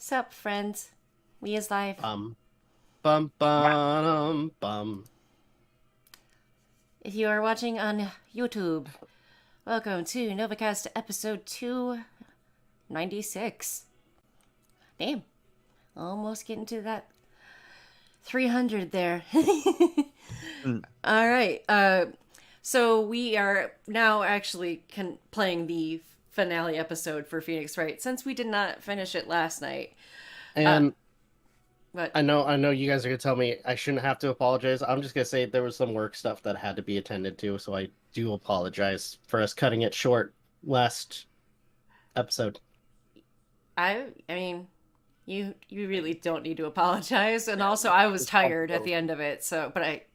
Sup, friends? We is live. Bum bum bum. If you are watching on YouTube, welcome to Novakast episode 296. Damn. Almost getting to that 300 there. All right. So we are now actually playing the finale episode for Phoenix Wright, since we did not finish it last night. And But I know you guys are gonna tell me I shouldn't have to apologize. I'm just gonna say there was some work stuff that had to be attended to, so I do apologize for us cutting it short last episode. I mean, you really don't need to apologize. And also, I was tired at the end of it. So, but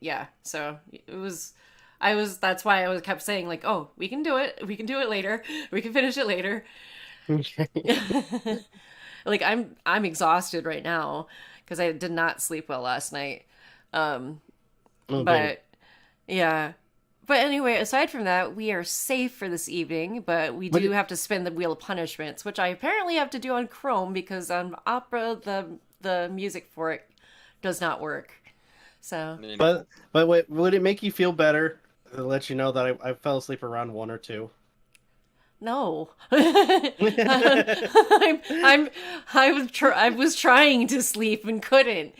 so it was. That's why I kept saying like, oh, we can do it. We can do it later. We can finish it later. Okay. Like I'm exhausted right now because I did not sleep well last night. But yeah. But anyway, aside from that, we are safe for this evening, but we do have to spin the Wheel of Punishments, which I apparently have to do on Chrome because on Opera the music for it does not work. So But wait, would it make you feel better to let you know that I fell asleep around 1 or 2? no. I was trying to sleep and couldn't.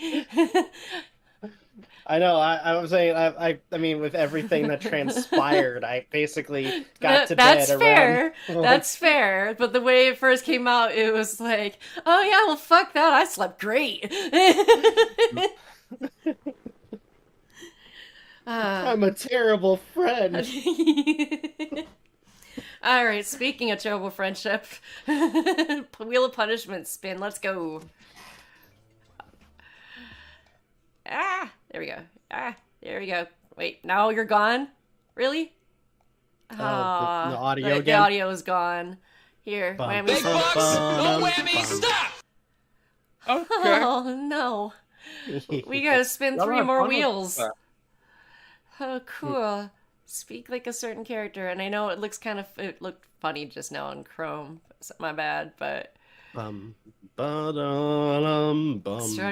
I know. I was saying. I mean, with everything that transpired, I basically got to That's bed fair. around. That's fair. But the way it first came out, it was like, oh yeah, well fuck that. I slept great. I'm a terrible friend. All right. Speaking of terrible friendship, Wheel of Punishment spin. Let's go. There we go. There we go. Wait, now you're gone? Really? The audio again? The audio is gone. Here, whammy. Big bucks, no whammy, stop! Okay. Oh, no. We gotta spin 3 more wheels. Oh, cool. Speak like a certain character. And I know it looked funny just now on Chrome. My bad, but... Start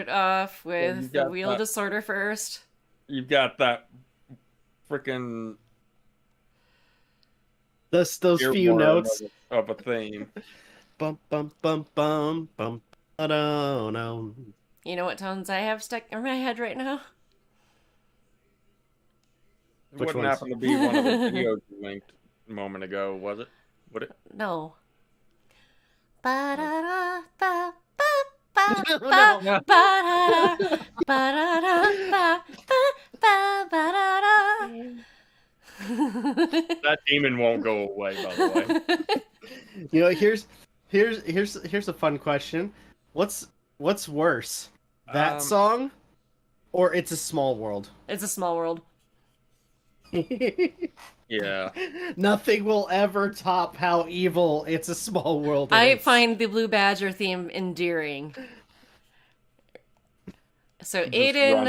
off with the Wheel of Disorder first. You've got that freaking Those few notes of a theme. Bum bum bum bum bum. No. You know what tones I have stuck in my head right now? It wouldn't happen to be one of the videos you linked a moment ago, was it? Would it? No. No. That demon won't go away, by the way. You know, here's a fun question. What's worse, that song, or It's a Small World? It's a Small World. Yeah. Nothing will ever top how evil It's a Small World is. I find the Blue Badger theme endearing. So Aden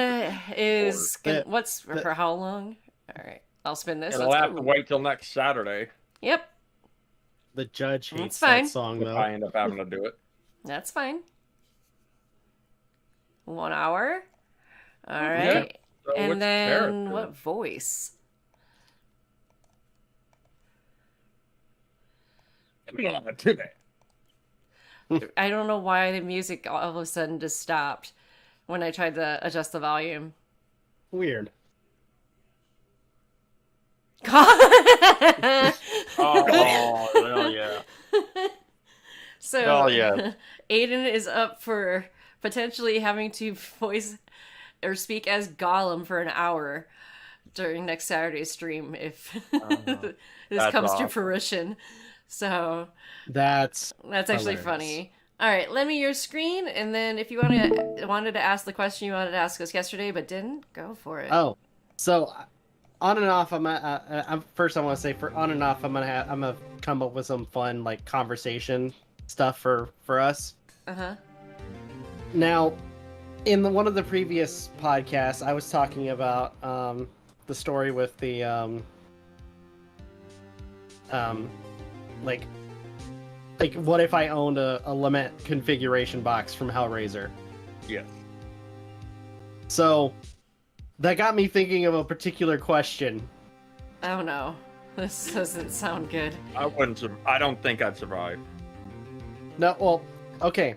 is... What's for how long? Alright, I'll spin this. It'll have to wait till next Saturday. Yep. The judge hates fine. that song, If though. I end up having to do it. That's fine. 1 hour. Alright. So And which then character? what voice? I don't know why the music all of a sudden just stopped when I tried to adjust the volume. Weird. Oh, hell yeah. So, Oh, yeah. Aden is up for potentially having to voice or speak as Gollum for an hour during next Saturday's stream if this comes to awesome. fruition. So That's actually hilarious. funny. All right, lend me your screen, and then if you wanted to ask the question you wanted to ask us yesterday but didn't, go for it. Oh, so on and off, first I want to say for on and off, I'm gonna come up with some fun like conversation stuff for us. Uh-huh. Now, in one of the previous podcasts, I was talking about the story with the like Like, what if I owned a lament configuration box from Hellraiser? Yes. So, that got me thinking of a particular question. Oh no, this doesn't sound good. I don't think I'd survive. No, well, okay.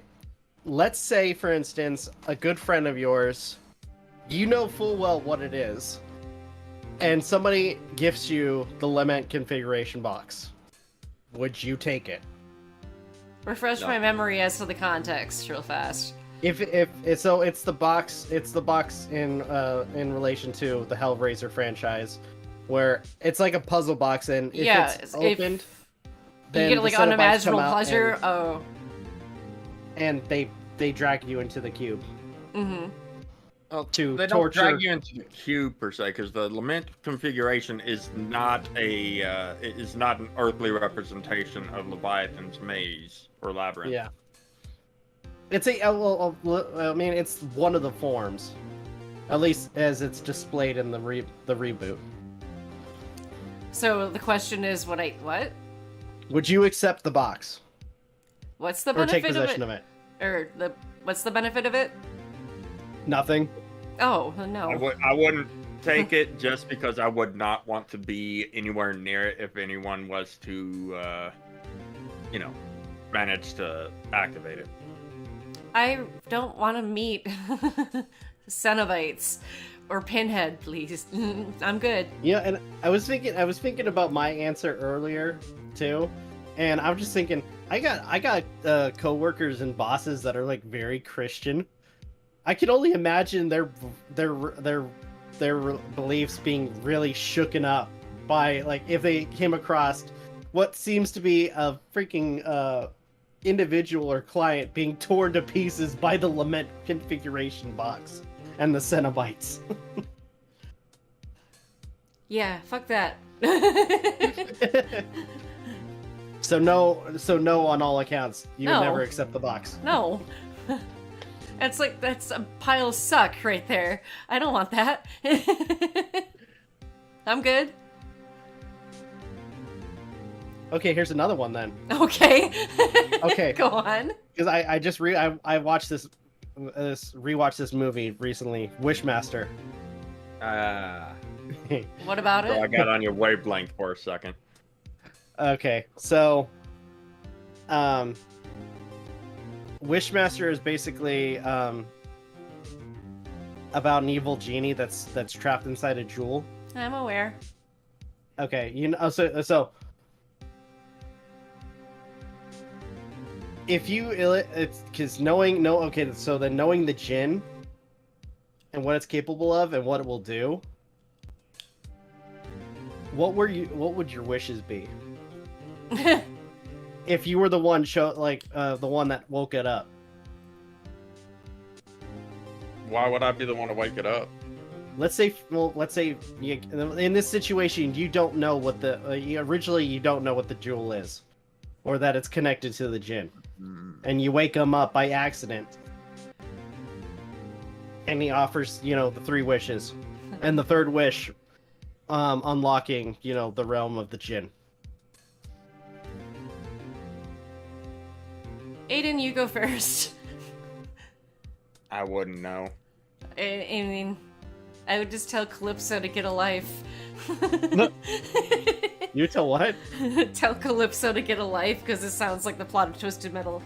Let's say, for instance, a good friend of yours, you know full well what it is, and somebody gifts you the lament configuration box. Would you take it? Refresh No. my memory as to the context real fast. If so, it's the box in relation to the Hellraiser franchise, where it's like a puzzle box, and if it's opened, you get like the Cenobites come unimaginable out pleasure. Oh. and they drag you into the cube. Mm-hmm. Well, To they don't torture. drag you into the cube per se, because the lament configuration is not an earthly representation of Leviathan's maze or labyrinth. Yeah. It's I mean, it's one of the forms, at least as it's displayed in the reboot. So the question is, what? Would you accept the box What's the or take benefit possession of it? Or what's the benefit of it? Nothing. Oh no. I wouldn't take it just because I would not want to be anywhere near it if anyone was to, manage to activate it. I don't want to meet Cenobites or Pinhead, please. I'm good. Yeah, and I was thinking about my answer earlier too, and I'm just thinking I got coworkers and bosses that are like very Christian. I can only imagine their beliefs being really shooken up by, like, if they came across what seems to be a freaking individual or client being torn to pieces by the lament configuration box and the Cenobites. Yeah, fuck that. So no on all accounts. You No. would never accept the box. No. That's a pile of suck right there. I don't want that. I'm good. Okay, here's another one then. Okay. Okay. Go on. Because I just watched rewatched this movie recently, Wishmaster. What about So I it? got on your wavelength for a second. Okay, so Wishmaster is basically about an evil genie that's trapped inside a jewel. I'm aware. Okay, so if you it's because knowing the djinn and what it's capable of and what it will do, what would your wishes be if you were the one the one that woke it up? Why would I be the one to wake it up? Let's say in this situation you don't know what originally you don't know what the jewel is, or that it's connected to the djinn, and you wake him up by accident, and he offers the 3 wishes, and the 3rd wish unlocking the realm of the djinn. Aden, you go first. I wouldn't know. I mean, I would just tell Calypso to get a life. You tell what? Tell Calypso to get a life, because it sounds like the plot of Twisted Metal.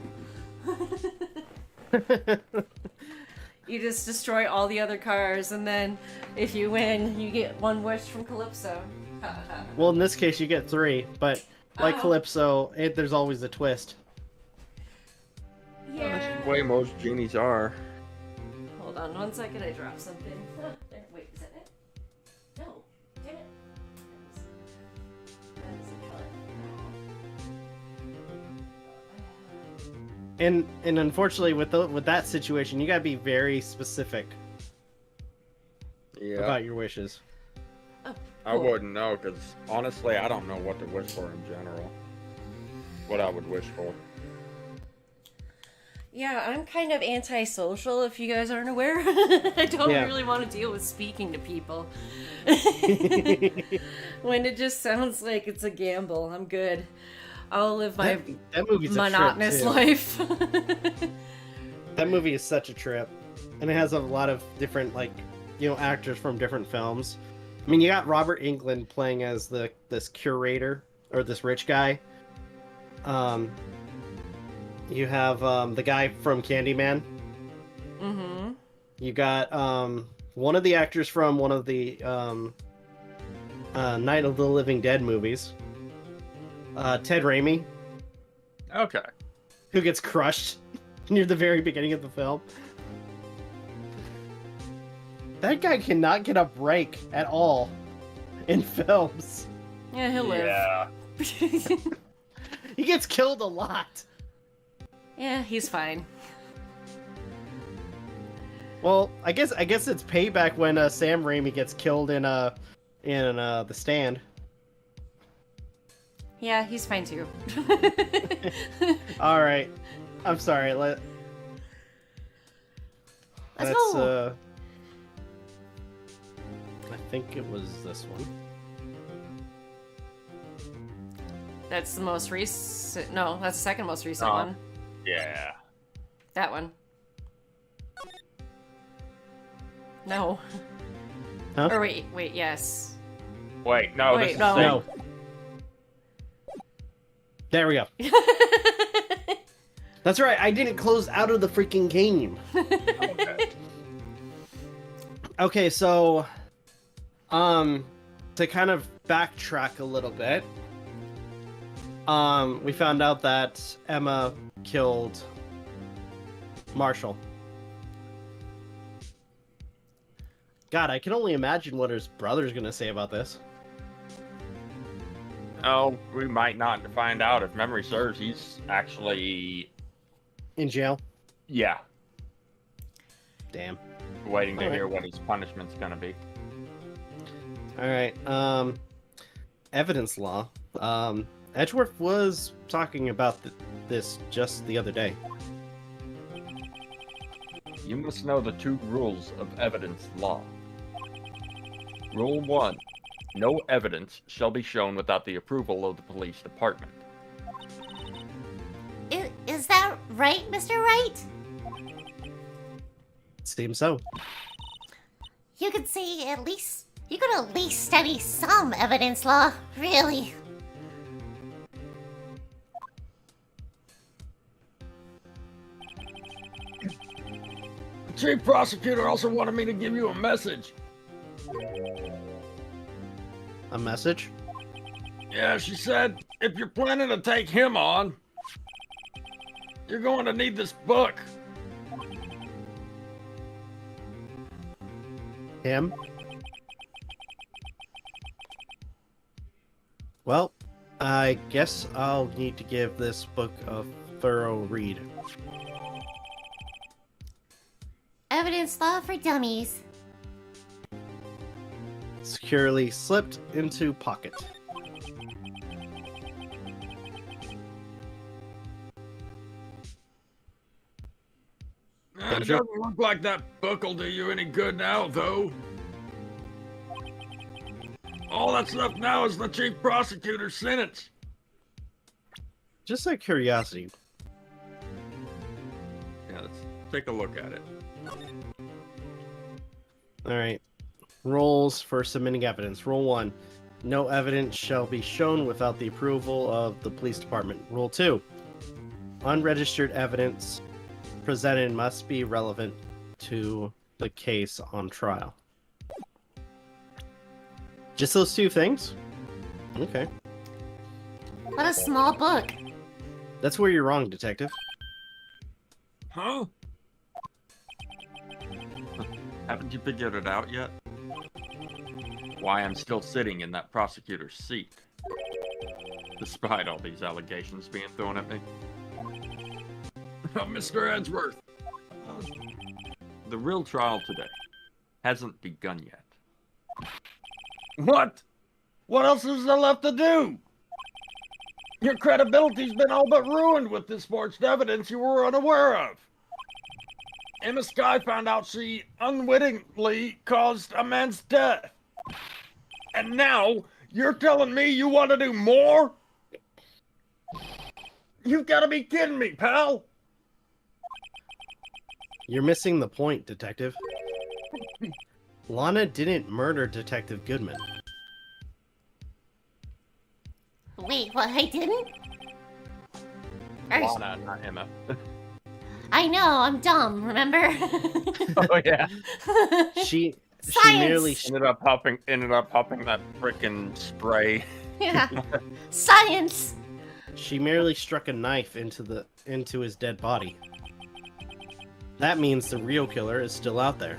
You just destroy all the other cars, and then if you win, you get 1 wish from Calypso. Well, in this case, you get 3, but like Oh. Calypso, there's always a twist. That's the way most genies are. Hold on 1 second, I dropped something. There, wait, is that it? No, damn it. That is a color. And unfortunately, with that situation, you gotta be very specific Yeah. about your wishes. Oh, I cool. wouldn't know, because honestly, I don't know what to wish for in general. What I would wish for. Yeah, I'm kind of antisocial, if you guys aren't aware. I don't Yeah. really want to deal with speaking to people. When it just sounds like it's a gamble, I'm good. I'll live my that movie's monotonous a trip, life. That movie is such a trip, and it has a lot of different actors from different films. I mean, you got Robert Englund playing as this curator or this rich guy. You have the guy from Candyman. Mm-hmm. You got one of the actors from one of the Night of the Living Dead movies. Ted Raimi. Okay. Who gets crushed near the very beginning of the film. That guy cannot get a break at all in films. Yeah, he'll live. Yeah. He gets killed a lot. Yeah, he's fine. Well, I guess it's payback when Sam Raimi gets killed in The Stand. Yeah, he's fine too. All right, I'm sorry. Let's go. I think it was this one. That's the most recent. No, that's the second most recent one. Yeah. That one. No. Huh? Or wait, yes. Wait, no. Wait, this is no. Sam. No. There we go. That's right. I didn't close out of the freaking game. Okay. Okay, so to kind of backtrack a little bit, we found out that Emma killed Marshall. God, I can only imagine what his brother's gonna say about this. Oh, we might not find out. If memory serves, he's actually... In jail? Yeah. Damn. Waiting to All right. hear what his punishment's gonna be. Alright, evidence law. Edgeworth was talking about this just the other day. You must know the 2 rules of evidence law. Rule 1. No evidence shall be shown without the approval of the police department. Is that right, Mr. Wright? Seems so. You could at least study some evidence law, really. The chief prosecutor also wanted me to give you a message. A message? Yeah, she said, if you're planning to take him on, you're going to need this book. Him? Well, I guess I'll need to give this book a thorough read. Evidence law for dummies. Securely slipped into pocket. It doesn't look like that book will do you any good now, though. All that's left now is the chief prosecutor's sentence. Just out of curiosity, Yeah, let's take a look at it. alright. Rules for submitting evidence. Rule 1. No evidence shall be shown without the approval of the police department. Rule 2. Unregistered evidence presented must be relevant to the case on trial. Just those 2 things? Okay. What a small book. That's where you're wrong, detective. Huh? Haven't you figured it out yet? Why I'm still sitting in that prosecutor's seat, despite all these allegations being thrown at me. Mr. Edgeworth, the real trial today hasn't begun yet. What? What else is there left to do? Your credibility's been all but ruined with this forged evidence you were unaware of. Emma Skye found out she unwittingly caused a man's death. And now, you're telling me you want to do more? You've got to be kidding me, pal! You're missing the point, Detective. Lana didn't murder Detective Goodman. Wait, what? I didn't? Or- Lana, not Emma. I know, I'm dumb, remember? Oh yeah. She Science! merely Ended up popping that freaking spray. Yeah. Science! she merely struck a knife into his dead body. That means the real killer is still out there.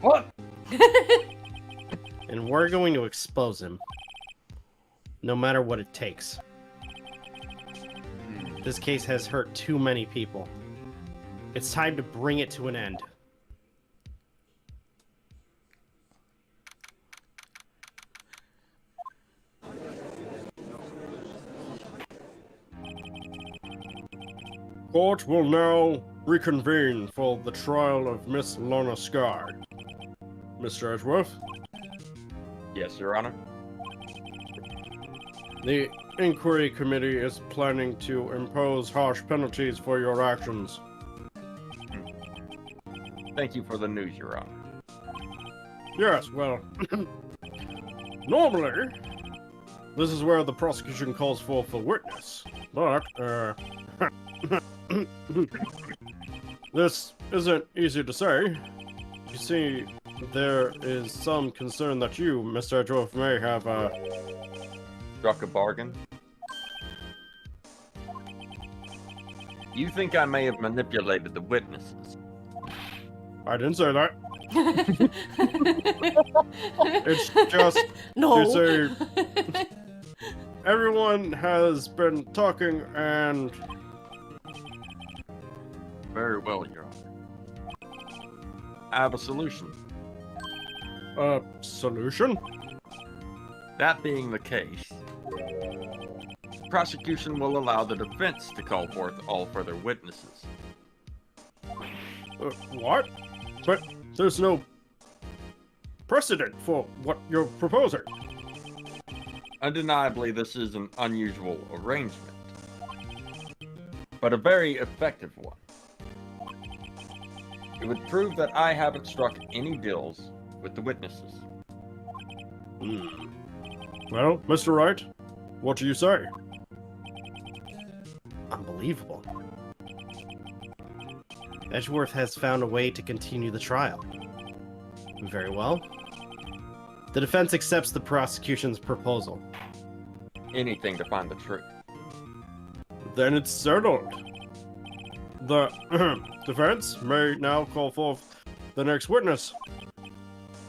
What? And we're going to expose him. No matter what it takes. This case has hurt too many people. It's time to bring it to an end. Court will now reconvene for the trial of Miss Lana Sky. Mr. Edgeworth, Yes, Your Honor. the inquiry committee is planning to impose harsh penalties for your actions. Thank you for the news, Your Honor. Yes, well, normally, this is where the prosecution calls for a witness, but, this isn't easy to say. You see, there is some concern that you, Mr. Edgeworth, may have, Struck a bargain? You think I may have manipulated the witnesses? I didn't say that. It's just, No. you see, everyone has been talking and... Very well, Your Honor. I have a solution. Solution? That being the case, the prosecution will allow the defense to call forth all further witnesses. What? But there's no precedent for what you're proposing. Undeniably, this is an unusual arrangement, but a very effective one. It would prove that I haven't struck any deals with the witnesses. Well, Mr. Wright, what do you say? Unbelievable. Edgeworth has found a way to continue the trial. Very well. The defense accepts the prosecution's proposal. Anything to find the truth. Then it's settled. The defense may now call forth the next witness.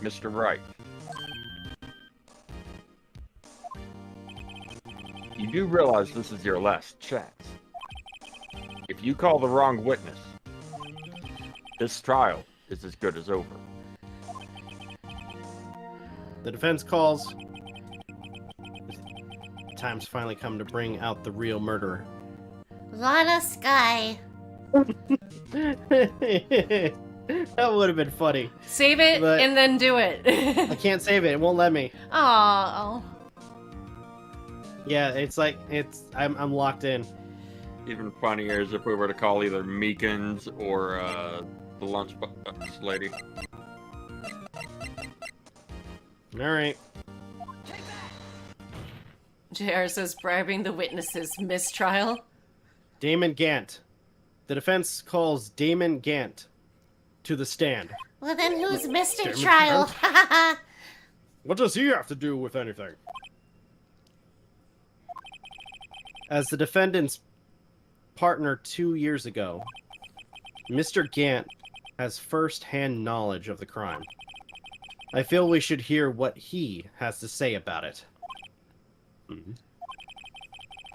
Mr. Wright. You do realize this is your last chance. If you call the wrong witness, this trial is as good as over. The defense calls. Time's finally come to bring out the real murderer. Lana Sky. That would have been funny. Save it But- and then do it. I can't save it. It won't let me. Oh. Yeah, it's like I'm locked in. Even funnier is if we were to call either Meekins or the lunchbox lady. All right. JR says bribing the witnesses mistrial. Damon Gant. The defense calls Damon Gant to the stand. Well, then who's Mr. Damn it, Trial? What does he have to do with anything? As the defendant's partner 2 years ago, Mr. Gant has first-hand knowledge of the crime. I feel we should hear what he has to say about it.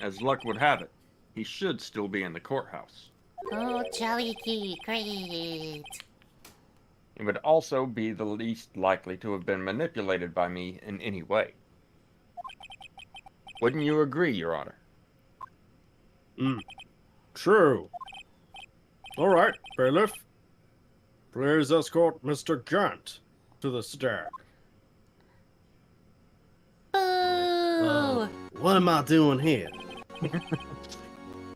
As luck would have it, he should still be in the courthouse. Oh, jolly key, great. He would also be the least likely to have been manipulated by me in any way. Wouldn't you agree, Your Honor? True. All right, bailiff. Please escort Mr. Gant to the stand. Boo! What am I doing here?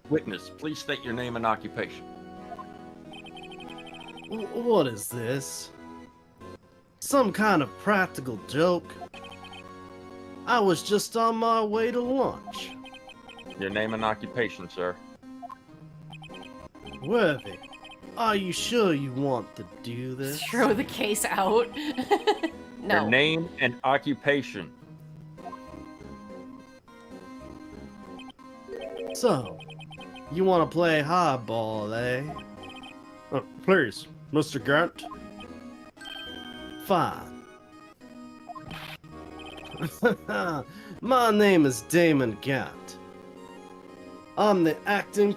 Witness, please state your name and occupation. What is this? Some kind of practical joke? I was just on my way to lunch. Your name and occupation, sir. Worthy, are you sure you want to do this? Throw the case out. No. Your name and occupation. So, you want to play hardball, eh? Please, Mr. Gant. Fine. My name is Damon Gant. I'm the acting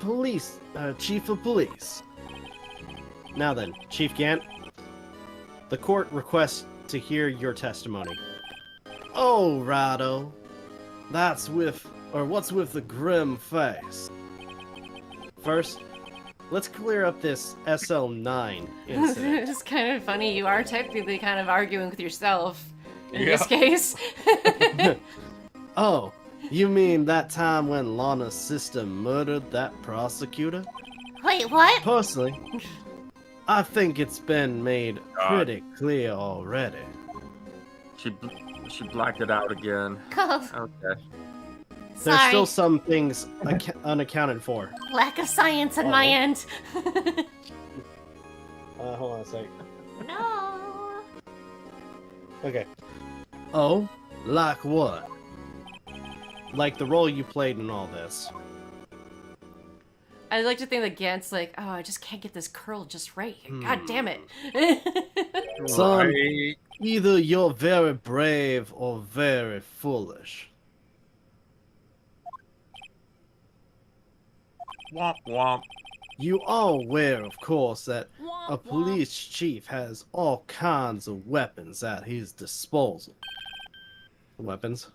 chief of police. Now then, Chief Gant, the court requests to hear your testimony. Oh, righto. What's with the grim face? First, let's clear up this SL9 incident. It's kind of funny. You are technically kind of arguing with yourself in Yeah. this case. Oh, you mean that time when Lana's sister murdered that prosecutor? Wait, what? Personally, I think it's been made pretty clear already. She blacked it out again. Oh, Okay. There's sorry. still some things unaccounted for. Lack of science on my end. Hold on a sec. No. Okay. Oh, like what? Like the role you played in all this. I'd like to think that Gant's like, oh, I just can't get this curl just right. God damn it. Son, Right. either you're very brave or very foolish. Womp womp. You are aware, of course, that a police chief has all kinds of weapons at his disposal. Weapons?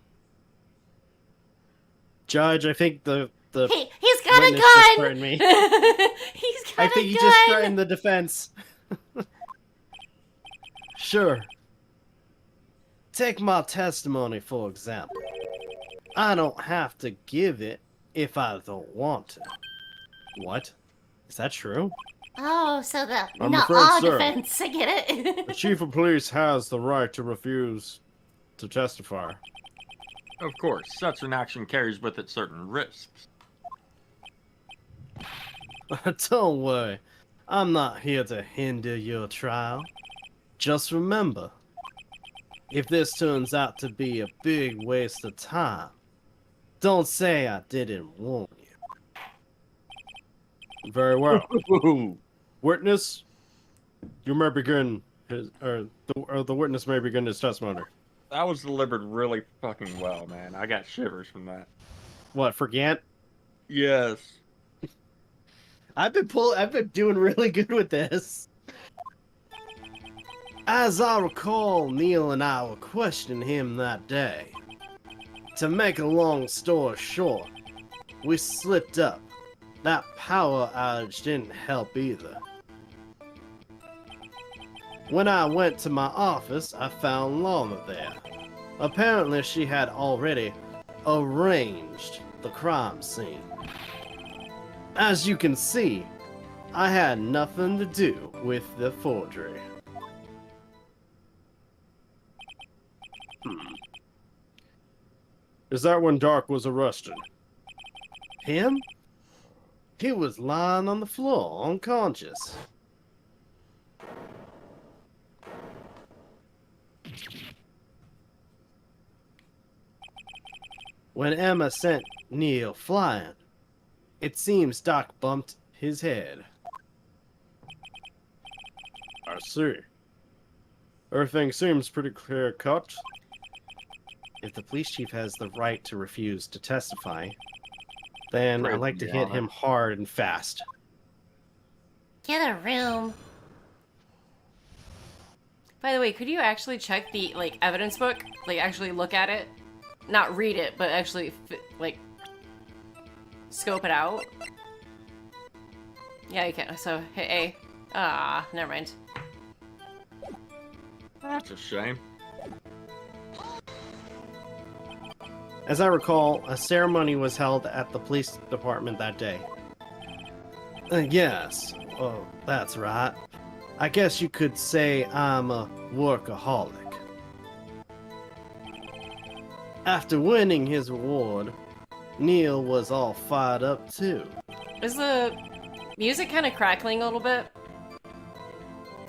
Judge, I think the He's got a witness just gun. threatened me. He's got I a think he gun. just threatened the defense. Sure. Take my testimony, for example. I don't have to give it if I don't want to. What? Is that true? Oh, so the I'm not afraid all so. defense. I get it. The chief of police has the right to refuse to testify. Of course, such an action carries with it certain risks. Don't worry. I'm not here to hinder your trial. Just remember, if this turns out to be a big waste of time, don't say I didn't warn you. Very well. Witness, you may begin the witness may begin his testimony. That was delivered really fucking well, man. I got shivers from that. What, for Gant? Yes. I've been doing really good with this. As I recall, Neil and I were questioning him that day. To make a long story short, we slipped up. That power outage didn't help either. When I went to my office, I found Lana there. Apparently, she had already arranged the crime scene. As you can see, I had nothing to do with the forgery. Is that when Dark was arrested? Him? He was lying on the floor, unconscious. When Emma sent Neil flying, it seems Doc bumped his head. I see. Everything seems pretty clear cut. If the police chief has the right to refuse to testify, then I'd like to hit him hard and fast. Get a room. By the way, could you actually check the evidence book? Like actually look at it, not read it, but actually scope it out. Yeah, you can. So hit A. Ah, never mind. That's a shame. As I recall, a ceremony was held at the police department that day. Yes, oh, that's right. I guess you could say I'm a workaholic. After winning his award, Neil was all fired up too. Is the music kind of crackling a little bit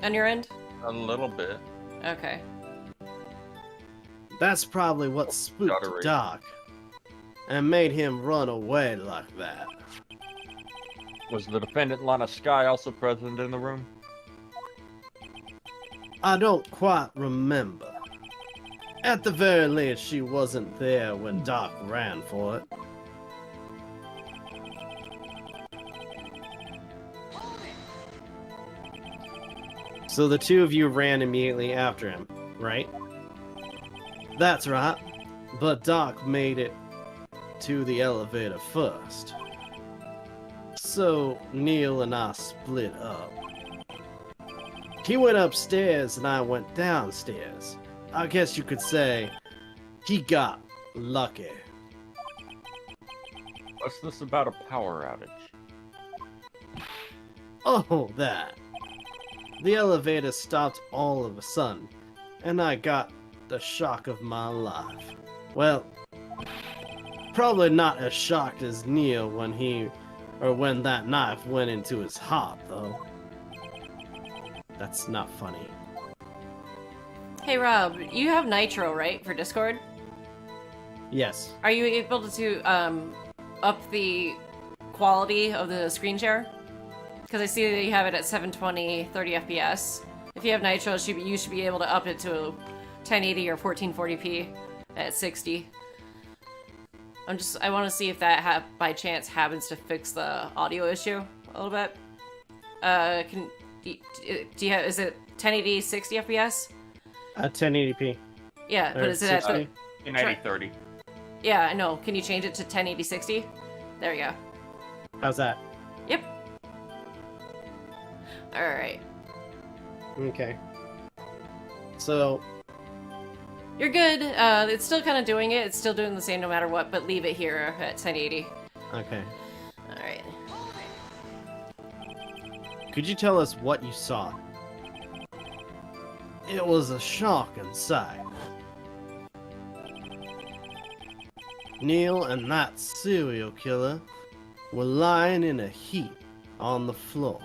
on your end? A little bit. Okay. That's probably what spooked Juddery. Doc and made him run away like that. Was the defendant Lana Sky also present in the room? I don't quite remember. At the very least, she wasn't there when Doc ran for it. So the two of you ran immediately after him, right? That's right, but Doc made it to the elevator first. So Neil and I split up. He went upstairs and I went downstairs. I guess you could say he got lucky. What's this about a power outage? Oh, that. The elevator stopped all of a sudden, and I got the shock of my life. Well, probably not as shocked as Neil when that knife went into his heart, though. That's not funny. Hey Rob, you have Nitro, right, for Discord? Yes. Are you able to up the quality of the screen share? Because I see that you have it at 720, 30 FPS. If you have Nitro, you should be able to up it to 1080 or 1440p at 60. I want to see if that by chance happens to fix the audio issue a little bit. Do you have, is it 1080 60 FPS? 1080p. Yeah, but is it at the... 90/30. Yeah, I know. Can you change it to 1080 60? There you go. How's that? Yep. Alright. Okay. So, You're good. It's still kind of doing it. It's still doing the same no matter what, but leave it here at 1080. okay. Alright. Could you tell us what you saw? It was a shocking sight. Neil and that serial killer were lying in a heap on the floor,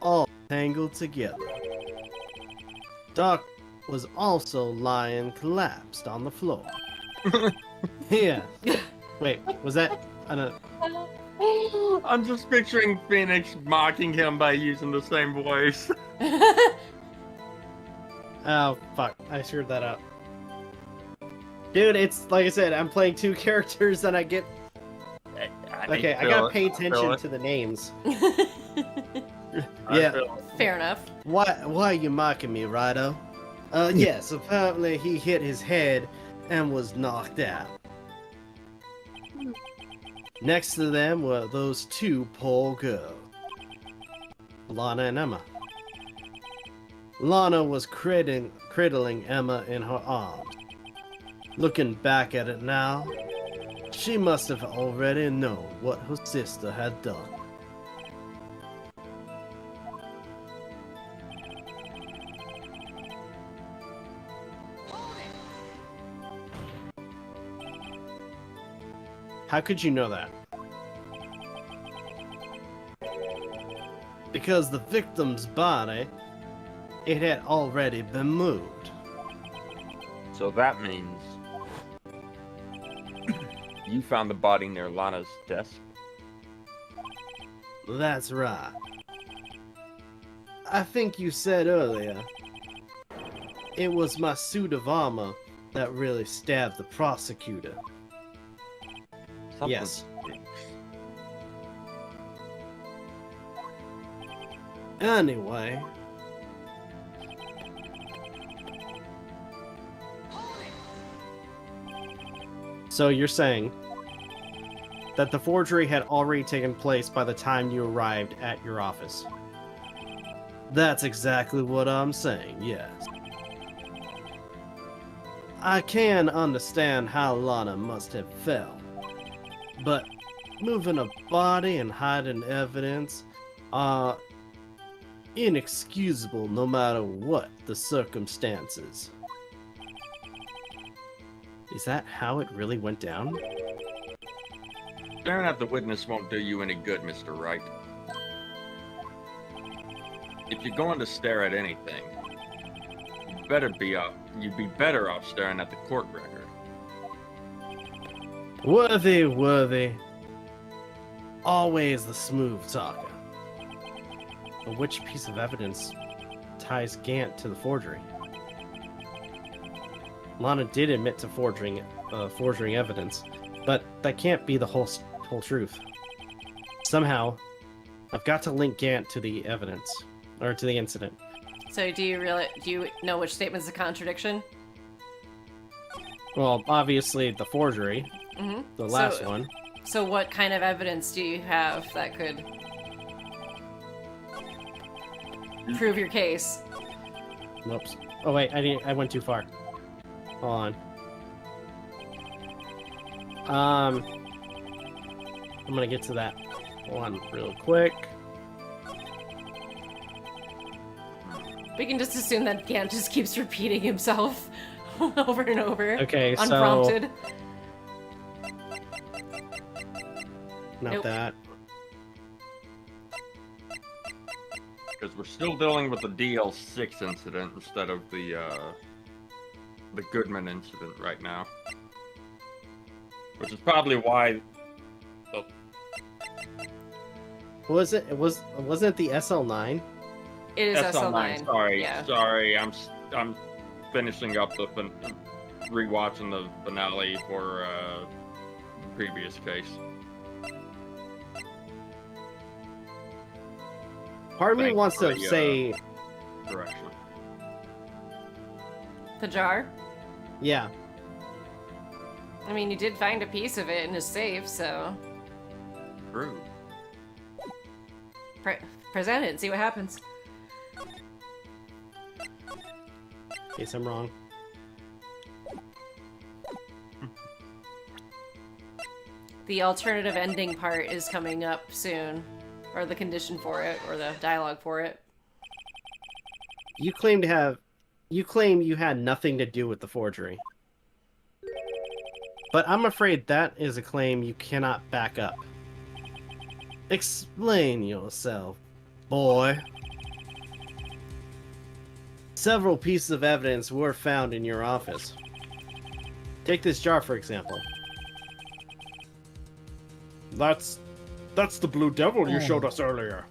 all tangled together. Doc was also lying collapsed on the floor. Yeah. Wait, was that... I'm just picturing Phoenix mocking him by using the same voice. Oh, fuck. I screwed that up. Dude, it's like I said, I'm playing two characters and I get... Okay, I gotta pay attention to the names. Yeah. Fair enough. Why are you mocking me, Rido? Yes, apparently he hit his head and was knocked out. Next to them were those two poor girls, Lana and Emma. Lana was cradling Emma in her arms. Looking back at it now, she must have already known what her sister had done. How could you know that? Because the victim's body, it had already been moved. So that means you found the body near Lana's desk? That's right. I think you said earlier, it was my suit of armor that really stabbed the prosecutor. Something Yes. stinks. Anyway. So you're saying that the forgery had already taken place by the time you arrived at your office? That's exactly what I'm saying, yes. I can understand how Lana must have felt, but moving a body and hiding evidence are inexcusable no matter what the circumstances. Is that how it really went down? Staring at the witness won't do you any good, Mr. Wright. If you're going to stare at anything, you'd be better off staring at the court record. Worthy. Always the smooth talker. But which piece of evidence ties Gant to the forgery? Lana did admit to forging evidence, but that can't be the whole truth. Somehow, I've got to link Gant to the evidence, or to the incident. So do you know which statement's a contradiction? Well, obviously the forgery, Mm-hmm. the last one. So what kind of evidence do you have that could prove your case? Whoops. Oh wait, I went too far. Hold on. I'm gonna get to that one real quick. We can just assume that Gant just keeps repeating himself over and over. Okay, so unprompted. not Nope. that. Because we're still dealing with the DL6 incident instead of the Goodman incident right now. Which is probably why... Was it? Wasn't it the SL9? It is SL9. Sorry, Yeah. sorry. I'm finishing up rewatching the finale for the previous case. Part of me Thanks wants for to the, say, Direction. The jar? yeah. I mean, you did find a piece of it in his safe, so True. present it and see what happens. In case I'm wrong. The alternative ending part is coming up soon. Or the condition for it, or the dialogue for it. You claim you had nothing to do with the forgery. But I'm afraid that is a claim you cannot back up. Explain yourself, boy. Several pieces of evidence were found in your office. Take this jar, for example. That's the blue devil you showed us earlier.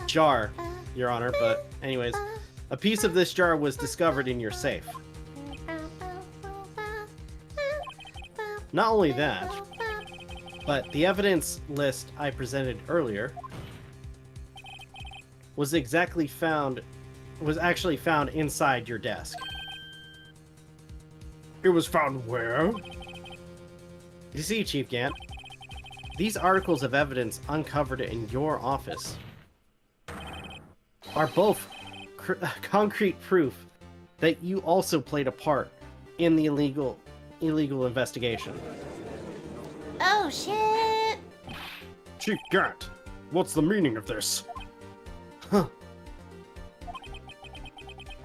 Jar, Your Honor, but anyways, a piece of this jar was discovered in your safe. Not only that, but the evidence list I presented earlier was actually found inside your desk. It was found where? You see, Chief Gant, these articles of evidence uncovered in your office are both concrete proof that you also played a part in the illegal investigation. Oh shit! Chief Gant, what's the meaning of this? Huh.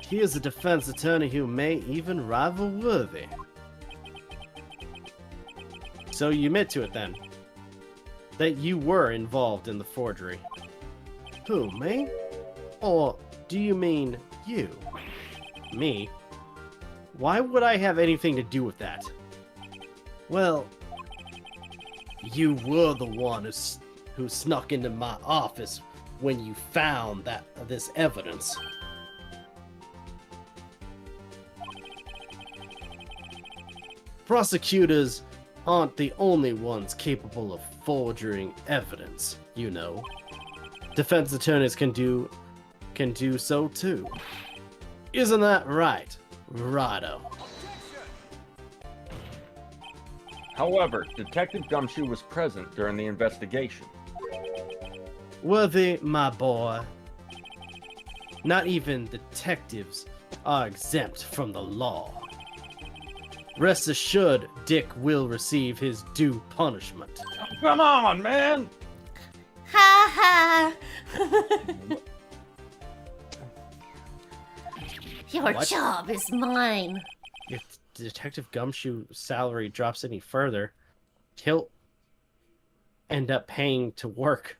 He is a defense attorney who may even rival Worthy. So you admit to it then? That you were involved in the forgery. Who, me? Or do you mean you? Me? Why would I have anything to do with that? Well, you were the one who snuck into my office when you found this evidence. Prosecutors aren't the only ones capable of forging evidence, you know. Defense attorneys can do so too. Isn't that right, Righto? However, Detective Gumshoe was present during the investigation. Worthy, my boy. Not even detectives are exempt from the law. Rest assured, Dick will receive his due punishment. Come on, man! Ha ha! Your What? job is mine. If Detective Gumshoe's salary drops any further, he'll end up paying to work.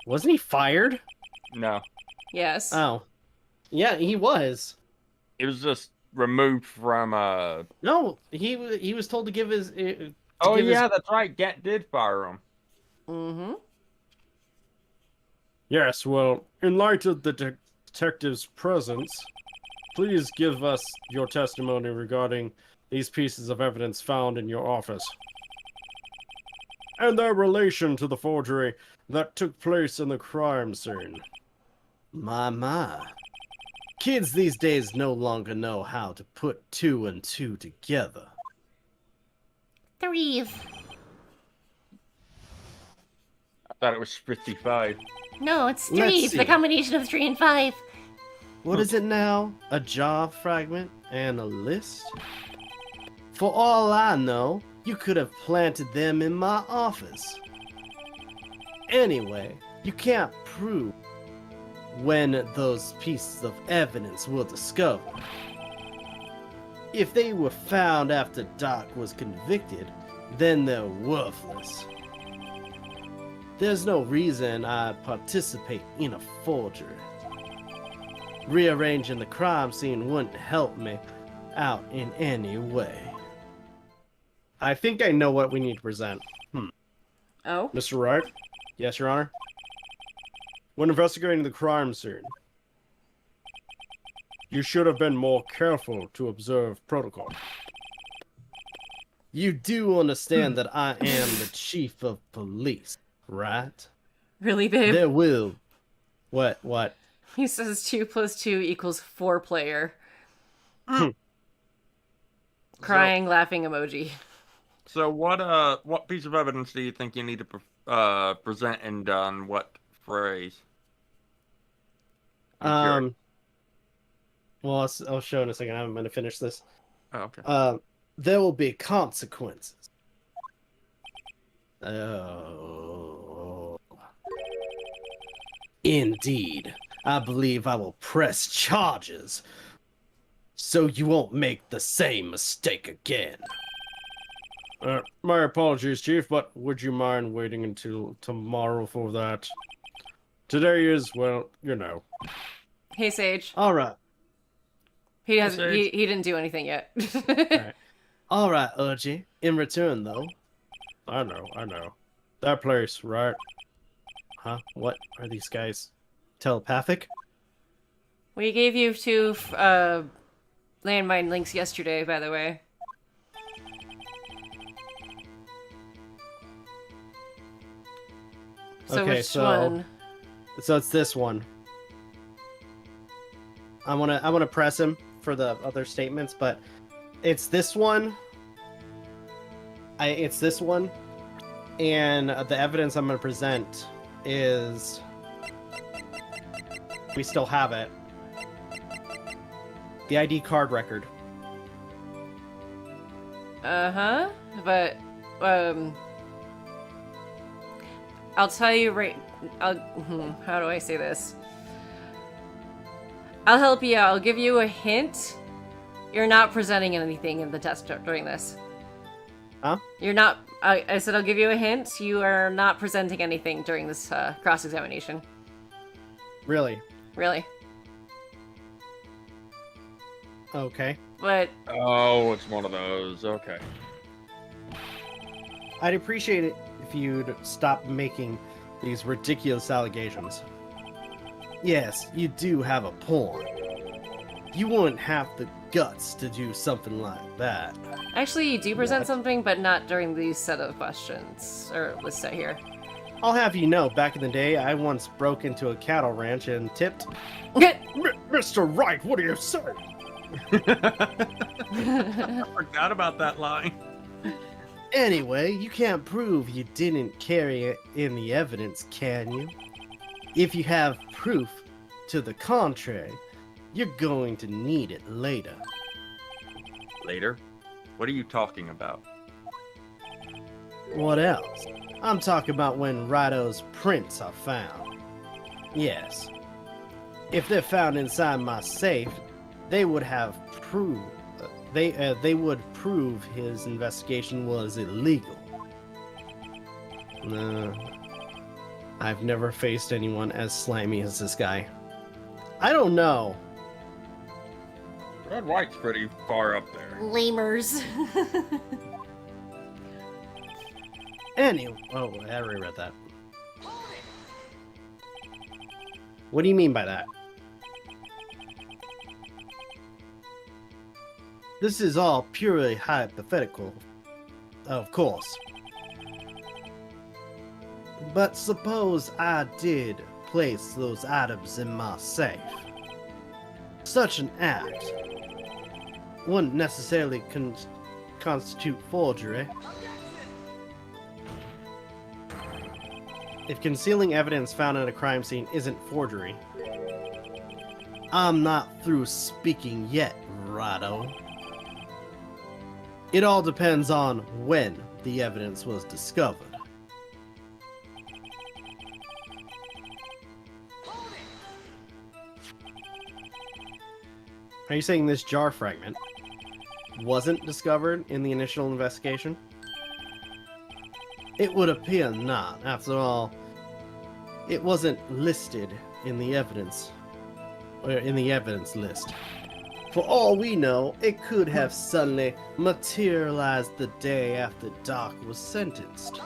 Wasn't he fired? No, Yes. Oh. Yeah, he was. it was just removed from. No, he was told to give his. Oh yeah, that's right. Get did fire him. Mm-hmm. Yes, well, in light of the detective's presence, please give us your testimony regarding these pieces of evidence found in your office. And their relation to the forgery that took place in the crime scene. My. Kids these days no longer know how to put 2 and 2 together. 3. I thought it was 55. No, it's Let's 3. see. The combination of 3 and 5. What is it now? A jaw fragment and a list? For all I know, you could have planted them in my office. Anyway, you can't prove when those pieces of evidence were discovered. If they were found after Doc was convicted, then they're worthless. There's no reason I'd participate in a forgery. Rearranging the crime scene wouldn't help me out in any way. I think I know what we need to present. Oh. Mr. Wright? Yes, Your Honor? When investigating the crime scene, you should have been more careful to observe protocol. You do understand that I am the chief of police, right? Really, babe? There will... What? He says 2 + 2 = 4 player. Crying, laughing emoji. So what piece of evidence do you think you need to present and on what phrase? Well, I'll show in a second. I'm going to finish this. Oh, okay. There will be consequences. Oh. Indeed. I believe I will press charges, so you won't make the same mistake again. My apologies, Chief, but would you mind waiting until tomorrow for that? Today is, well, you know. Hey, Sage. All right. He hasn't. Sage. He didn't do anything yet. All right, Urgy. In return, though. I know. That place, right? Huh? What? Are these guys telepathic? We gave you 2 landmine links yesterday, by the way. So Okay, which so- one? So it's this one. I wanna press him for the other statements, but it's this one. It's this one, and the evidence I'm gonna present is we still have it. The ID card record. Uh-huh. But I'll tell you right. How do I say this? I'll help you out. I'll give you a hint. You're not presenting anything in the test during this. Huh? You're not. I said I'll give you a hint. You are not presenting anything during this cross-examination. Really? Really. Okay. But Oh, it's one of those. Okay. I'd appreciate it if you'd stop making these ridiculous allegations. Yes, you do have a point. You wouldn't have the guts to do something like that. actually, you do present What? something, but not during these set of questions. Or let's set here. I'll have you know, back in the day, I once broke into a cattle ranch and tipped. Mr. Wright, what do you say? I forgot about that line. Anyway, you can't prove you didn't carry in the evidence, can you? If you have proof to the contrary, You're going to need it later. Later? What are you talking about? What else? I'm talking about when Wright's prints are found. Yes. If they're found inside my safe, they would have proved they would prove his investigation was illegal. I've never faced anyone as slimy as this guy. I don't know. Red White's pretty far up there. Lamers. Oh, I already read that. What do you mean by that? This is all purely hypothetical, of course. But suppose I did place those items in my safe. Such an act wouldn't necessarily constitute forgery. If concealing evidence found at a crime scene isn't forgery, I'm not through speaking yet, Rado. It all depends on when the evidence was discovered. Are you saying this jar fragment wasn't discovered in the initial investigation? It would appear not. After all, it wasn't listed in the evidence, or in the evidence list. For all we know, it could have suddenly materialized the day after Doc was sentenced.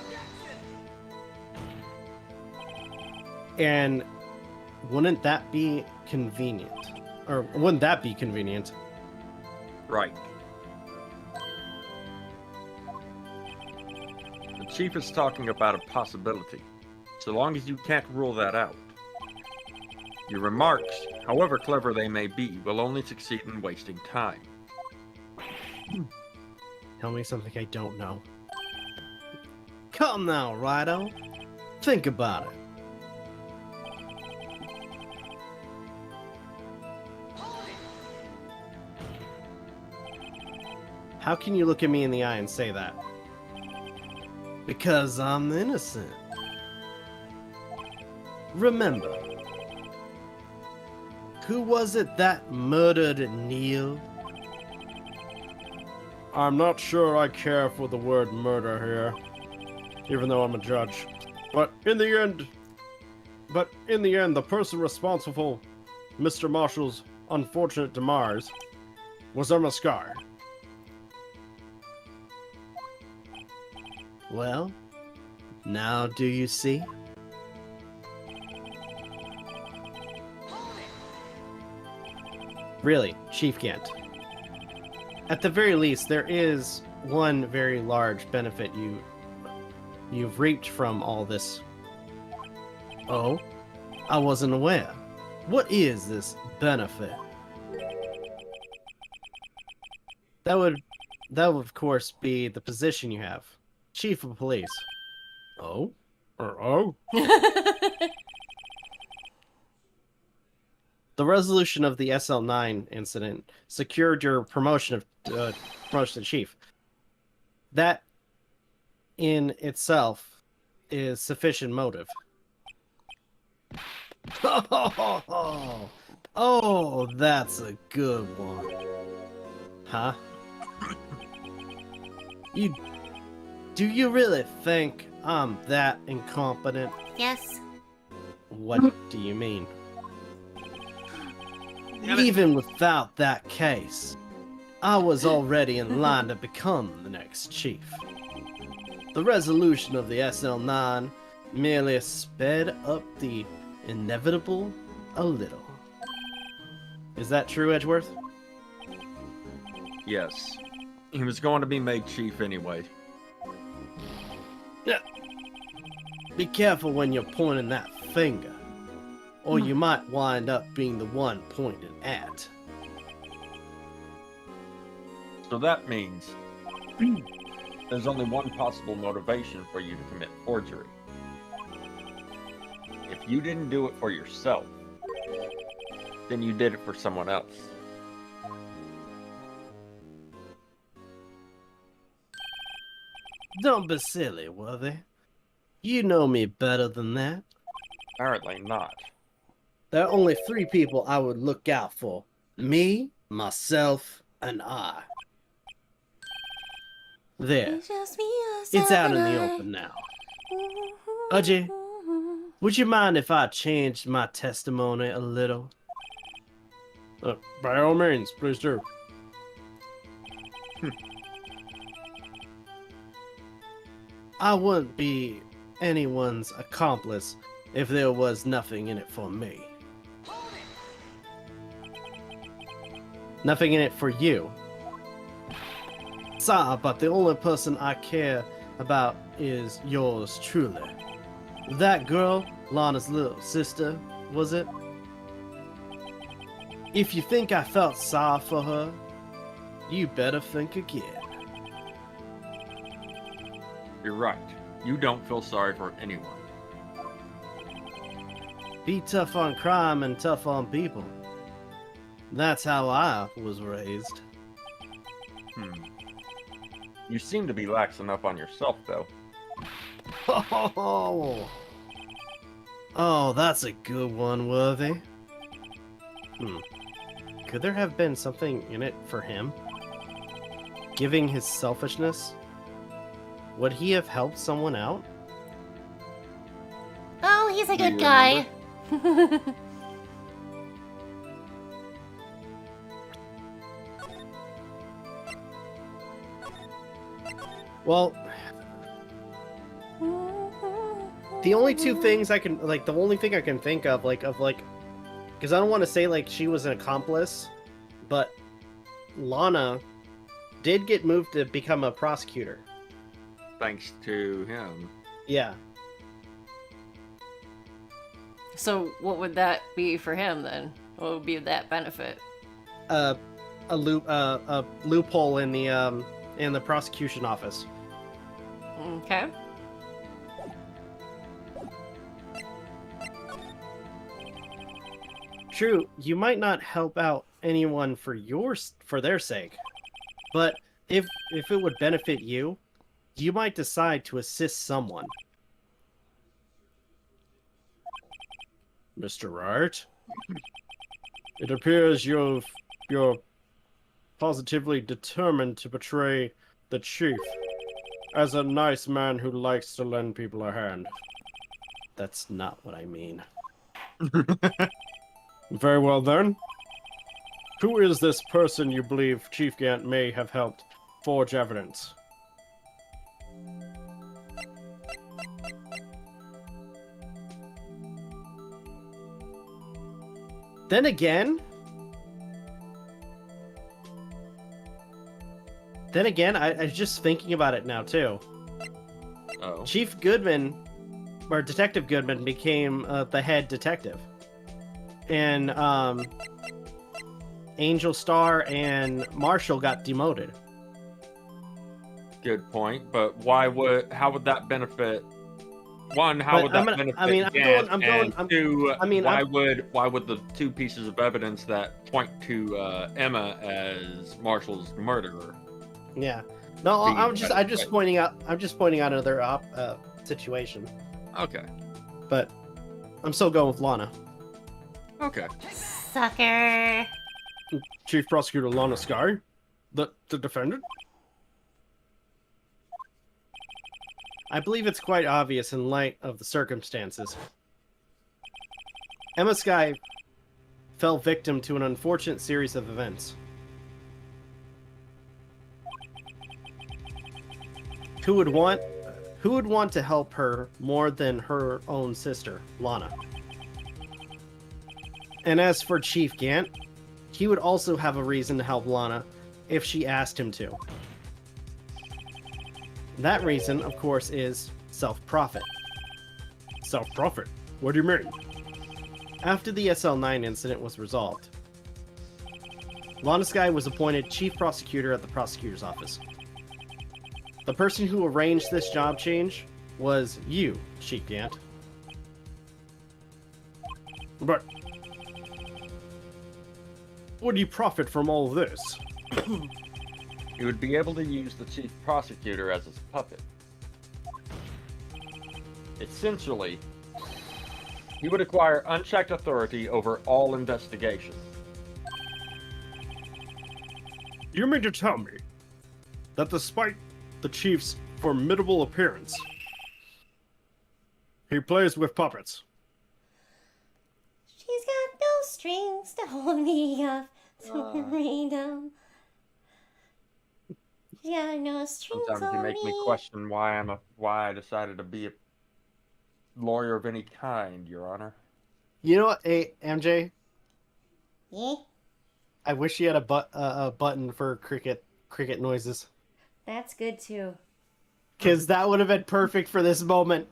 And wouldn't that be convenient? Or wouldn't that be convenient? Right. The chief is talking about a possibility, so long as you can't rule that out. Your remarks, however clever they may be, will only succeed in wasting time. Tell me something I don't know. Come now, Rido. Think about it. How can you look at me in the eye and say that? Because I'm innocent. Remember, who was it that murdered Neil? I'm not sure I care for the word murder here, even though I'm a judge. But in the end, the person responsible for Mr. Marshall's unfortunate demise was Emma Sky. Well, now do you see? Really, Chief Gant. At the very least, there is one very large benefit you've reaped from all this. Oh? I wasn't aware. What is this benefit? That would of course be the position you have. Chief of Police. Oh? Oh? The resolution of the SL9 incident secured your promotion to chief. That, in itself, is sufficient motive. Oh, that's a good one. Huh? Do you really think I'm that incompetent? Yes. What do you mean? Even without that case, I was already in line to become the next chief. The resolution of the SL9 merely sped up the inevitable a little. Is that true, Edgeworth? Yes. He was going to be made chief anyway. Yeah. Be careful when you're pointing that finger, or you might wind up being the one pointed at. So that means there's only one possible motivation for you to commit forgery. If you didn't do it for yourself, then you did it for someone else. Don't be silly, Worthy. You know me better than that. Apparently not. There are only 3 people I would look out for. Me, myself, and I. There. It's just me, It's out in yourself, the and I. open now. Audrey, would you mind if I changed my testimony a little? By all means, please do. I wouldn't be anyone's accomplice if there was nothing in it for me. Nothing in it for you. Sorry, but the only person I care about is yours truly. That girl, Lana's little sister, was it? If you think I felt sorry for her, you better think again. You're right. You don't feel sorry for anyone. Be tough on crime and tough on people. That's how I was raised. You seem to be lax enough on yourself, though. Oh, that's a good one, Worthy. Could there have been something in it for him? Giving his selfishness? Would he have helped someone out? Oh, he's a Do you good guy. Well, the only 2 things I can, the only thing I can think of, because I don't want to say, she was an accomplice, but Lana did get moved to become a prosecutor. Thanks to him. Yeah. So what would that be for him then? What would be that benefit? A loophole in the prosecution office. Okay. True, you might not help out anyone for their sake, but if it would benefit you, you might decide to assist someone. Mr. Wright, it appears you're positively determined to betray the chief as a nice man who likes to lend people a hand. That's not what I mean. Very well then. Who is this person you believe Chief Gant may have helped forge evidence? Then again, I was just thinking about it now too. Oh. Chief Goodman, or Detective Goodman, became the head detective. And Angel Star and Marshall got demoted. Good point, but how would that benefit? One, how would that benefit? And two, why would the 2 pieces of evidence that point to Emma as Marshall's murderer? Yeah. No, I'm just pointing out another situation. Okay. But I'm still going with Lana. Okay. Sucker. Chief Prosecutor Lana Sky, the defendant. I believe it's quite obvious in light of the circumstances. Emma Sky fell victim to an unfortunate series of events. Who would want to help her more than her own sister, Lana? And as for Chief Gant, he would also have a reason to help Lana if she asked him to. That reason, of course, is self-profit. Self-profit? What do you mean? After the SL9 incident was resolved, Lana Sky was appointed chief prosecutor at the prosecutor's office. The person who arranged this job change was you, Chief Gant. But would you profit from all this? He would be able to use the chief prosecutor as his puppet. Essentially, he would acquire unchecked authority over all investigations. You mean to tell me that despite the chief's formidable appearance, he plays with puppets? She's got no strings to hold me up to freedom. She's got no strings Sometimes you on make me question why I decided to be a lawyer of any kind, Your Honor. You know what, MJ? Yeah? I wish you had a button for cricket noises. That's good too. Because that would have been perfect for this moment.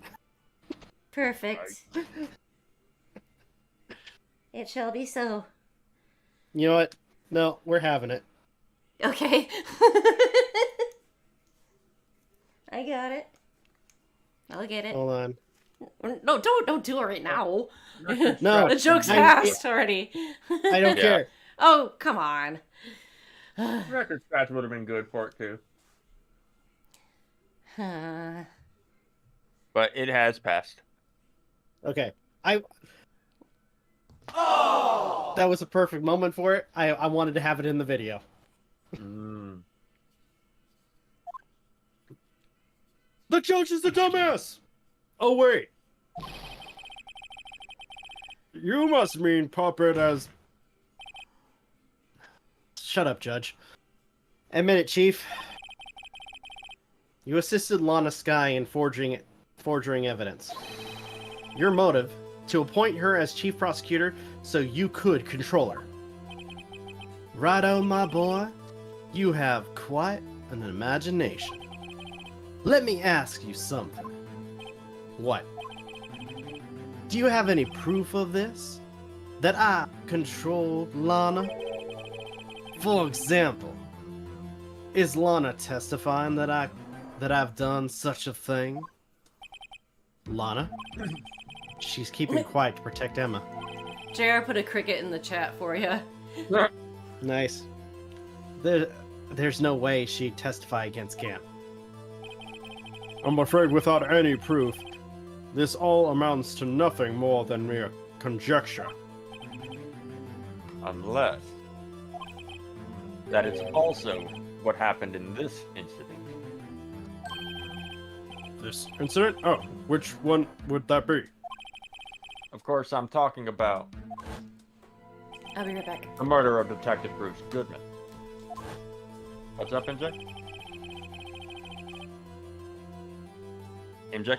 Perfect. It shall be so. You know what? No, we're having it. Okay. I got it. I'll get it. Hold on. No, don't do it right now. No. The joke's past already. I don't care. Oh, come on. Record scratch would have been good for it too. But it has passed. Okay. That was a perfect moment for it. I wanted to have it in the video. The judge is the dumbass! Oh, wait. You must mean puppet as... Shut up, Judge. Admit it, Chief. You assisted Lana Skye in forging evidence. Your motive, to appoint her as Chief Prosecutor so you could control her. Righto, my boy. You have quite an imagination. Let me ask you something. What? Do you have any proof of this? That I controlled Lana? For example, is Lana testifying that I've done such a thing? Lana? She's keeping quiet to protect Emma. JR put a cricket in the chat for you. Nice. There's no way she'd testify against Gant. I'm afraid without any proof, this all amounts to nothing more than mere conjecture. Unless that is also what happened in this incident. This incident? Oh, which one would that be? Of course, I'm talking about I'll be right back. the murder of Detective Bruce Goodman. What's up, MJ? MJ?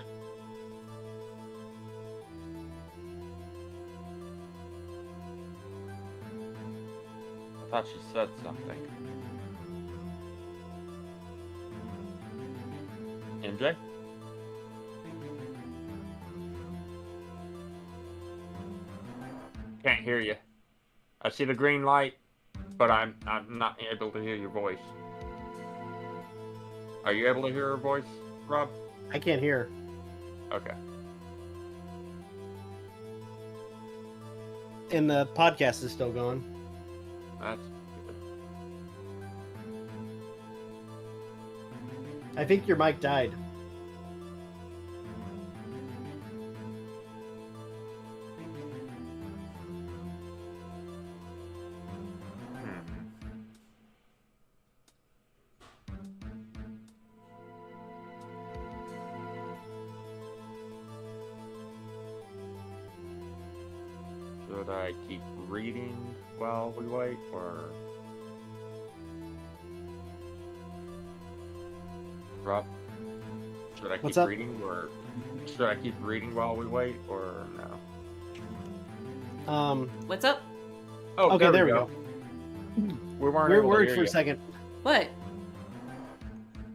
I thought she said something. MJ? Can't hear you. I see the green light, but I'm not able to hear your voice. Are you able to hear her voice, Rob? I can't hear. Okay. And the podcast is still going. That's good. I think your mic died. Should I keep reading while we wait, or... Rob? Should I keep reading, or... Should I keep reading while we wait, or no? What's up? Oh, okay, there we go. We weren't We're able to worried hear for a you. second. What?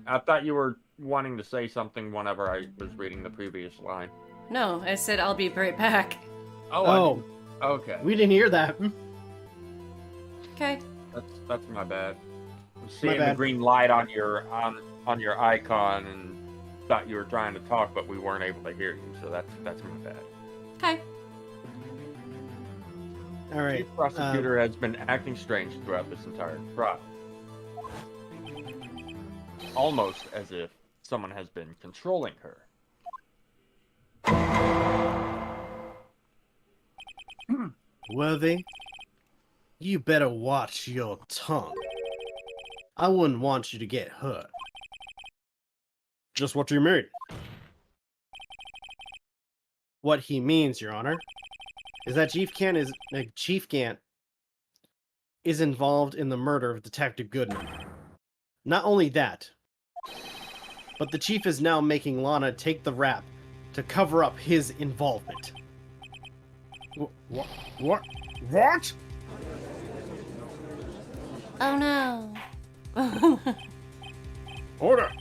I thought you were wanting to say something whenever I was reading the previous line. No, I said I'll be right back. Oh, okay. we didn't hear that. Okay. That's my bad. I'm seeing the bad. green light on your icon and thought you were trying to talk, but we weren't able to hear you. So that's my bad. Okay. All right. Chief Prosecutor has been acting strange throughout this entire trial. Almost as if someone has been controlling her. Worthy, you better watch your tongue. I wouldn't want you to get hurt. Just what do you mean? What he means, Your Honor, is that Chief Gant is involved in the murder of Detective Goodman. Not only that, but the Chief is now making Lana take the rap to cover up his involvement. What? What? Oh no. Order!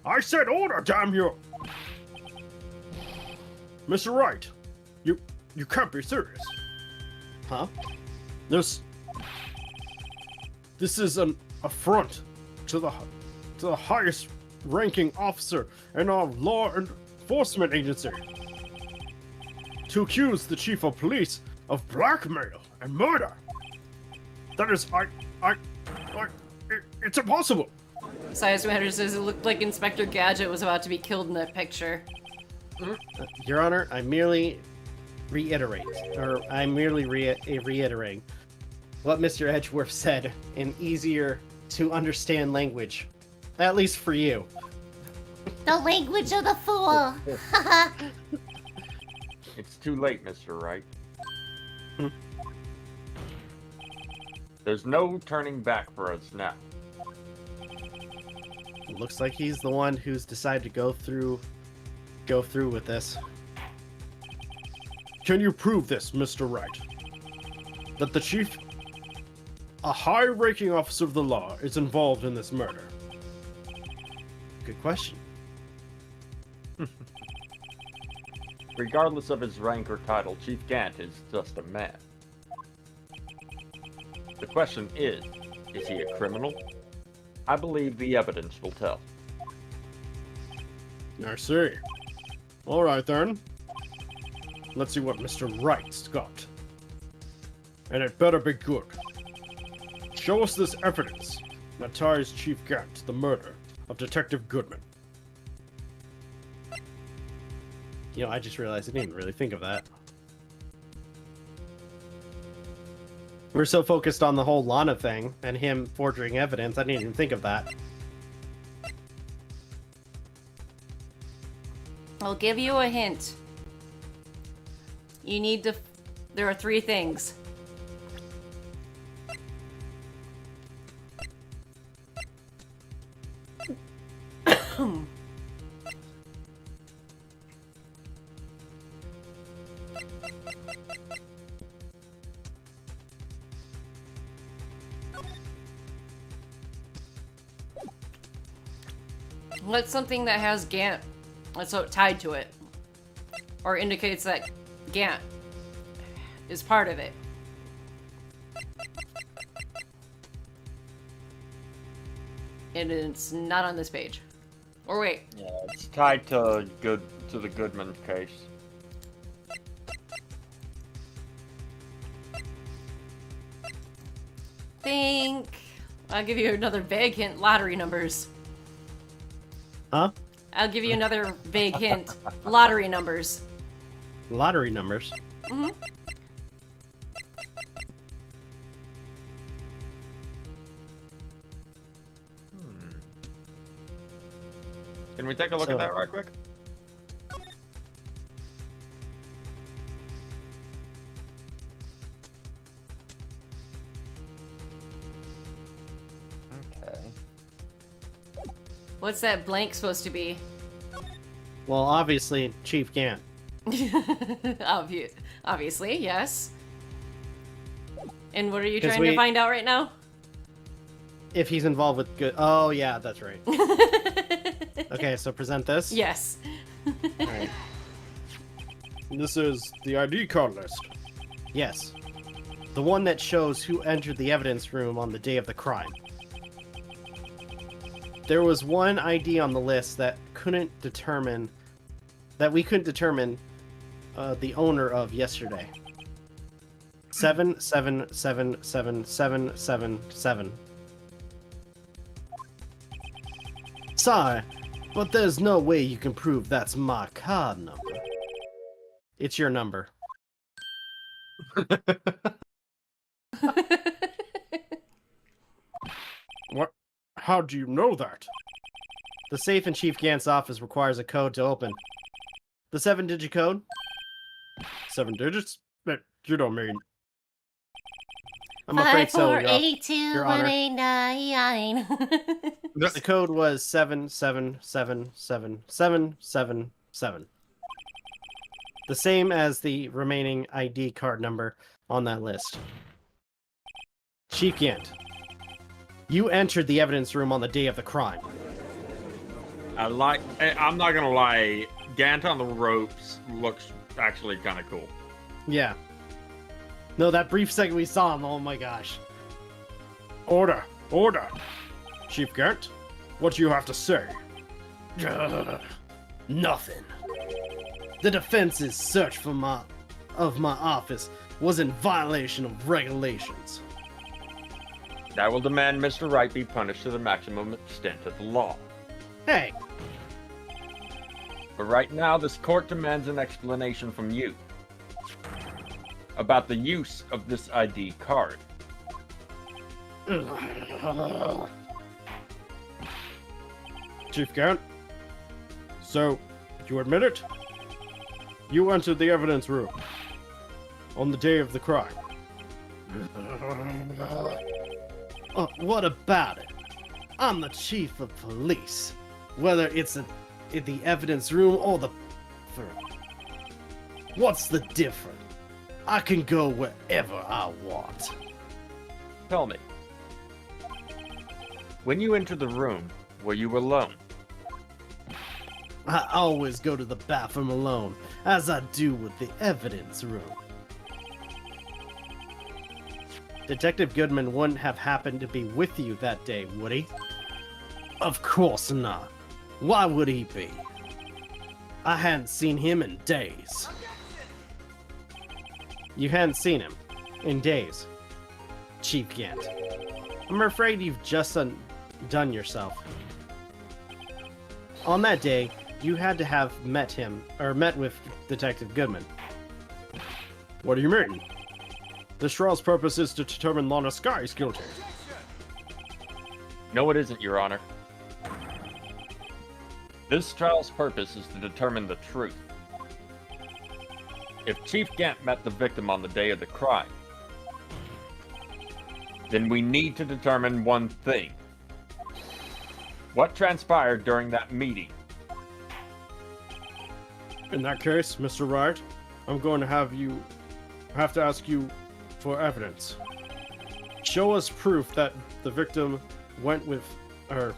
I said order, damn you! Mr. Wright, you can't be serious. Huh? This is an affront to the highest ranking officer in our law enforcement agency. To accuse the chief of police of blackmail and murder. That is, it's impossible. Size Matter says it looked like Inspector Gadget was about to be killed in that picture. Your Honor, I'm merely reiterating what Mr. Edgeworth said in easier to understand language. At least for you. The language of the fool. It's too late, Mr. Wright. There's no turning back for us now. Looks like he's the one who's decided to go through with this. Can you prove this, Mr. Wright? That the chief, a high-ranking officer of the law, is involved in this murder? Good question. Regardless of his rank or title, Chief Gant is just a man. The question is he a criminal? I believe the evidence will tell. I see. Alright then. Let's see what Mr. Wright's got. And it better be good. Show us this evidence that ties Chief Gant to the murder of Detective Goodman. You know, I just realized I didn't even really think of that. We're so focused on the whole Lana thing and him forging evidence, I didn't even think of that. I'll give you a hint. You need to... There are 3 things. What's something that has Gant that's tied to it? Or indicates that Gant is part of it? And it's not on this page. Or wait. Yeah, it's tied to the Goodman case. Think. I'll give you another vague hint. Lottery numbers. Huh? I'll give you another vague hint. Lottery numbers. Lottery numbers? Mm-hmm. Can we take a look at that right quick? Okay. What's that blank supposed to be? Well, obviously, Chief Gant. Obviously, yes. And what are you trying to find out right now? If he's involved with good... Oh, yeah, that's right. Okay, so present this? Yes. Alright. This is the ID card list. Yes. The one that shows who entered the evidence room on the day of the crime. There was one ID on the list that we couldn't determine the owner of yesterday. 7777777. Sorry, but there's no way you can prove that's my card number. It's your number. What? How do you know that? The safe in Chief Gant's office requires a code to open. The 7-digit code? 7 digits? You don't mean... I'm afraid so, Your Honor. 5482189. The code was 7777777. The same as the remaining ID card number on that list. Chief Gant, you entered the evidence room on the day of the crime. I'm not gonna lie, Gant on the ropes looks actually kind of cool. Yeah. No, that brief second we saw him, oh my gosh. Order! Order! Chief Gant, what do you have to say? Nothing. The defense's search for my office was in violation of regulations. I will demand Mr. Wright be punished to the maximum extent of the law. Hey! But right now, this court demands an explanation from you about the use of this ID card. Chief Gant, so, you admit it? You entered the evidence room on the day of the crime. What about it? I'm the chief of police. Whether it's in the evidence room or the... What's the difference? I can go wherever I want. Tell me, when you entered the room, were you alone? I always go to the bathroom alone, as I do with the evidence room. Detective Goodman wouldn't have happened to be with you that day, would he? Of course not. Why would he be? I hadn't seen him in days. You hadn't seen him in days, Chief Gant. I'm afraid you've just undone yourself. On that day, you had to have met with Detective Goodman. What do you mean? This trial's purpose is to determine Lana Sky's guilty. No, it isn't, Your Honor. This trial's purpose is to determine the truth. If Chief Gant met the victim on the day of the crime, then we need to determine one thing. What transpired during that meeting? In that case, Mr. Wright, I'm going to have to ask you for evidence. Show us proof that the victim went with her.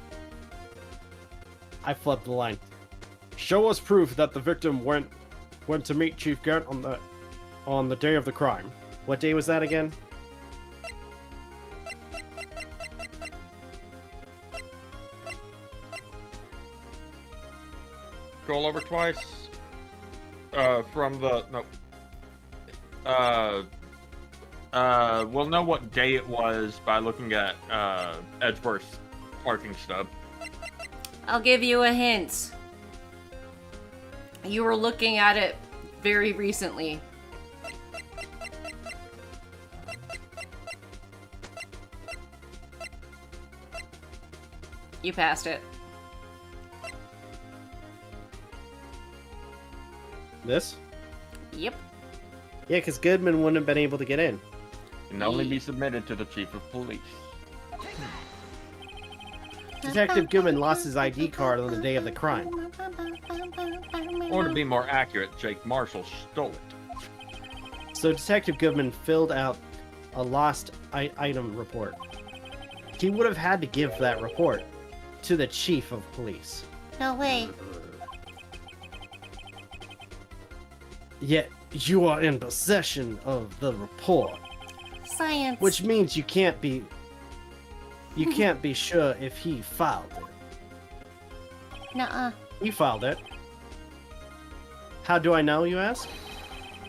I flipped the line. Show us proof that the victim went to meet Chief Gant on the day of the crime. What day was that again? Scroll over twice. We'll know what day it was by looking at Edgeworth's parking stub. I'll give you a hint. You were looking at it very recently. You passed it. This? Yep. Yeah, because Goodman wouldn't have been able to get in. Can only be submitted to the Chief of Police. Detective Goodman lost his ID card on the day of the crime. Or to be more accurate, Jake Marshall stole it. So Detective Goodman filled out a lost item report. He would have had to give that report to the Chief of Police. No way. Yet you are in possession of the report. Science. Which means you can't be sure if he filed it. Nuh-uh. He filed it. How do I know, you ask?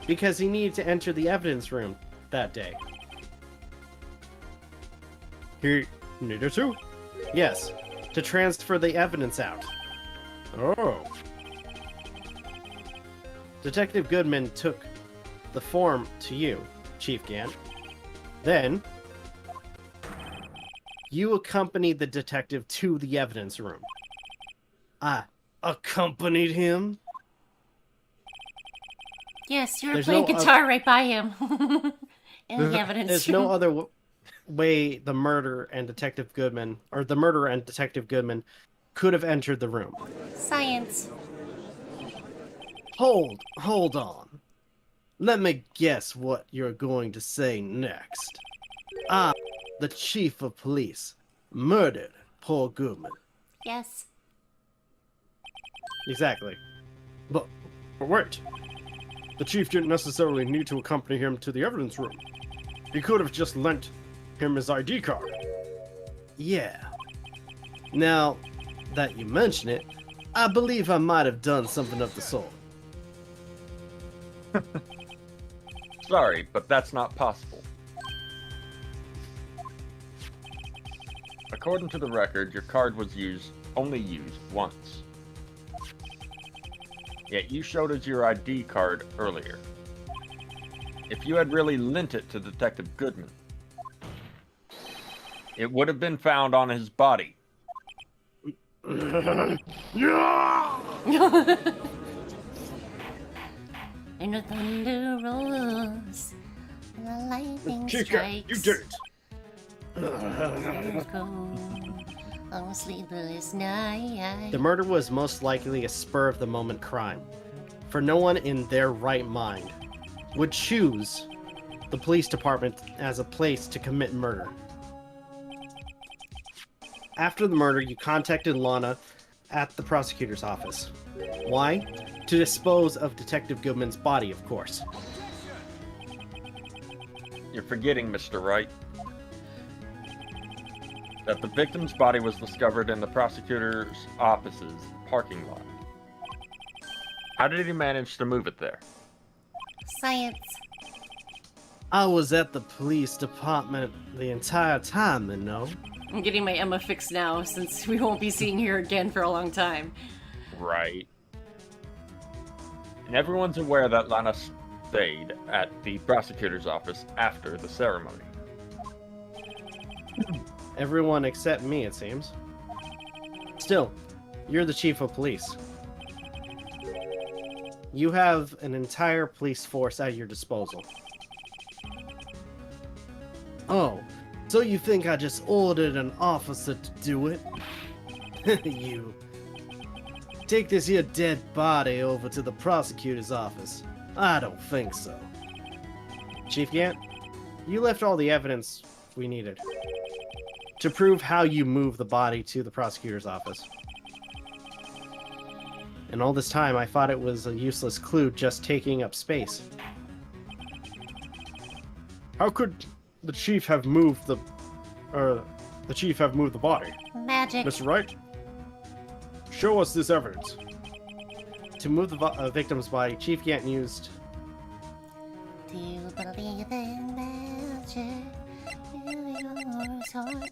Because he needed to enter the evidence room that day. Here, neither two? Yes, to transfer the evidence out. Oh. Detective Goodman took the form to you, Chief Gant. Then, you accompanied the detective to the evidence room. I accompanied him? Yes, you were playing guitar right by him. In the evidence There's room. no other way the murderer and Detective Goodman could have entered the room. Science. Hold on. Let me guess what you're going to say next. The chief of police murdered Paul Goodman. Yes. Exactly. But wait. The chief didn't necessarily need to accompany him to the evidence room. He could have just lent him his ID card. Yeah. Now that you mention it, I believe I might have done something of the sort. Sorry, but that's not possible. According to the record, your card was only used once. Yet you showed us your ID card earlier. If you had really lent it to Detective Goodman, it would have been found on his body. And the thunder rolls, and the lightning strikes. You did it. On a sleepless night. The murder was most likely a spur-of-the-moment crime, for no one in their right mind would choose the police department as a place to commit murder. After the murder, you contacted Lana at the prosecutor's office. Why? To dispose of Detective Goodman's body, of course. You're forgetting, Mr. Wright, that the victim's body was discovered in the prosecutor's office's parking lot. How did he manage to move it there? Science. I was at the police department the entire time, you know. I'm getting my Emma fixed now, since we won't be seeing her again for a long time. Right. And everyone's aware that Lana stayed at the prosecutor's office after the ceremony. Everyone except me, it seems. Still, you're the chief of police. You have an entire police force at your disposal. Oh, so you think I just ordered an officer to do it? You. Take this here dead body over to the prosecutor's office. I don't think so. Chief Gant, you left all the evidence we needed to prove how you moved the body to the prosecutor's office. And all this time, I thought it was a useless clue just taking up space. How could the chief have moved the body? Magic. Mr. Wright, show us this evidence. To move the victim's body, Chief Gant used... Do you believe in magic? Yours heart.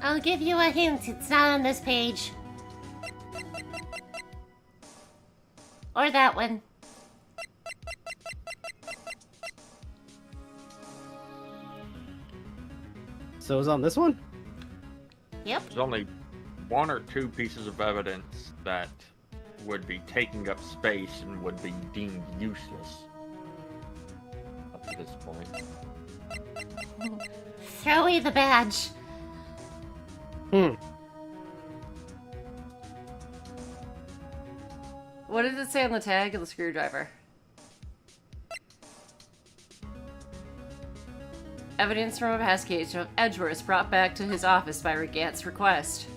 I'll give you a hint. It's not on this page. Or that one. So it's on this one? Yep. There's only one or two pieces of evidence that would be taking up space and would be deemed useless up to this point. Throw away the badge. What did it say on the tag of the screwdriver? Evidence from a past case of Edgeworth brought back to his office by Gant's request.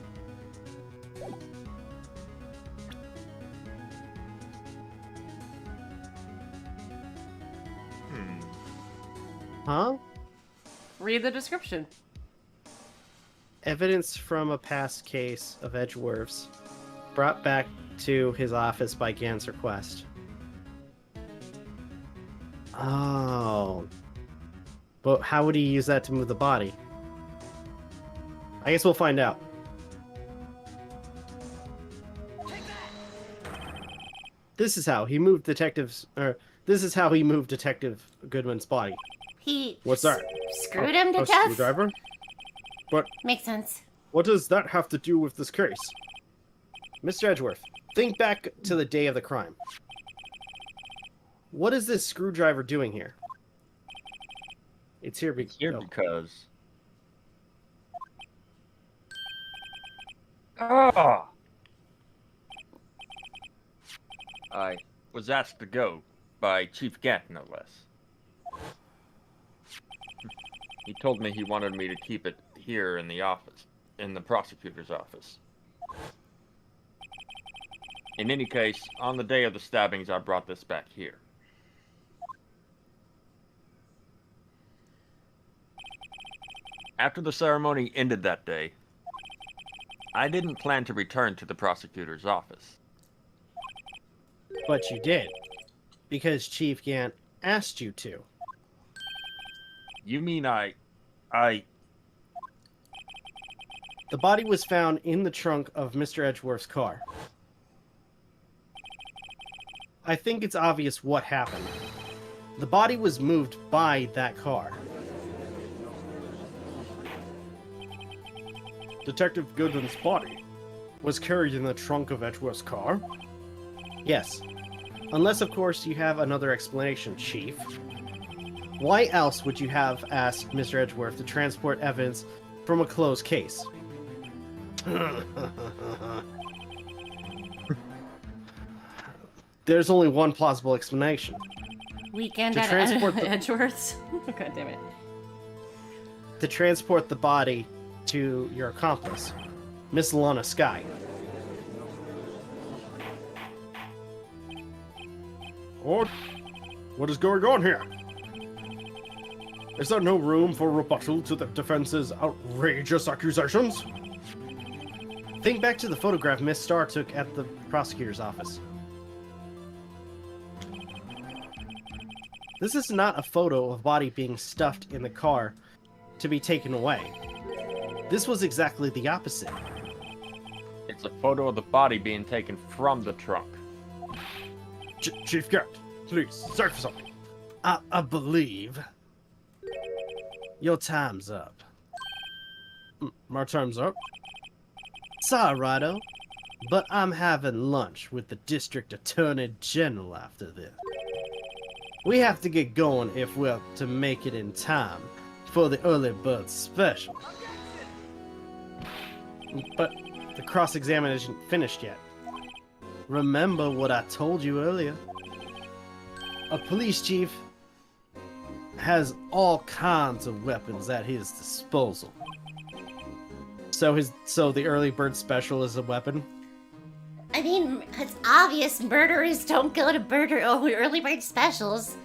Huh? Read the description. Evidence from a past case of Edgeworth's brought back to his office by Gann's request. Oh. But how would he use that to move the body? I guess we'll find out. This is how he moved Detective Goodwin's body. What's that? Screwed him to death? Screwdriver? But Makes sense. what does that have to do with this case? Mr. Edgeworth, think back to the day of the crime. What is this screwdriver doing here? It's here, because... Ah! I was asked to go by Chief Gant, no less. He told me he wanted me to keep it here in the office, in the prosecutor's office. In any case, on the day of the stabbings, I brought this back here. After the ceremony ended that day, I didn't plan to return to the prosecutor's office. But you did, because Chief Gant asked you to. You mean I... The body was found in the trunk of Mr. Edgeworth's car. I think it's obvious what happened. The body was moved by that car. Detective Goodwin's body was carried in the trunk of Edgeworth's car? Yes. Unless, of course, you have another explanation, Chief. Why else would you have asked Mr. Edgeworth to transport evidence from a closed case? There's only one plausible explanation. Weekend To at transport the- Edgeworth's. God damn it. To transport the body to your accomplice, Miss Lana Skye. What is going on here? Is there no room for rebuttal to the defense's outrageous accusations? Think back to the photograph Miss Starr took at the prosecutor's office. This is not a photo of a body being stuffed in the car to be taken away. This was exactly the opposite. It's a photo of the body being taken from the trunk. Chief Gant, please, say for something. I believe your time's up. My time's up? Sorry, Righto, but I'm having lunch with the District Attorney General after this. We have to get going if we're to make it in time for the early bird special. But the cross-examination isn't finished yet. Remember what I told you earlier. A police chief has all kinds of weapons at his disposal. So the early bird special is a weapon? I mean, it's obvious murderers don't go to early bird specials.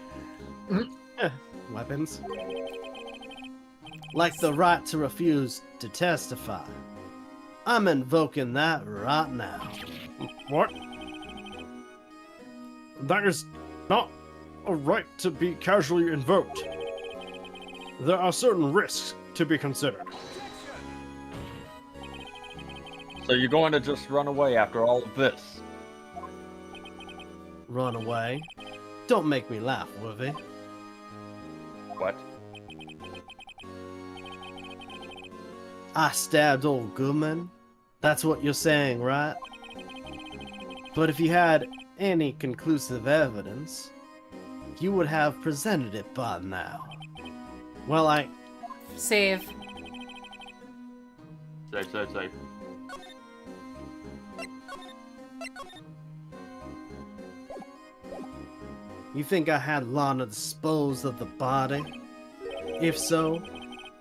Weapons? Like the right to refuse to testify. I'm invoking that right now. What? That is not a right to be casually invoked. There are certain risks to be considered. So you're going to just run away after all of this? Run away? Don't make me laugh, Worthy. What? I stabbed old Goodman? That's what you're saying, right? But if you had any conclusive evidence, you would have presented it by now. Well, Save. Save. You think I had Lana dispose of the body? If so,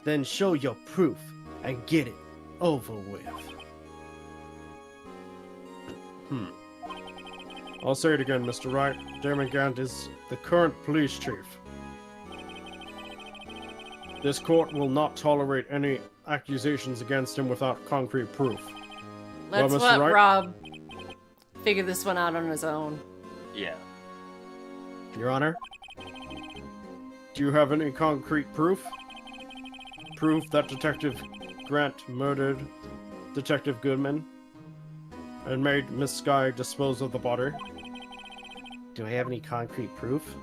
then show your proof and get it over with. I'll say it again, Mr. Wright. Damon Gant is the current police chief. This court will not tolerate any accusations against him without concrete proof. Let's Mr. let Wright? Rob figure this one out on his own. Yeah. Your Honor? Do you have any concrete proof? Proof that Detective Grant murdered Detective Goodman and made Miss Sky dispose of the body? Do I have any concrete proof?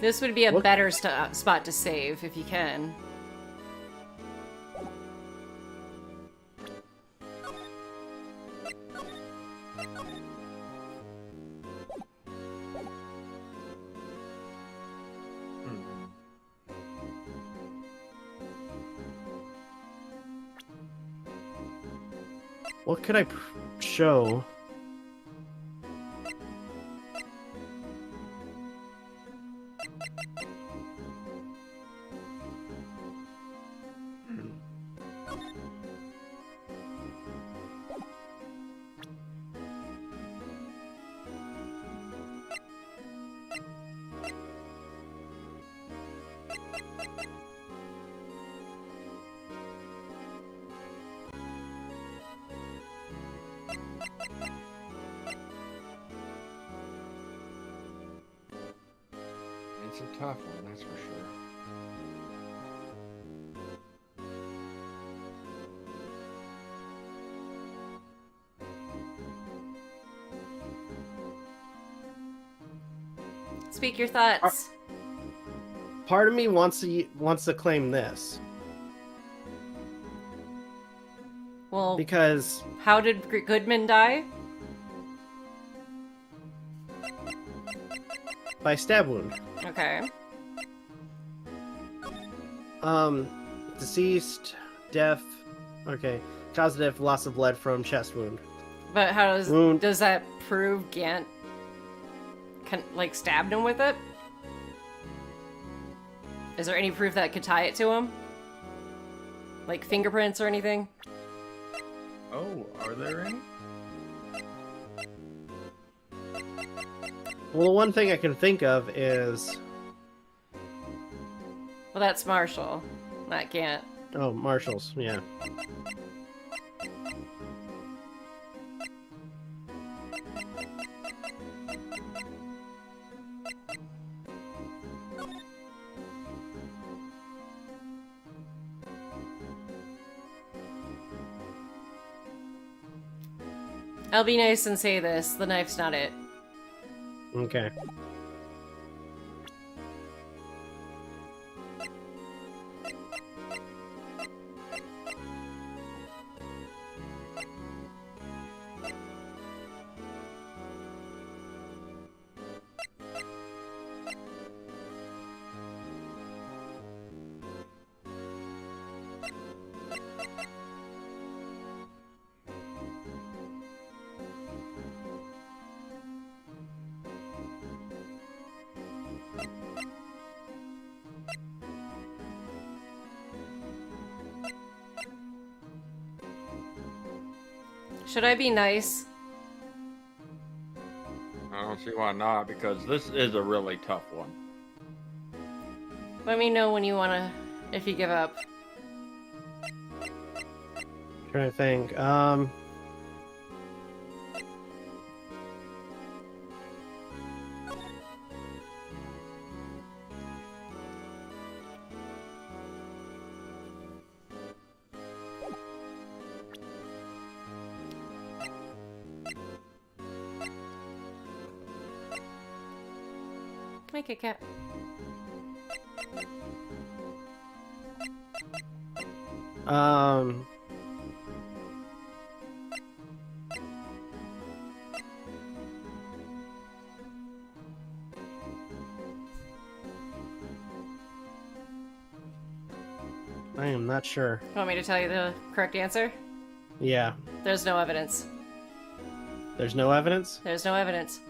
This would be a better spot to save, if you can. What could I show? It's a tough one, that's for sure. Speak your thoughts. Part of me wants to claim this. Well, Because how did Goodman die? by stab wound. Okay. Deceased, death. Okay. Cause of death, loss of blood from chest wound. But how Wound. does that prove Gant stabbed him with it? Is there any proof that could tie it to him? Like fingerprints or anything? Oh, are there any? Well, the one thing I can think of is... Well, that's Marshall, not Gant. Oh, Marshall's, yeah. I'll be nice and say this, the knife's not it. Okay. Should I be nice? I don't see why not, because this is a really tough one. Let me know when you wanna, if you give up. Trying to think. Make it cat. I am not sure. Want me to tell you the correct answer? Yeah. There's no evidence. There's no evidence? There's no evidence.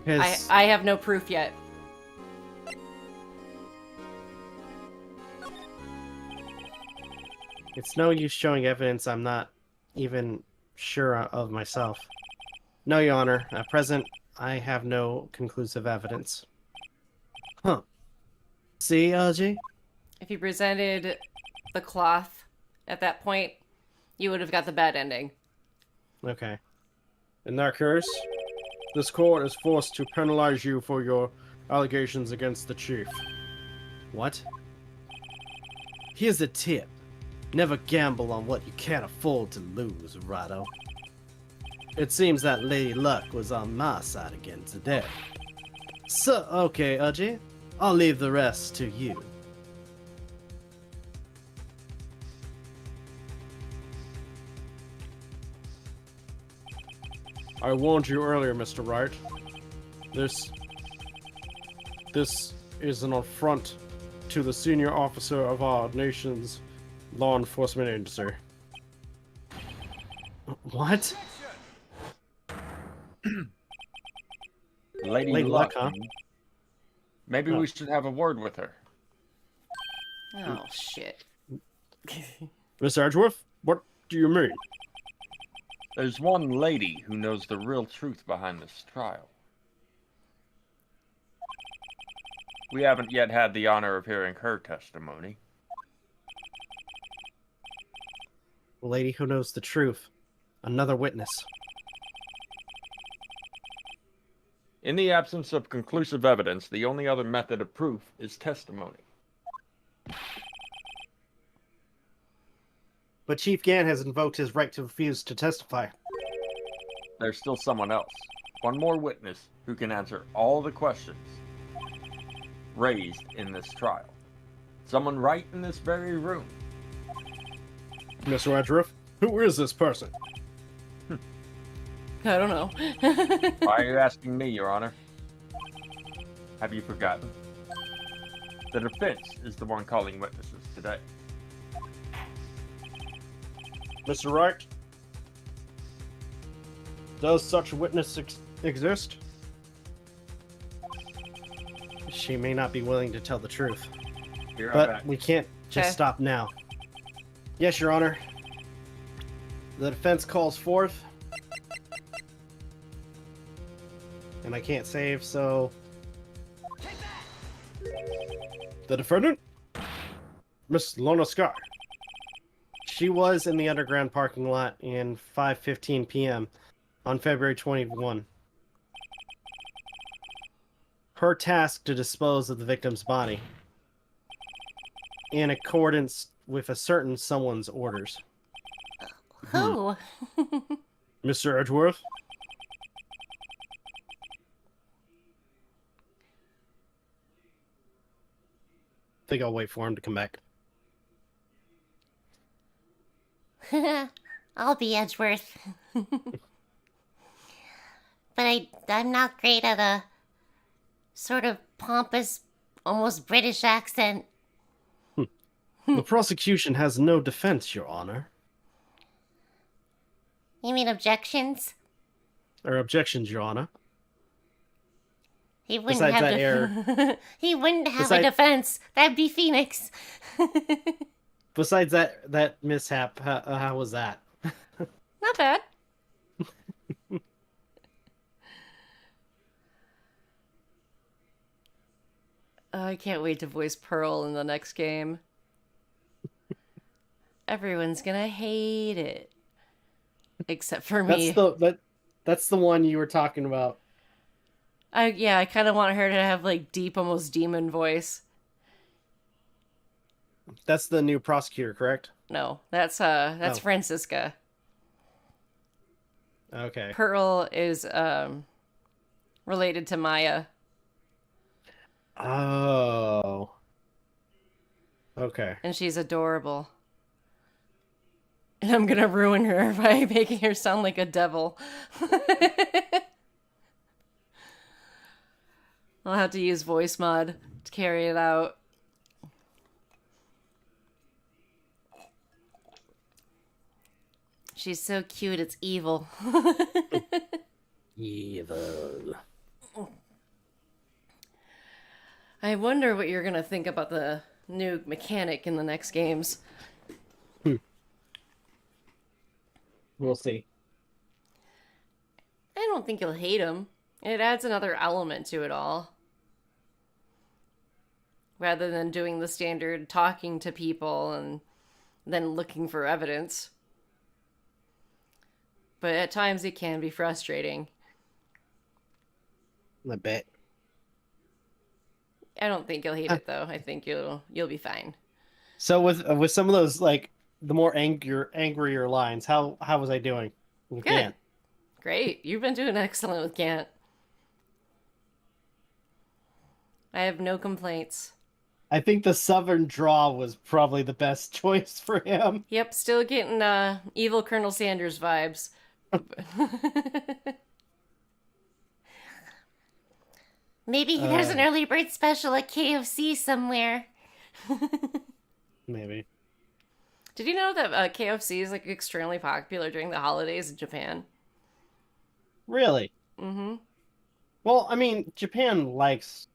I have no proof yet. It's no use showing evidence I'm not even sure of myself. No, Your Honor. At present, I have no conclusive evidence. Huh. See, LG? If you presented the cloth at that point, you would have got the bad ending. Okay. In that case, this court is forced to penalize you for your allegations against the chief. What? Here's a tip. Never gamble on what you can't afford to lose, Rado. It seems that Lady Luck was on my side again today. So, okay, Uji. I'll leave the rest to you. I warned you earlier, Mr. Wright. This is an affront to the senior officer of our nation's law enforcement agency. What? Lady Luck, huh? Maybe we should have a word with her. Oh, shit. Miss Edgeworth, what do you mean? There's one lady who knows the real truth behind this trial. We haven't yet had the honor of hearing her testimony. The lady who knows the truth. Another witness. In the absence of conclusive evidence, the only other method of proof is testimony. But Chief Gann has invoked his right to refuse to testify. There's still someone else. One more witness who can answer all the questions raised in this trial. Someone right in this very room. Mr. Edgeworth, who is this person? I don't know. Why are you asking me, Your Honor? Have you forgotten? The defense is the one calling witnesses today. Mr. Wright, does such a witness exist? She may not be willing to tell the truth, but we can't just stop now. Yes, Your Honor. The defense calls forth, and I can't save, so... The defendant? Miss Lona Sky. She was in the underground parking lot in 5:15 p.m. on February 21. Her task to dispose of the victim's body in accordance with a certain someone's orders. Who? Mr. Edgeworth? I think I'll wait for him to come back. I'll be Edgeworth. But I'm not great at a sort of pompous, almost British accent. The prosecution has no defense, Your Honor. You mean objections? Or objections, Your Honor. He wouldn't Besides have that error. He wouldn't have a defense. That'd be Phoenix. Besides that mishap, how was that? Not bad. I can't wait to voice Pearl in the next game. Everyone's gonna hate it. Except for me. That's the one you were talking about. I kind of want her to have like deep, almost demon voice. That's the new prosecutor, correct? No, that's Francisca. Okay. Pearl is related to Maya. Oh. Okay. And she's adorable. And I'm gonna ruin her by making her sound like a devil. I'll have to use voice mod to carry it out. She's so cute, it's evil. Evil. I wonder what you're gonna think about the new mechanic in the next games. We'll see. I don't think you'll hate him. It adds another element to it all. Rather than doing the standard talking to people and then looking for evidence. But at times it can be frustrating. I bet. I don't think you'll hate it though. I think you'll be fine. So with some of those like the more angrier lines, how was I doing? Good. Gant? Great. You've been doing excellent with Gant. I have no complaints. I think the Southern draw was probably the best choice for him. Yep, still getting evil Colonel Sanders vibes. Maybe there's an early bird special at KFC somewhere. Maybe. Did you know that KFC is like extremely popular during the holidays in Japan? Really? Mm-hmm. Well, I mean, Japan likes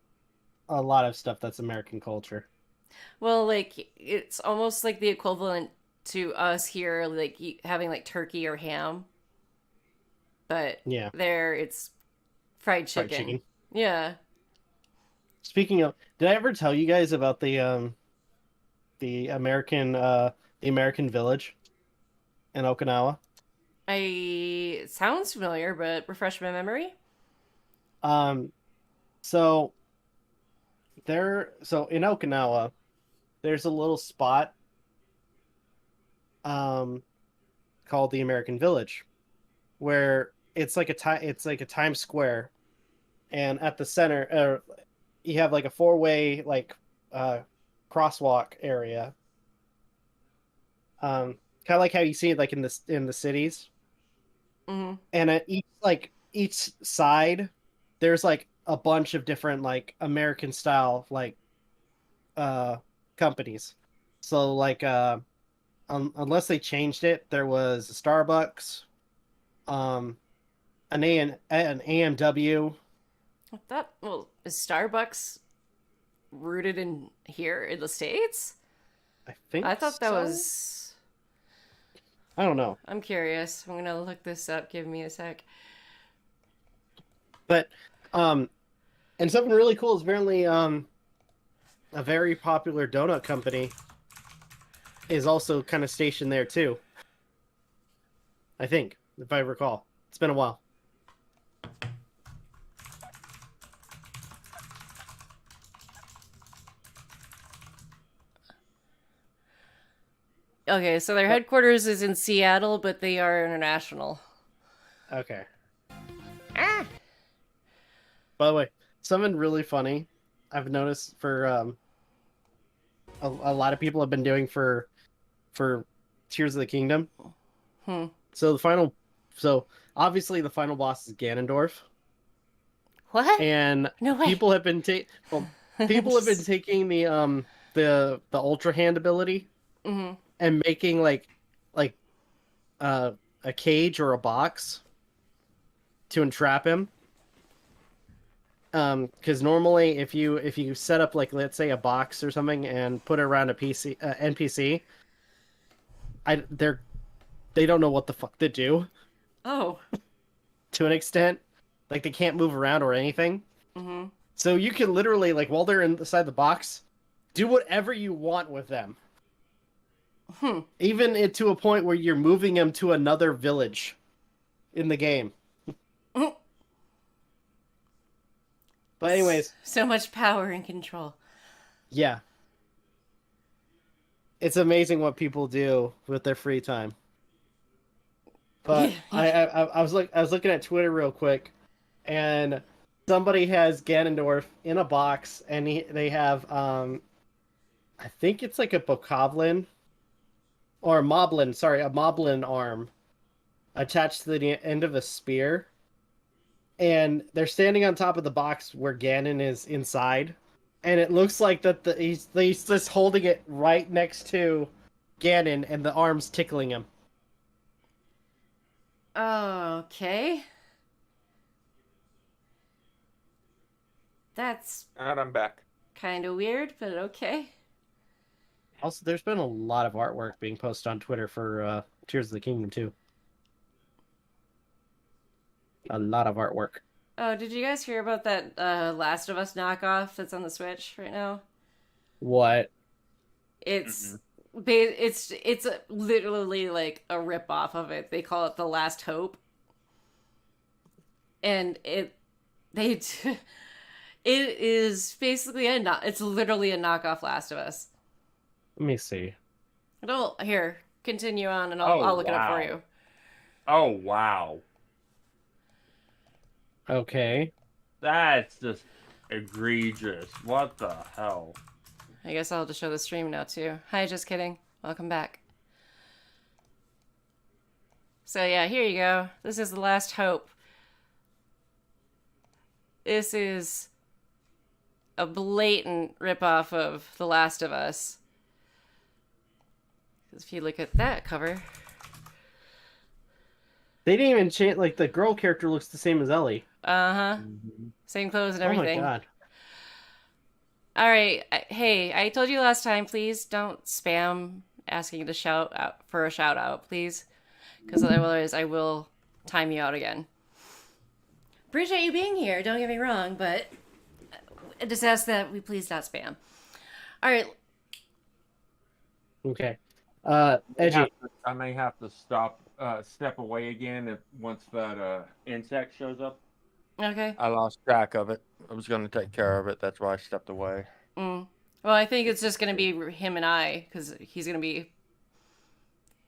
a lot of stuff that's American culture. Well, like, it's almost like the equivalent to us here, like, having, like, turkey or ham. But there, it's fried chicken. Yeah. Speaking of, did I ever tell you guys about the American village in Okinawa? It sounds familiar, but refresh my memory. So in Okinawa, there's a little spot called the American Village, where it's like a Times Square, and at the center you have like a four-way like crosswalk area, kind of like how you see it like in the cities. Mm-hmm. And at each side there's like a bunch of different like American style like companies. So like unless they changed it, there was a Starbucks, an AMW. Is Starbucks rooted in here in the States? I thought that was... I don't know. I'm curious. I'm gonna look this up. Give me a sec. But and something really cool is apparently a very popular donut company is also kind of stationed there too. I think, if I recall. It's been a while. Okay, so their headquarters is in Seattle, but they are international. Okay. Ah! By the way, something really funny I've noticed for a lot of people have been doing for Tears of the Kingdom. So obviously the final boss is Ganondorf. What? And no way. People have been taking the Ultra Hand ability and making like a cage or a box to entrap him. Because normally if you set up like, let's say, a box or something and put it around a NPC, they don't know what the fuck to do. Oh. To an extent, like they can't move around or anything. Mm-hmm. So you can literally, like, while they're inside the box, do whatever you want with them. Even to a point where you're moving them to another village in the game. But anyways. So much power and control. Yeah. It's amazing what people do with their free time. But I was looking at Twitter real quick, and somebody has Ganondorf in a box, and they have I think it's like a Bokoblin or a Moblin arm attached to the end of a spear, and they're standing on top of the box where Ganon is inside, and it looks like that he's just holding it right next to Ganon, and the arm's tickling him. Okay. That's... And I'm back. kind of weird, but okay. Also, there's been a lot of artwork being posted on Twitter for Tears of the Kingdom, too. A lot of artwork. Oh, did you guys hear about that Last of Us knockoff that's on the Switch right now? What? It's it's literally like a rip-off of it. They call it The Last Hope. And it is basically it's literally a knockoff Last of Us. Let me see. Here, continue on and I'll look it up for you. Oh, wow. Okay. That's just egregious. What the hell? I guess I'll just show the stream now too. Hi, just kidding. Welcome back. So yeah, here you go. This is The Last Hope. This is a blatant ripoff of The Last of Us. Because if you look at that cover... They didn't even change, like, the girl character looks the same as Ellie. Uh-huh. Same clothes and everything. Oh my god. Alright, hey, I told you last time, please don't spam asking to shout out for a shout out, please. Because otherwise I will time you out again. Appreciate you being here, don't get me wrong, but I just ask that we please not spam. Alright. Okay. Edgy. I may have to step away again once that insect shows up. Okay. I lost track of it. I was going to take care of it. That's why I stepped away. Well, I think it's just going to be him and I, because he's going to be...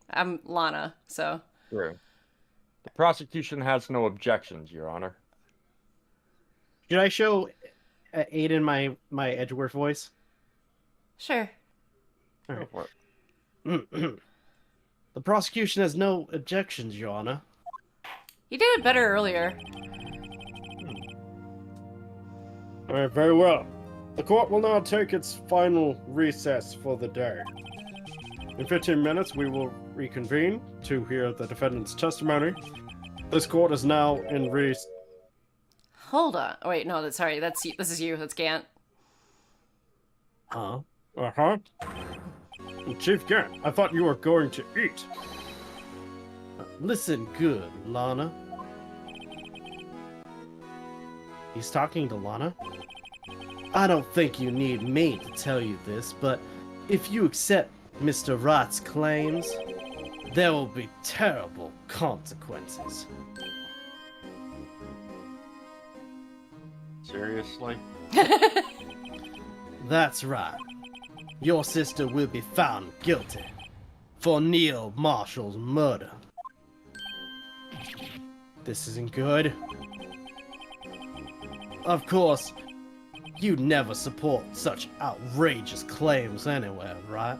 I'm Lana, so... True. The prosecution has no objections, Your Honor. Should I show Aden my Edgeworth voice? Sure. All right. The prosecution has no objections, Your Honor. You did it better earlier. All right, very well. The court will now take its final recess for the day. In 15 minutes, we will reconvene to hear the defendant's testimony. This court is now in recess. Hold on. Oh, wait, no, this is you. That's Gant. Huh? Uh-huh. Chief Gant, I thought you were going to eat. Listen good, Lana. He's talking to Lana? I don't think you need me to tell you this, but if you accept Mr. Wright's claims, there will be terrible consequences. Seriously? That's right. Your sister will be found guilty for Neil Marshall's murder. This isn't good. Of course, you'd never support such outrageous claims anywhere, right?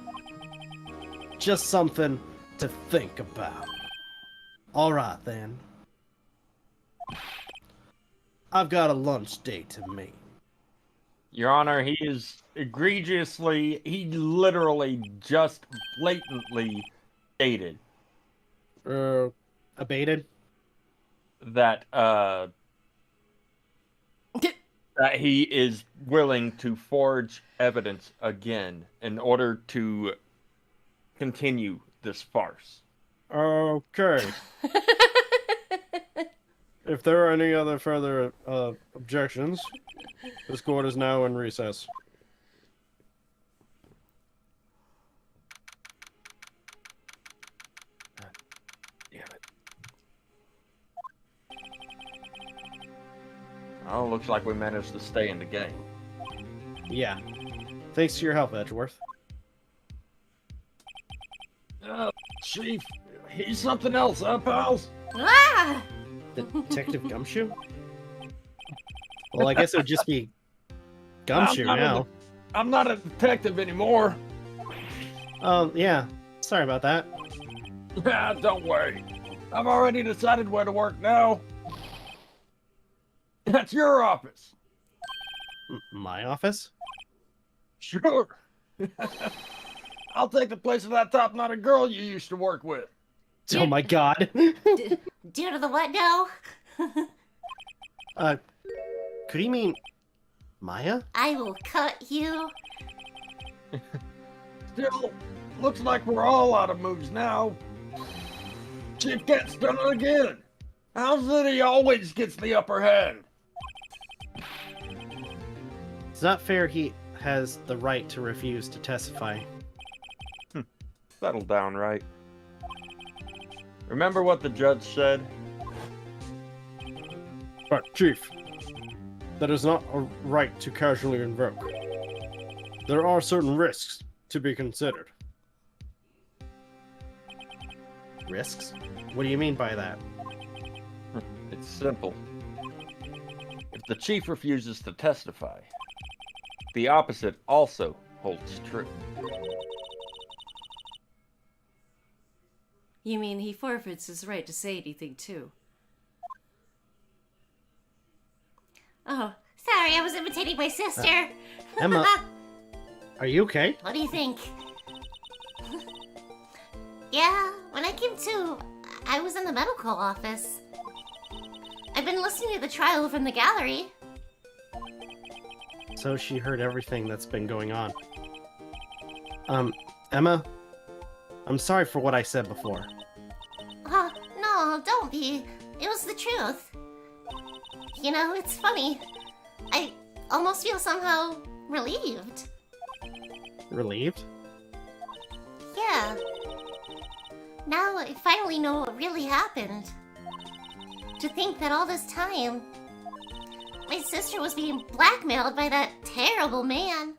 Just something to think about. Alright then. I've got a lunch date to meet. Your Honor, he literally just blatantly stated Abated? that that he is willing to forge evidence again in order to continue this farce. Okay. If there are any other further objections, this court is now in recess. Damn it. Oh, looks like we managed to stay in the game. Yeah. Thanks to your help, Edgeworth. Chief, he's something else, huh, pals? Ah! Detective Gumshoe? Well, I guess it would just be Gumshoe now. I'm not a detective anymore. Yeah. Sorry about that. Don't worry. I've already decided where to work now. That's your office. My office? Sure. I'll take the place of that top-knotted girl you used to work with. Oh my god. Due to the what now? Could he mean Maya? I will cut you. Still, looks like we're all out of moves now. Chief Cat's done it again. How's it he always gets the upper hand? It's not fair he has the right to refuse to testify. Settle down, Wright. Remember what the judge said? But, Chief, that is not a right to casually invoke. There are certain risks to be considered. Risks? What do you mean by that? It's simple. If the chief refuses to testify, the opposite also holds true. You mean he forfeits his right to say anything, too? Oh, sorry, I was imitating my sister. Emma, are you okay? What do you think? Yeah, when I came to, I was in the medical office. I've been listening to the trial from the gallery. So she heard everything that's been going on. Emma, I'm sorry for what I said before. No, don't be. It was the truth. You know, it's funny. I almost feel somehow relieved. Relieved? Yeah. Now I finally know what really happened. To think that all this time, my sister was being blackmailed by that terrible man.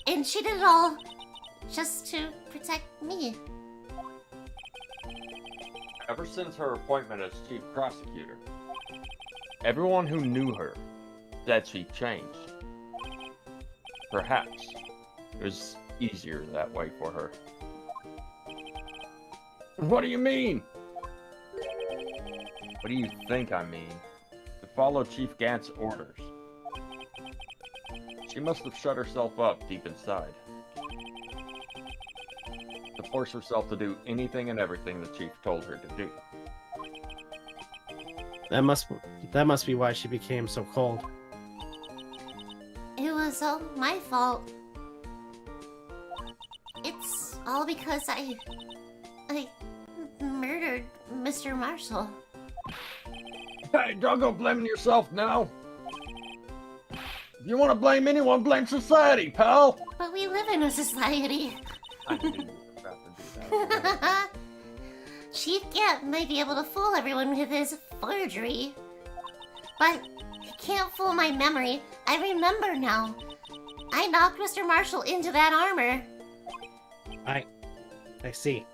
And she did it all just to protect me. Ever since her appointment as chief prosecutor, everyone who knew her said she changed. Perhaps it was easier that way for her. What do you mean? What do you think I mean? To follow Chief Gant's orders. She must have shut herself up deep inside. To force herself to do anything and everything the chief told her to do. That must be why she became so cold. It was all my fault. It's all because I murdered Mr. Marshall. Hey, don't go blaming yourself now. If you want to blame anyone, blame society, pal. But we live in a society. I knew you were about to do that. Chief Gant might be able to fool everyone with his forgery. But he can't fool my memory. I remember now. I knocked Mr. Marshall into that armor. I see.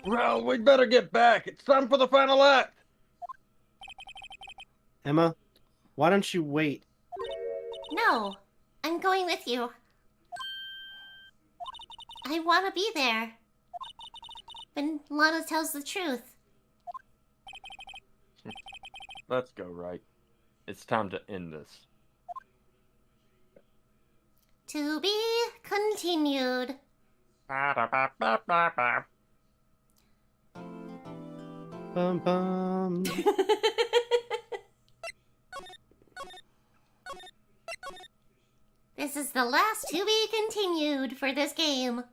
Well, we'd better get back. It's time for the final act. Emma, why don't you wait? No, I'm going with you. I want to be there. When Lana tells the truth. Let's go, Wright. It's time to end this. To be continued. Bum bum. This is the last to be continued for this game.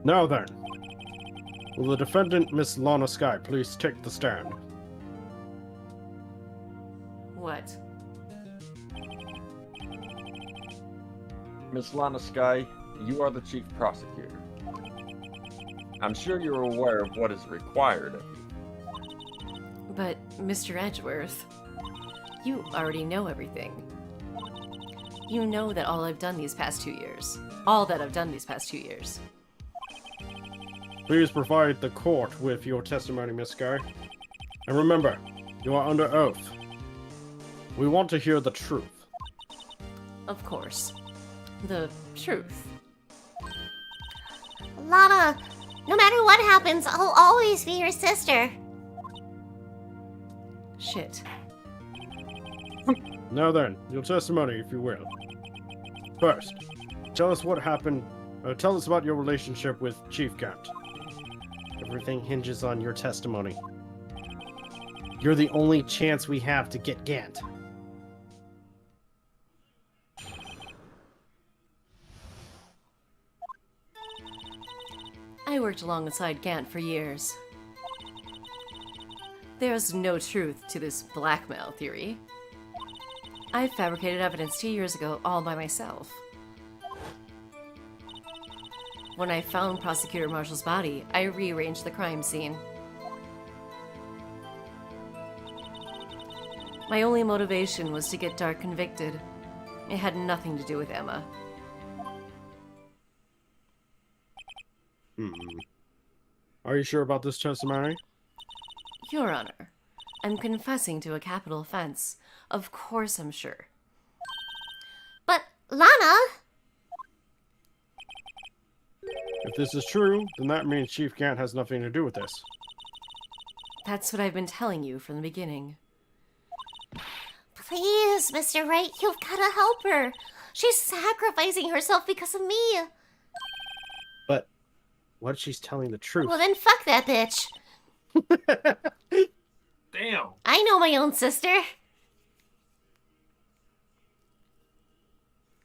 Now then, will the defendant, Miss Lana Sky, please take the stand? What? Miss Lana Sky, you are the chief prosecutor. I'm sure you're aware of what is required of you. But, Mr. Edgeworth, you already know everything. You know that all I've done these past 2 years. All that I've done these past 2 years. Please provide the court with your testimony, Miss Sky. And remember, you are under oath. We want to hear the truth. Of course. The truth. Lana, no matter what happens, I'll always be your sister. Shit. Now then, your testimony, if you will. First, tell us what happened. Tell us about your relationship with Chief Gant. Everything hinges on your testimony. You're the only chance we have to get Gant. I worked alongside Gant for years. There's no truth to this blackmail theory. I fabricated evidence 2 years ago all by myself. When I found Prosecutor Marshall's body, I rearranged the crime scene. My only motivation was to get Dark convicted. It had nothing to do with Emma. Are you sure about this testimony? Your Honor, I'm confessing to a capital offense. Of course I'm sure. But, Lana! If this is true, then that means Chief Gant has nothing to do with this. That's what I've been telling you from the beginning. Please, Mr. Wright, you've gotta help her. She's sacrificing herself because of me. But what if she's telling the truth? Well, then fuck that bitch. Damn. I know my own sister.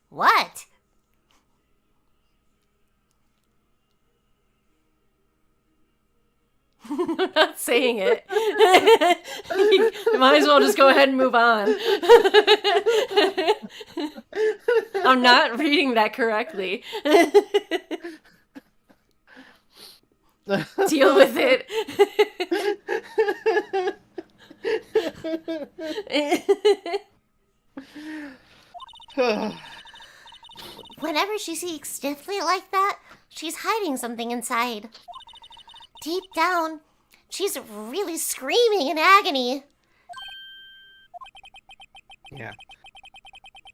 What? I'm not saying it. You might as well just go ahead and move on. I'm not reading that correctly. Deal with it. Whenever she speaks stiffly like that, she's hiding something inside. Deep down, she's really screaming in agony. Yeah.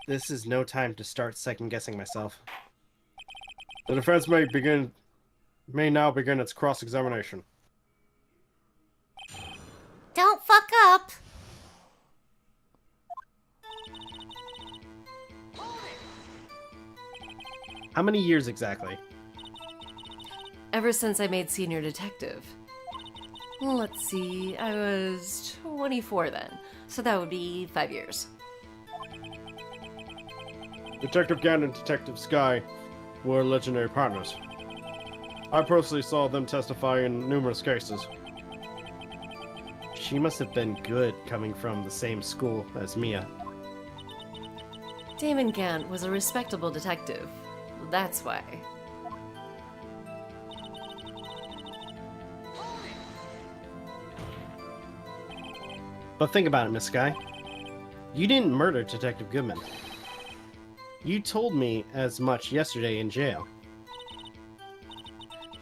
This is no time to start second-guessing myself. The defense may now begin its cross-examination. Don't fuck up. How many years exactly? Ever since I made senior detective. Let's see, I was 24 then, so that would be 5 years. Detective Gant and Detective Sky were legendary partners. I personally saw them testify in numerous cases. She must have been good coming from the same school as Mia. Damon Gant was a respectable detective. That's why. But think about it, Miss Sky. You didn't murder Detective Goodman. You told me as much yesterday in jail.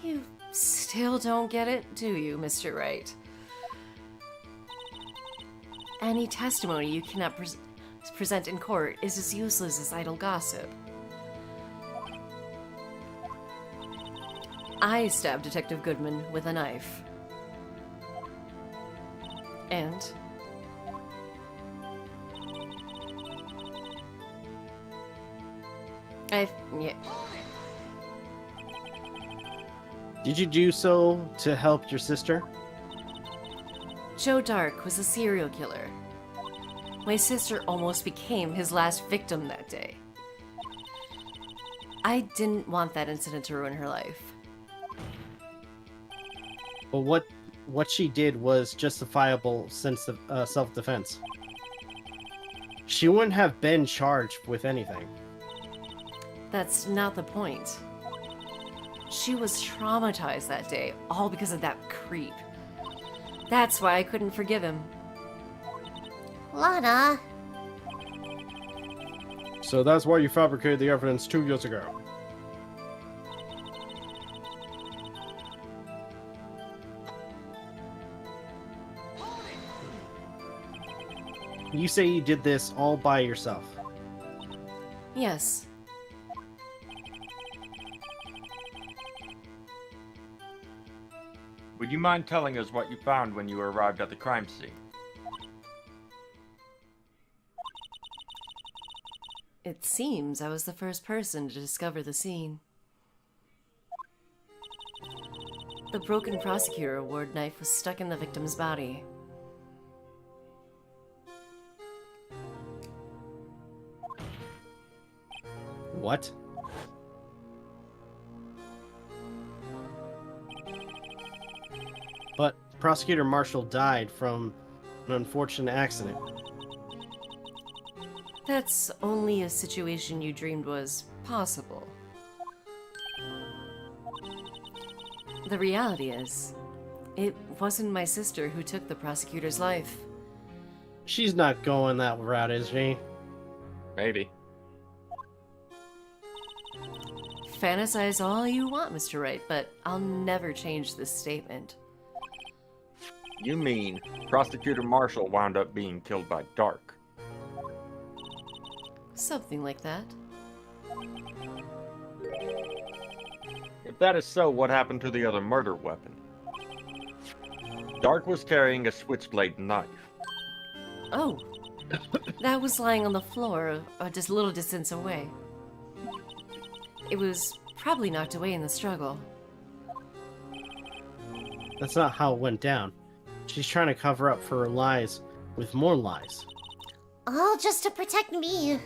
You still don't get it, do you, Mr. Wright? Any testimony you cannot present in court is as useless as idle gossip. I stabbed Detective Goodman with a knife. And yeah. Did you do so to help your sister? Joe Dark was a serial killer. My sister almost became his last victim that day. I didn't want that incident to ruin her life. But what she did was justifiable since the self-defense. She wouldn't have been charged with anything. That's not the point. She was traumatized that day, all because of that creep. That's why I couldn't forgive him. Lana. So that's why you fabricated the evidence 2 years ago. You say you did this all by yourself. Yes. Would you mind telling us what you found when you arrived at the crime scene? It seems I was the first person to discover the scene. The broken prosecutor award knife was stuck in the victim's body. What? But Prosecutor Marshall died from an unfortunate accident. That's only a situation you dreamed was possible. The reality is, it wasn't my sister who took the prosecutor's life. She's not going that route, is she? Maybe. Fantasize all you want, Mr. Wright, but I'll never change this statement. You mean Prosecutor Marshall wound up being killed by Dark? Something like that. If that is so, what happened to the other murder weapon? Dark was carrying a switchblade knife. Oh, that was lying on the floor, just a little distance away. It was probably knocked away in the struggle. That's not how it went down. She's trying to cover up for her lies with more lies. All just to protect me.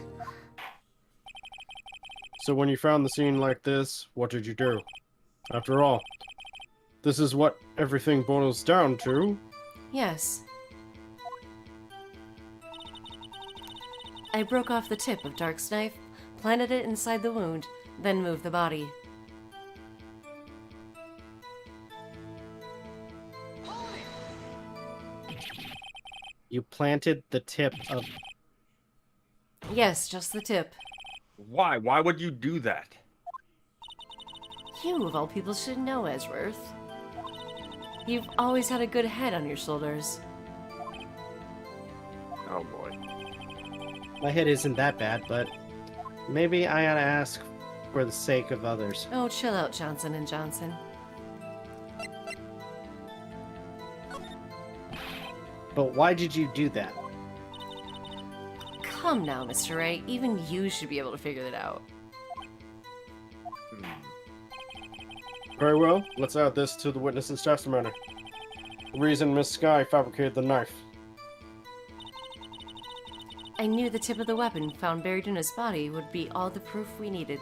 So when you found the scene like this, what did you do? After all, this is what everything boils down to. Yes. I broke off the tip of Dark's knife, planted it inside the wound, then moved the body. You planted the tip of... Yes, just the tip. Why? Why would you do that? You, of all people, should know, Edgeworth. You've always had a good head on your shoulders. Oh boy. My head isn't that bad, but maybe I ought to ask for the sake of others. Oh, chill out, Johnson & Johnson. But why did you do that? Come now, Mr. Wright. Even you should be able to figure that out. Very well, let's add this to the witness's testimony. The reason Miss Sky fabricated the knife. I knew the tip of the weapon found buried in his body would be all the proof we needed.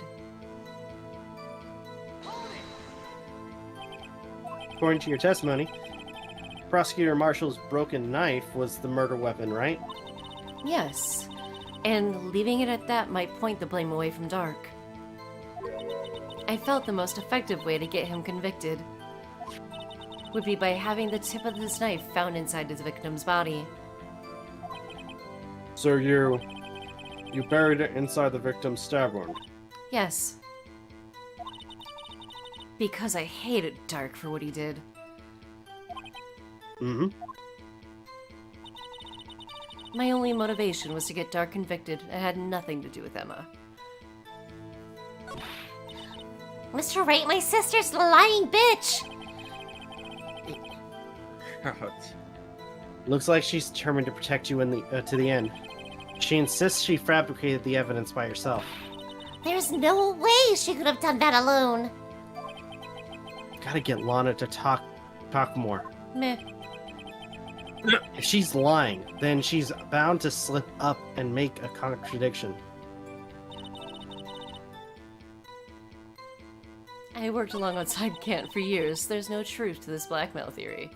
According to your testimony, Prosecutor Marshall's broken knife was the murder weapon, right? Yes, and leaving it at that might point the blame away from Dark. I felt the most effective way to get him convicted would be by having the tip of his knife found inside his victim's body. So you buried it inside the victim's stab wound? Yes. Because I hated Dark for what he did. Mm-hmm. My only motivation was to get Dark convicted. It had nothing to do with Emma. Mr. Wright, my sister's a lying bitch. God. Looks like she's determined to protect you to the end. She insists she fabricated the evidence by herself. There's no way she could have done that alone. Gotta get Lana to talk more. Meh. If she's lying, then she's bound to slip up and make a contradiction. I worked alongside Kent for years. There's no truth to this blackmail theory.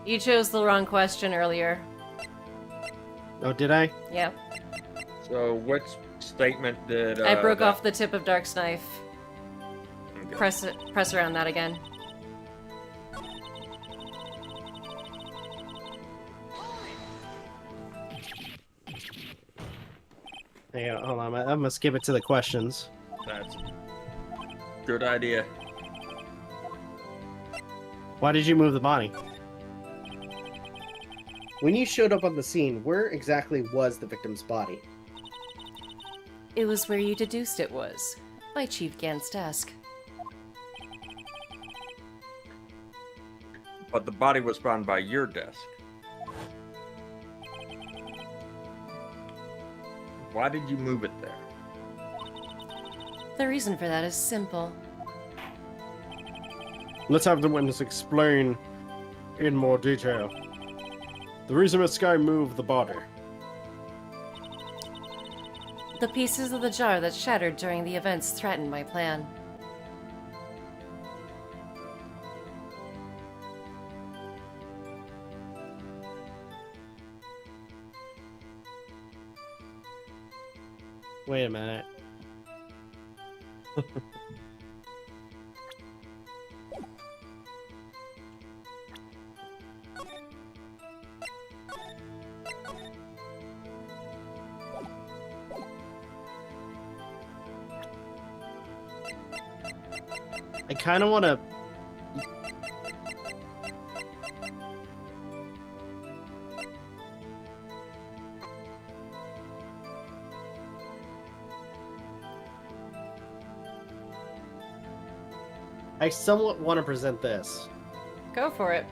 You chose the wrong question earlier. Oh, did I? Yep. So, which statement did... I broke off the tip of Dark's knife. Okay. Press around that again. Hang on, hold on. I'm gonna skip it to the questions. That's a good idea. Why did you move the body? When you showed up on the scene, where exactly was the victim's body? It was where you deduced it was, by Chief Gant's desk. But the body was found by your desk. Why did you move it there? The reason for that is simple. Let's have the witness explain in more detail. The reason Miss Sky moved the body. The pieces of the jar that shattered during the events threatened my plan. Wait a minute. I kind of want to... I somewhat want to present this. Go for it.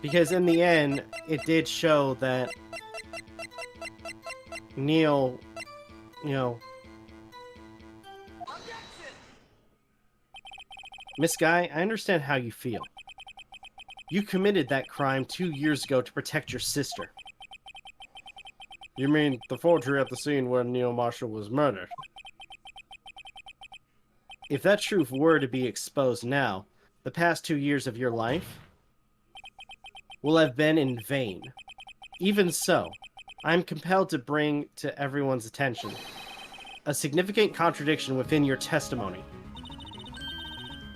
Because in the end, it did show that Neil, you know... Miss Guy, I understand how you feel. You committed that crime 2 years ago to protect your sister. You mean the forgery at the scene when Neil Marshall was murdered? If that truth were to be exposed now, the past 2 years of your life will have been in vain. Even so, I am compelled to bring to everyone's attention a significant contradiction within your testimony.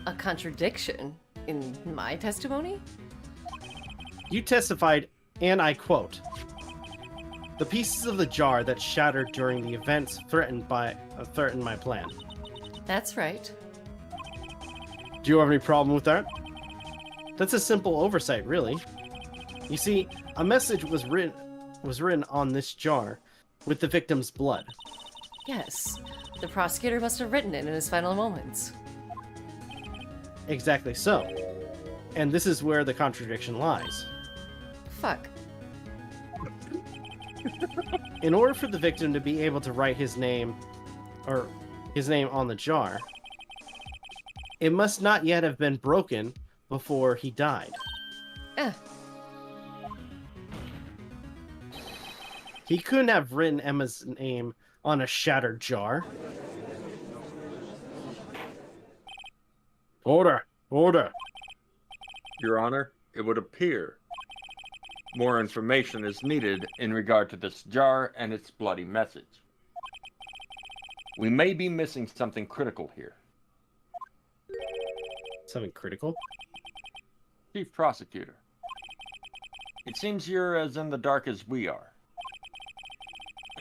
A contradiction in my testimony? You testified, and I quote, "The pieces of the jar that shattered during the events threatened my plan." That's right. Do you have any problem with that? That's a simple oversight, really. You see, a message was written on this jar with the victim's blood. Yes. The prosecutor must have written it in his final moments. Exactly so. And this is where the contradiction lies. Fuck. In order for the victim to be able to write his name on the jar, it must not yet have been broken before he died. He couldn't have written Emma's name on a shattered jar. Order! Order! Your Honor, it would appear more information is needed in regard to this jar and its bloody message. We may be missing something critical here. Something critical? Chief Prosecutor, it seems you're as in the dark as we are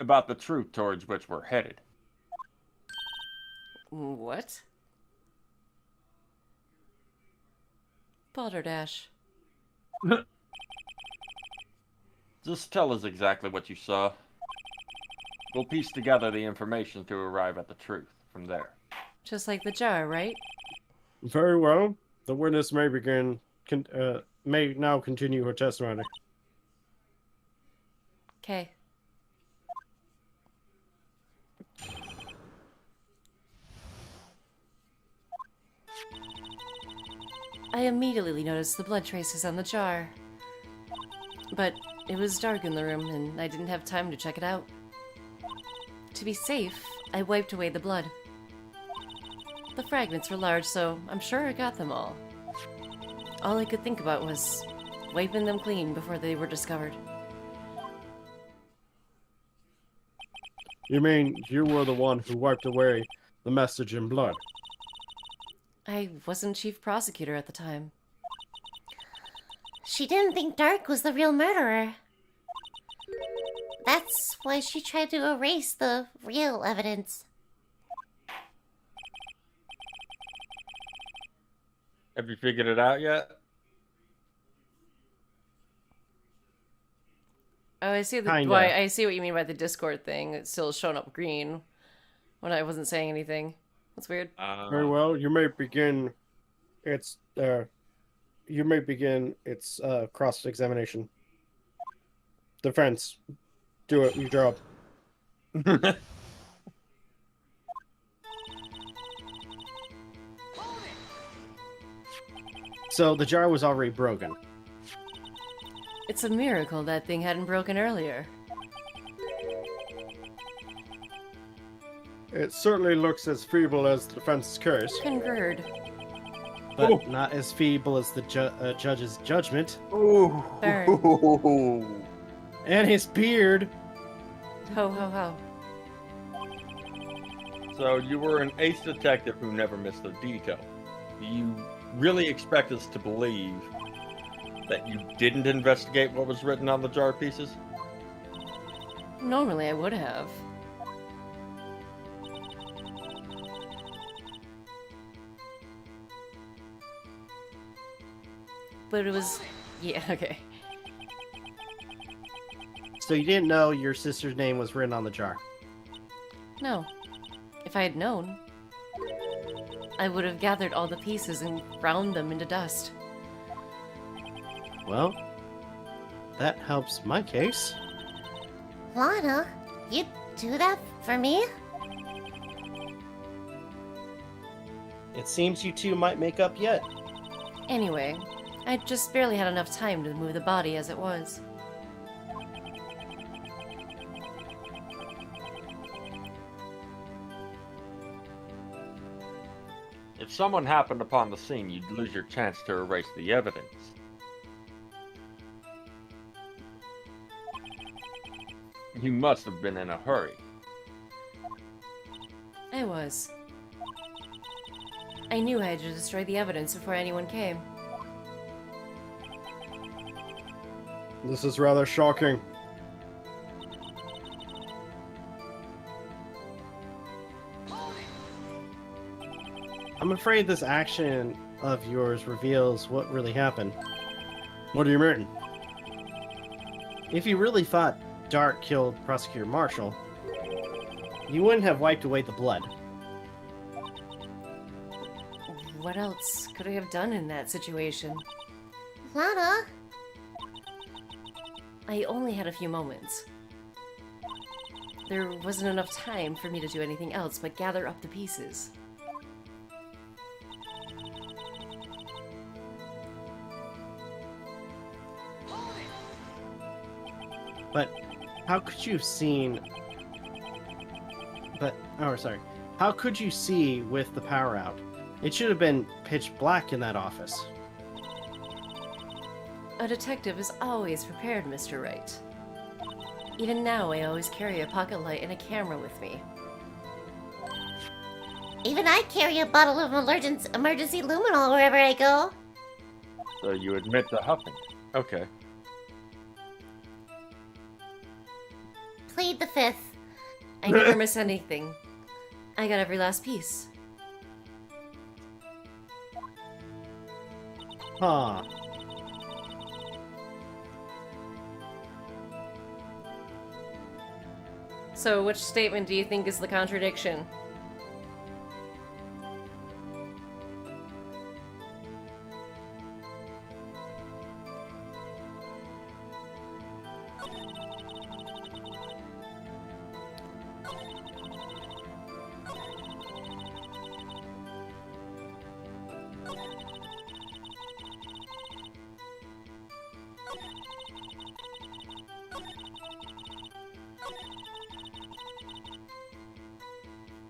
about the truth towards which we're headed. What? Balderdash. Just tell us exactly what you saw. We'll piece together the information to arrive at the truth from there. Just like the jar, right? Very well. The witness may may now continue her testimony. Okay. I immediately noticed the blood traces on the jar. But it was dark in the room, and I didn't have time to check it out. To be safe, I wiped away the blood. The fragments were large, so I'm sure I got them all. All I could think about was wiping them clean before they were discovered. You mean you were the one who wiped away the message in blood? I wasn't chief prosecutor at the time. She didn't think Dark was the real murderer. That's why she tried to erase the real evidence. Have you figured it out yet? Oh, I see Kinda. why. I see what you mean by the Discord thing. It's still showing up green when I wasn't saying anything. That's weird. Very well. You may begin its you may begin its cross-examination. Defense, do it, your job. So the jar was already broken. It's a miracle that thing hadn't broken earlier. It certainly looks as feeble as the defense's curse. Concurred. But not as feeble as the judge's judgment. Ooh. Burn. And his beard. Ho ho ho. So you were an ace detective who never missed a detail. You really expect us to believe that you didn't investigate what was written on the jar pieces? Normally I would have. But it was... yeah, okay. So you didn't know your sister's name was written on the jar? No. If I had known, I would have gathered all the pieces and ground them into dust. Well, that helps my case. Lana, you'd do that for me? It seems you two might make up yet. Anyway, I just barely had enough time to move the body as it was. If someone happened upon the scene, you'd lose your chance to erase the evidence. You must have been in a hurry. I was. I knew I had to destroy the evidence before anyone came. This is rather shocking. I'm afraid this action of yours reveals what really happened. What do you mean? If you really thought Dark killed Prosecutor Marshall, you wouldn't have wiped away the blood. What else could I have done in that situation? Lana? I only had a few moments. There wasn't enough time for me to do anything else but gather up the pieces. But how could you have seen... How could you see with the power out? It should have been pitch black in that office. A detective is always prepared, Mr. Wright. Even now, I always carry a pocket light and a camera with me. Even I carry a bottle of emergency luminol wherever I go. So you admit to huffing. Okay. Plead the fifth. I never miss anything. I got every last piece. Huh. So, which statement do you think is the contradiction?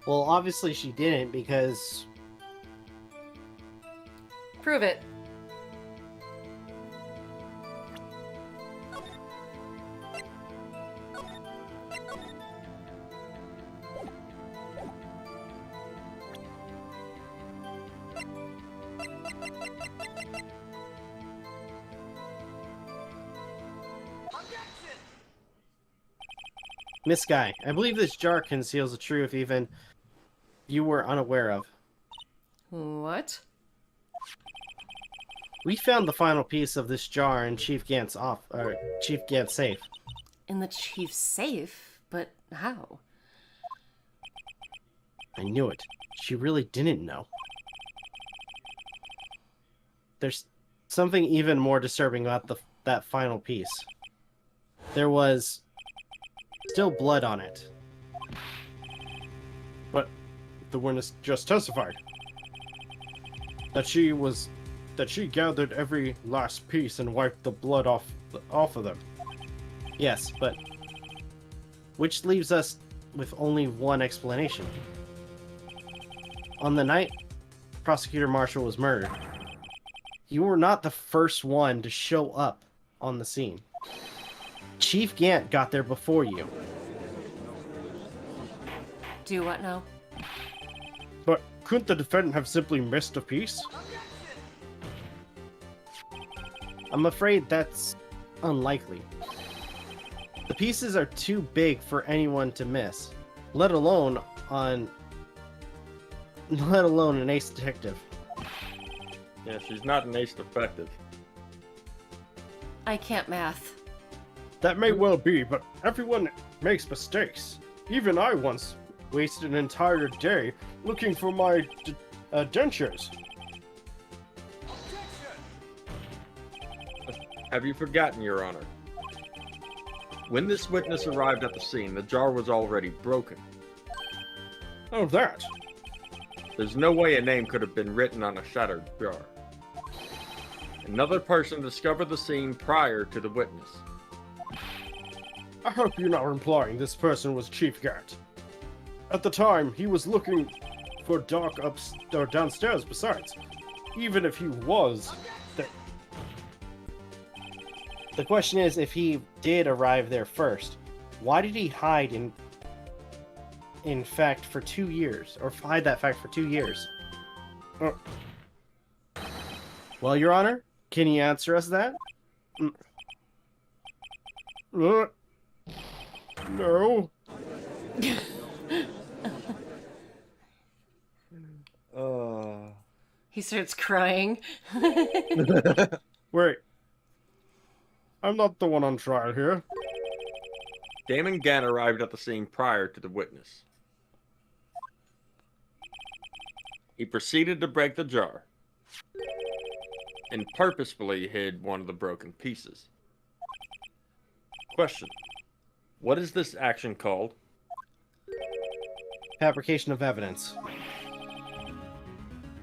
Well, obviously she didn't, because... Prove it. Miss Guy, I believe this jar conceals the truth even you were unaware of. What? We found the final piece of this jar in Chief Gant's safe. In the chief's safe? But how? I knew it. She really didn't know. There's something even more disturbing about that final piece. There was still blood on it. But the witness just testified that she gathered every last piece and wiped the blood off of them. Yes, but which leaves us with only one explanation. On the night Prosecutor Marshall was murdered, you were not the first one to show up on the scene. Chief Gant got there before you. Do what now? But couldn't the defendant have simply missed a piece? I'm afraid that's unlikely. The pieces are too big for anyone to miss, let alone an ace detective. Yeah, she's not an ace detective. I can't math. That may well be, but everyone makes mistakes. Even I once wasted an entire day looking for my dentures. Have you forgotten, Your Honor? When this witness arrived at the scene, the jar was already broken. Oh, that. There's no way a name could have been written on a shattered jar. Another person discovered the scene prior to the witness. I hope you're not implying this person was Chief Gant. At the time, he was looking for Doc downstairs besides. Even if he was there. The question is, if he did arrive there first, why did he hide in fact for 2 years, or hide that fact for 2 years? Well, Your Honor, can you answer us that? No. He starts crying. Wait. I'm not the one on trial here. Damon Gant arrived at the scene prior to the witness. He proceeded to break the jar and purposefully hid one of the broken pieces. Question: what is this action called? Fabrication of evidence.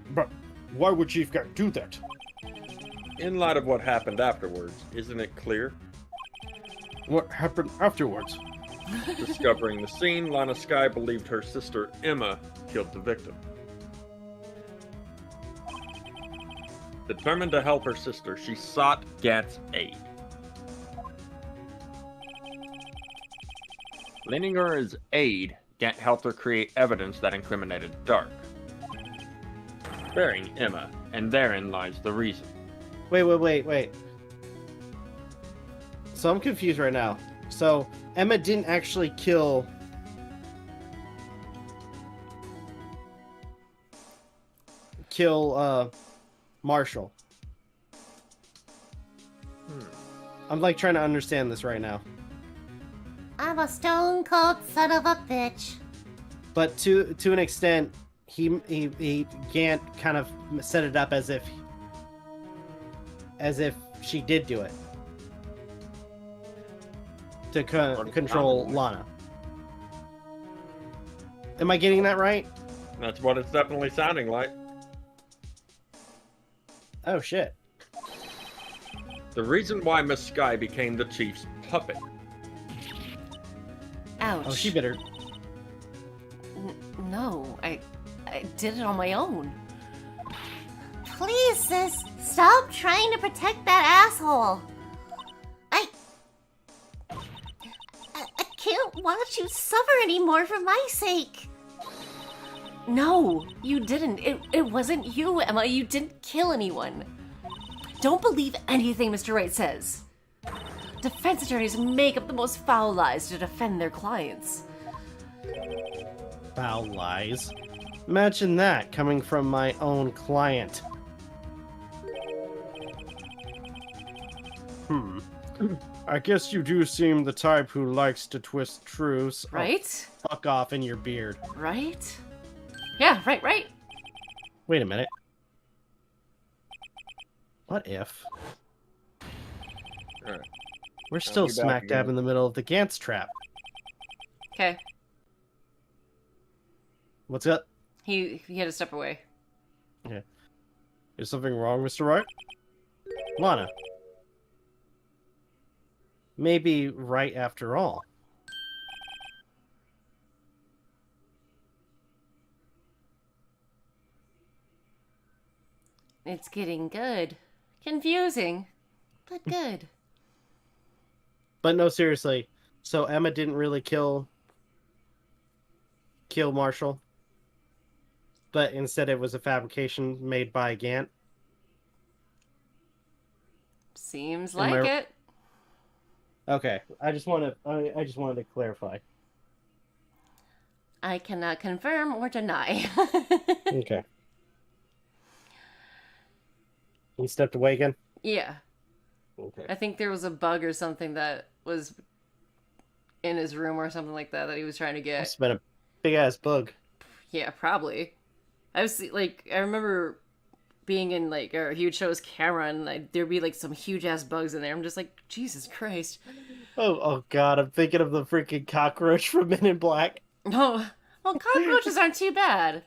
But why would Chief Gant do that? In light of what happened afterwards, isn't it clear? What happened afterwards? Discovering the scene, Lana Skye believed her sister Emma killed the victim. Determined to help her sister, she sought Gant's aid. Lending her his aid, Gant helped her create evidence that incriminated Dark, sparing Emma, and therein lies the reason. Wait. So I'm confused right now. So Emma didn't actually kill Marshall. I'm like trying to understand this right now. I'm a stone cold son of a bitch. But to an extent, he Gant kind of set it up as if she did do it to control Lana. Am I getting that right? That's what it's definitely sounding like. Oh shit. The reason why Miss Skye became the chief's puppet. Ouch. Oh, she better. No, I did it on my own. Please, sis, stop trying to protect that asshole. I can't watch you suffer anymore for my sake. No, you didn't. It wasn't you, Emma. You didn't kill anyone. Don't believe anything Mr. Wright says. Defense attorneys make up the most foul lies to defend their clients. Foul lies? Imagine that coming from my own client. I guess you do seem the type who likes to twist truths. Right? Oh, fuck off in your beard. Right? Yeah, right. Wait a minute. What if? All right. We're still be back smack dab again. in the middle of the Gantz trap. Okay. What's up? He had to step away. Okay. Is something wrong, Mr. Wright? Lana. Maybe right after all. It's getting good. Confusing, but good. But no, seriously. So Emma didn't really kill Marshall, but instead it was a fabrication made by Gant. Seems Am like I- it. Okay, I just wanted to clarify. I cannot confirm or deny. Okay. He stepped away again. Yeah. Okay. I think there was a bug or something that was in his room or something like that he was trying to get. Must have been a big ass bug. Yeah, probably. I was like, I remember being in like a huge show's camera and like, there'd be like some huge ass bugs in there. I'm just like, Jesus Christ. Oh God! I'm thinking of the freaking cockroach from Men in Black. No, well, cockroaches aren't too bad.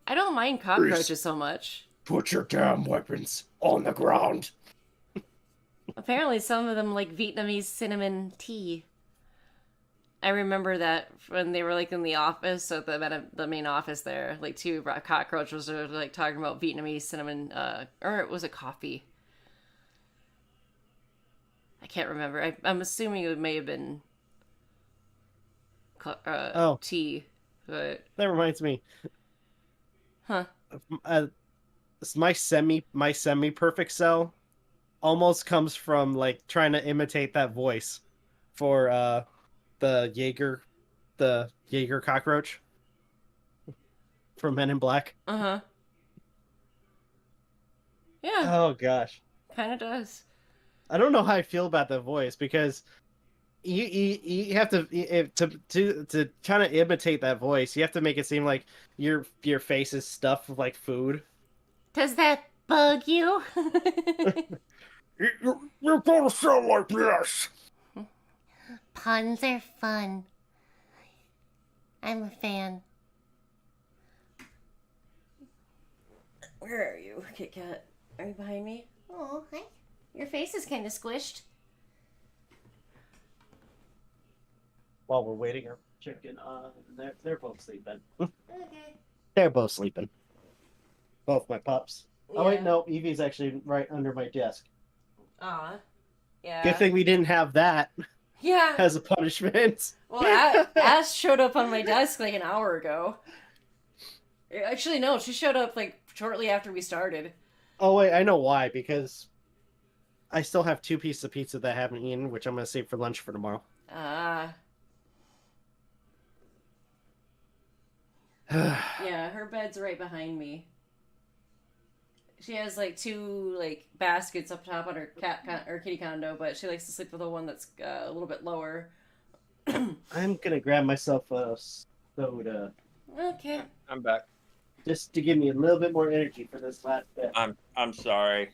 I don't mind cockroaches so much. Put your damn weapons on the ground. Apparently, some of them like Vietnamese cinnamon tea. I remember that when they were like in the office, at the main office there, like two cockroaches were like talking about Vietnamese cinnamon, or was it coffee? I can't remember. I'm assuming it may have been tea, but That reminds me. huh? My semi perfect cell almost comes from like trying to imitate that voice for the Jaeger cockroach from Men in Black. Uh-huh. Yeah, Oh gosh. kind of does. I don't know how I feel about that voice because you have to kind of imitate that voice. You have to make it seem like your face is stuffed with like food. Does that bug you? You're gonna sound like this. Puns are fun. I'm a fan. Where are you, Kit Kat? Are you behind me? Oh, hi. Your face is kind of squished. While we're waiting, our chicken. They're both sleeping. Okay. They're both sleeping. Both my pups. Oh wait, Yeah. no, Evie's actually right under my desk. Aw. Yeah. Good thing we didn't have that Yeah. as a punishment. Well, Ash showed up on my desk like an hour ago. Actually, no, she showed up like shortly after we started. Oh wait, I know why. Because I still have 2 pieces of pizza that I haven't eaten, which I'm gonna save for lunch for tomorrow. Ah. Yeah, her bed's right behind me. She has like 2 like baskets up top on her kitty condo, but she likes to sleep with the one that's a little bit lower. I'm gonna grab myself a soda Okay. I'm back. just to give me a little bit more energy for this last bit. I'm sorry.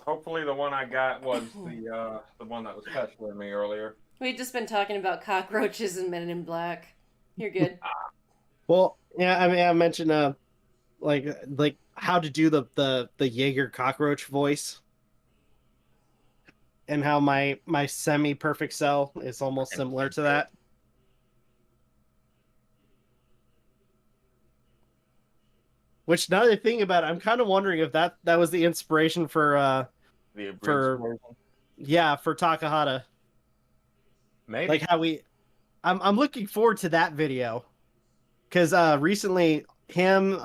Hopefully the one I got was the one that was pestering me earlier. We've just been talking about cockroaches and Men in Black. You're good. Well, yeah, I mean, I mentioned like how to do the Jaeger cockroach voice, and how my semi perfect cell is almost similar to that. Which now that I think about it, I'm kind of wondering if that was the inspiration for The abridged For- version. for Takahata. Maybe. Like how I'm looking forward to that video, because recently him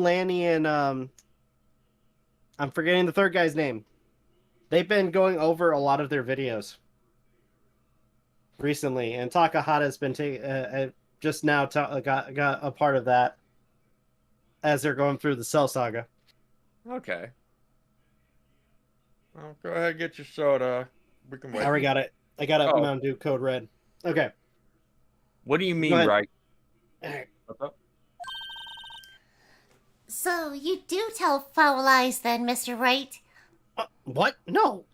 Lanny, and I'm forgetting the third guy's name. They've been going over a lot of their videos recently, and Takahata's been just now got a part of that as they're going through the Cell Saga. Okay. Well, go ahead, get your soda. We can I wait. already got it. I got a Oh. Mountain Dew Code Red. Okay. What do you mean, Go ahead. right? Alright. What's up? So you do tell foul lies then, Mr. Wright? What? No.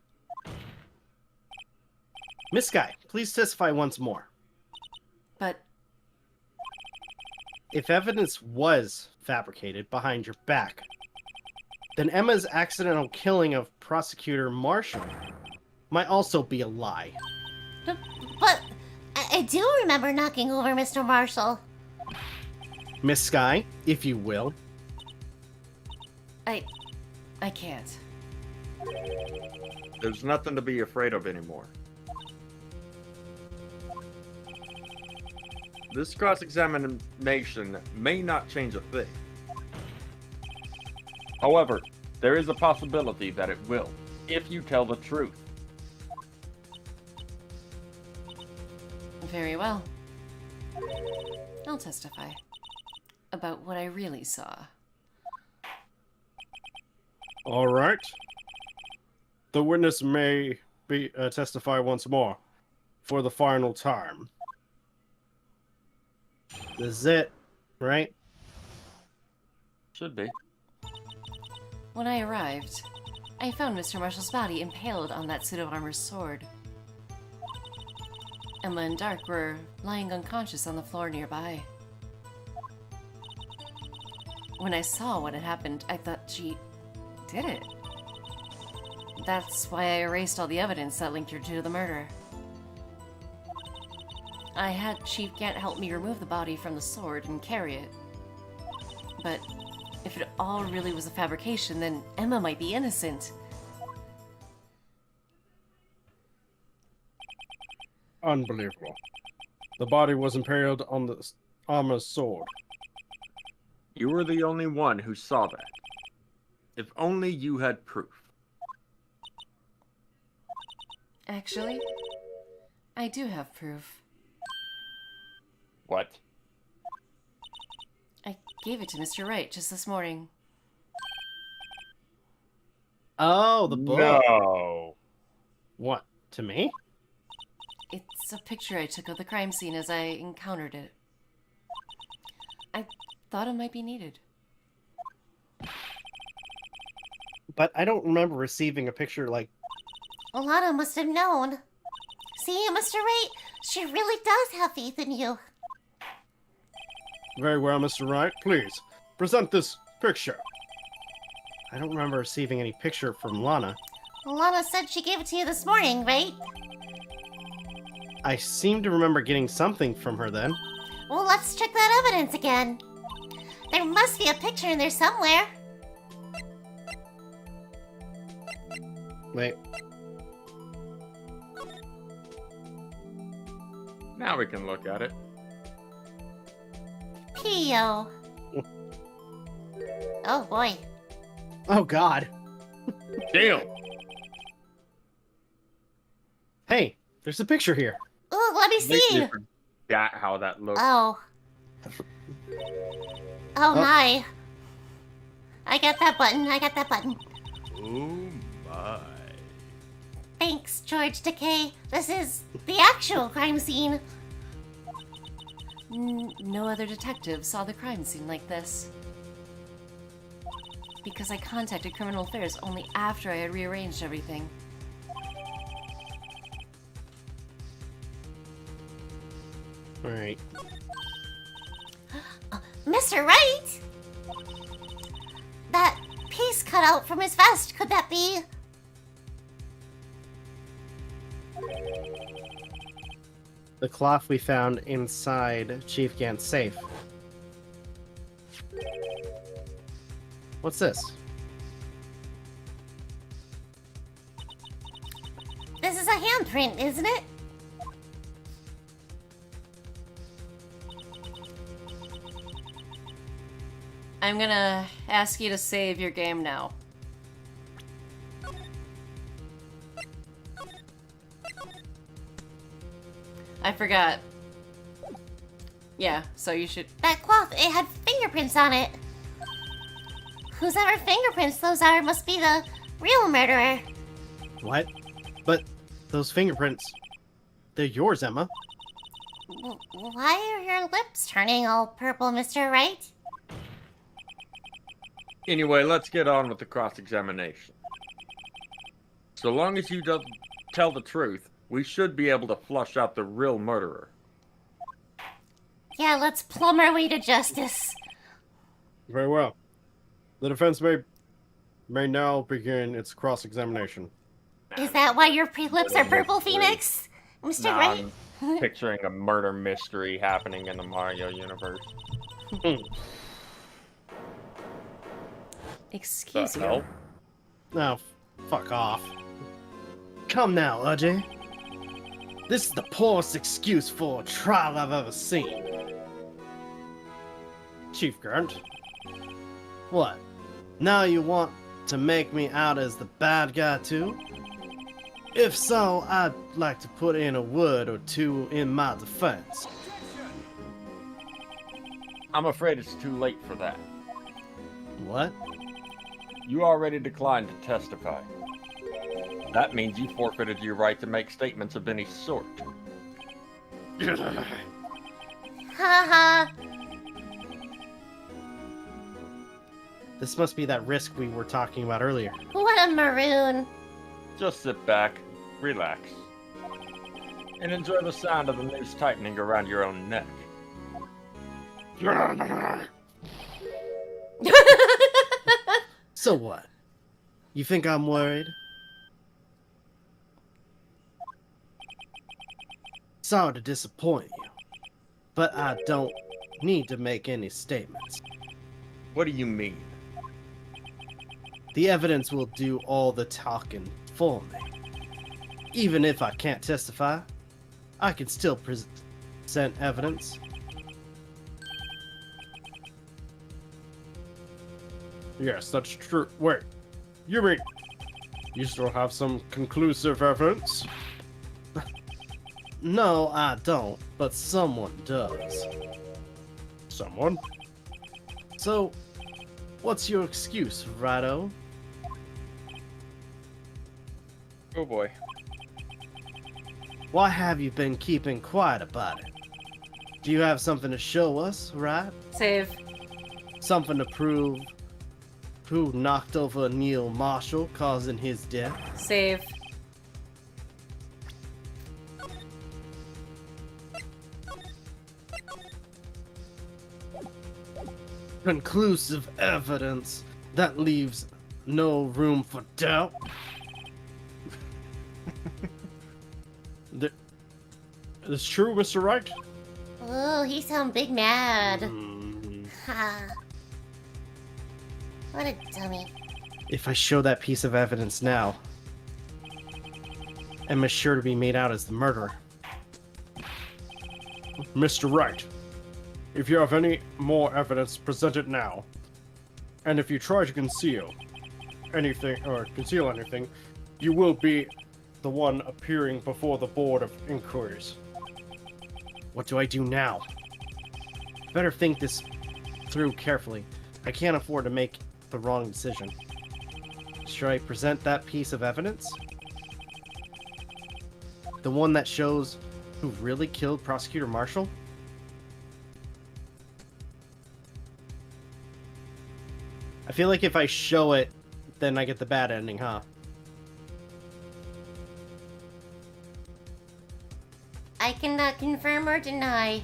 Miss Guy, please testify once more. But if evidence was fabricated behind your back, then Emma's accidental killing of Prosecutor Marshall might also be a lie. But I do remember knocking over Mr. Marshall. Miss Sky, if you will. I can't. There's nothing to be afraid of anymore. This cross-examination may not change a thing. However, there is a possibility that it will, if you tell the truth. Very well. I'll testify about what I really saw. All right. The witness may be testify once more for the final time. This is it, right? Should be. When I arrived, I found Mr. Marshall's body impaled on that suit of armor's sword. Emma and Dark were lying unconscious on the floor nearby. When I saw what had happened, I thought she did it. That's why I erased all the evidence that linked her to the murder. I had Chief Gant help me remove the body from the sword and carry it. But if it all really was a fabrication, then Emma might be innocent. Unbelievable. The body was impaled on the armor's sword. You were the only one who saw that. If only you had proof. Actually, I do have proof. What? I gave it to Mr. Wright just this morning. Oh, the book. No. What, to me? It's a picture I took of the crime scene as I encountered it. I thought it might be needed. But I don't remember receiving a picture like... Alana must have known. See, Mr. Wright, she really does have faith in you. Very well, Mr. Wright. Please, present this picture. I don't remember receiving any picture from Lana. Alana said she gave it to you this morning, right? I seem to remember getting something from her then. Well, let's check that evidence again. There must be a picture in there somewhere. Wait. Now we can look at it. Pio. Oh boy. Oh god. Damn. Hey, there's a picture here. Ooh, let me see. Forgot how that looks. Oh. Oh my. I got that button. Oh my. Thanks, George Takei. This is the actual crime scene. No other detective saw the crime scene like this. Because I contacted Criminal Affairs only after I had rearranged everything. Alright. Mr. Wright! That piece cut out from his vest, could that be? The cloth we found inside Chief Gant's safe. What's this? This is a handprint, isn't it? I'm gonna ask you to save your game now. I forgot. Yeah, so you should... That cloth, it had fingerprints on it. Whosever fingerprints those are must be the real murderer. What? But those fingerprints, they're yours, Emma. Why are your lips turning all purple, Mr. Wright? Anyway, let's get on with the cross-examination. So long as you don't tell the truth, we should be able to flush out the real murderer. Yeah, let's plumb our way to justice. Very well. The defense may now begin its cross-examination. Is that why your lips are purple, Phoenix? Mr. Wright? I'm picturing a murder mystery happening in the Mario universe. Excuse me. No. Now, fuck off. Come now, Ajay. This is the poorest excuse for a trial I've ever seen. Chief Grunt. What? Now you want to make me out as the bad guy too? If so, I'd like to put in a word or two in my defense. I'm afraid it's too late for that. What? You already declined to testify. That means you forfeited your right to make statements of any sort. Ha ha. This must be that risk we were talking about earlier. What a maroon. Just sit back, relax, and enjoy the sound of the noose tightening around your own neck. So what? You think I'm worried? Sorry to disappoint you, but I don't need to make any statements. What do you mean? The evidence will do all the talking for me. Even if I can't testify, I can still present evidence. Yes, that's true. Wait, you mean you still have some conclusive evidence? No, I don't, but someone does. Someone? So, what's your excuse, Righto? Oh boy. Why have you been keeping quiet about it? Do you have something to show us, right? Save. Something to prove who knocked over Neil Marshall, causing his death? Save. Conclusive evidence that leaves no room for doubt. It's true, Mr. Wright? Oh, he sound big mad. Ha. What a dummy. If I show that piece of evidence now, Emma's sure to be made out as the murderer. Mr. Wright, if you have any more evidence, present it now. And if you try to conceal anything, you will be the one appearing before the Board of Inquiries. What do I do now? Better think this through carefully. I can't afford to make the wrong decision. Should I present that piece of evidence? The one that shows who really killed Prosecutor Marshall? I feel like if I show it, then I get the bad ending, huh? I cannot confirm or deny.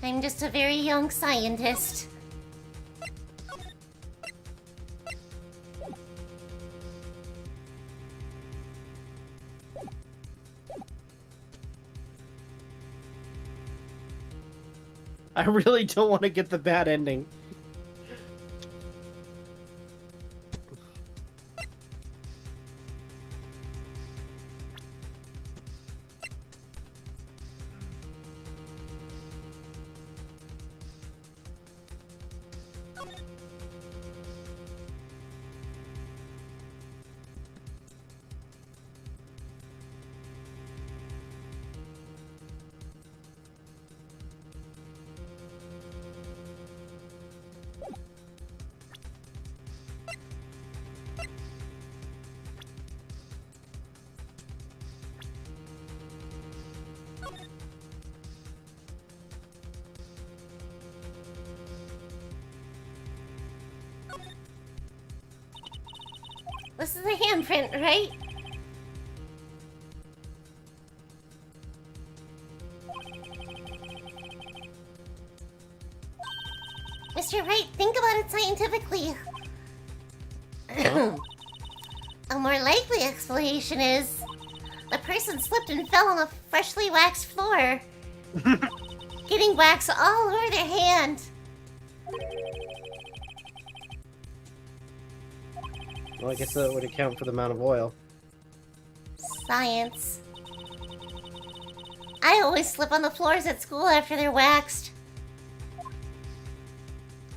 I'm just a very young scientist. I really don't want to get the bad ending. This is a handprint, right? Mr. Wright, think about it scientifically. A more likely explanation is the person slipped and fell on a freshly waxed floor, getting wax all over their hand. Well, I guess that would account for the amount of oil. Science. I always slip on the floors at school after they're waxed.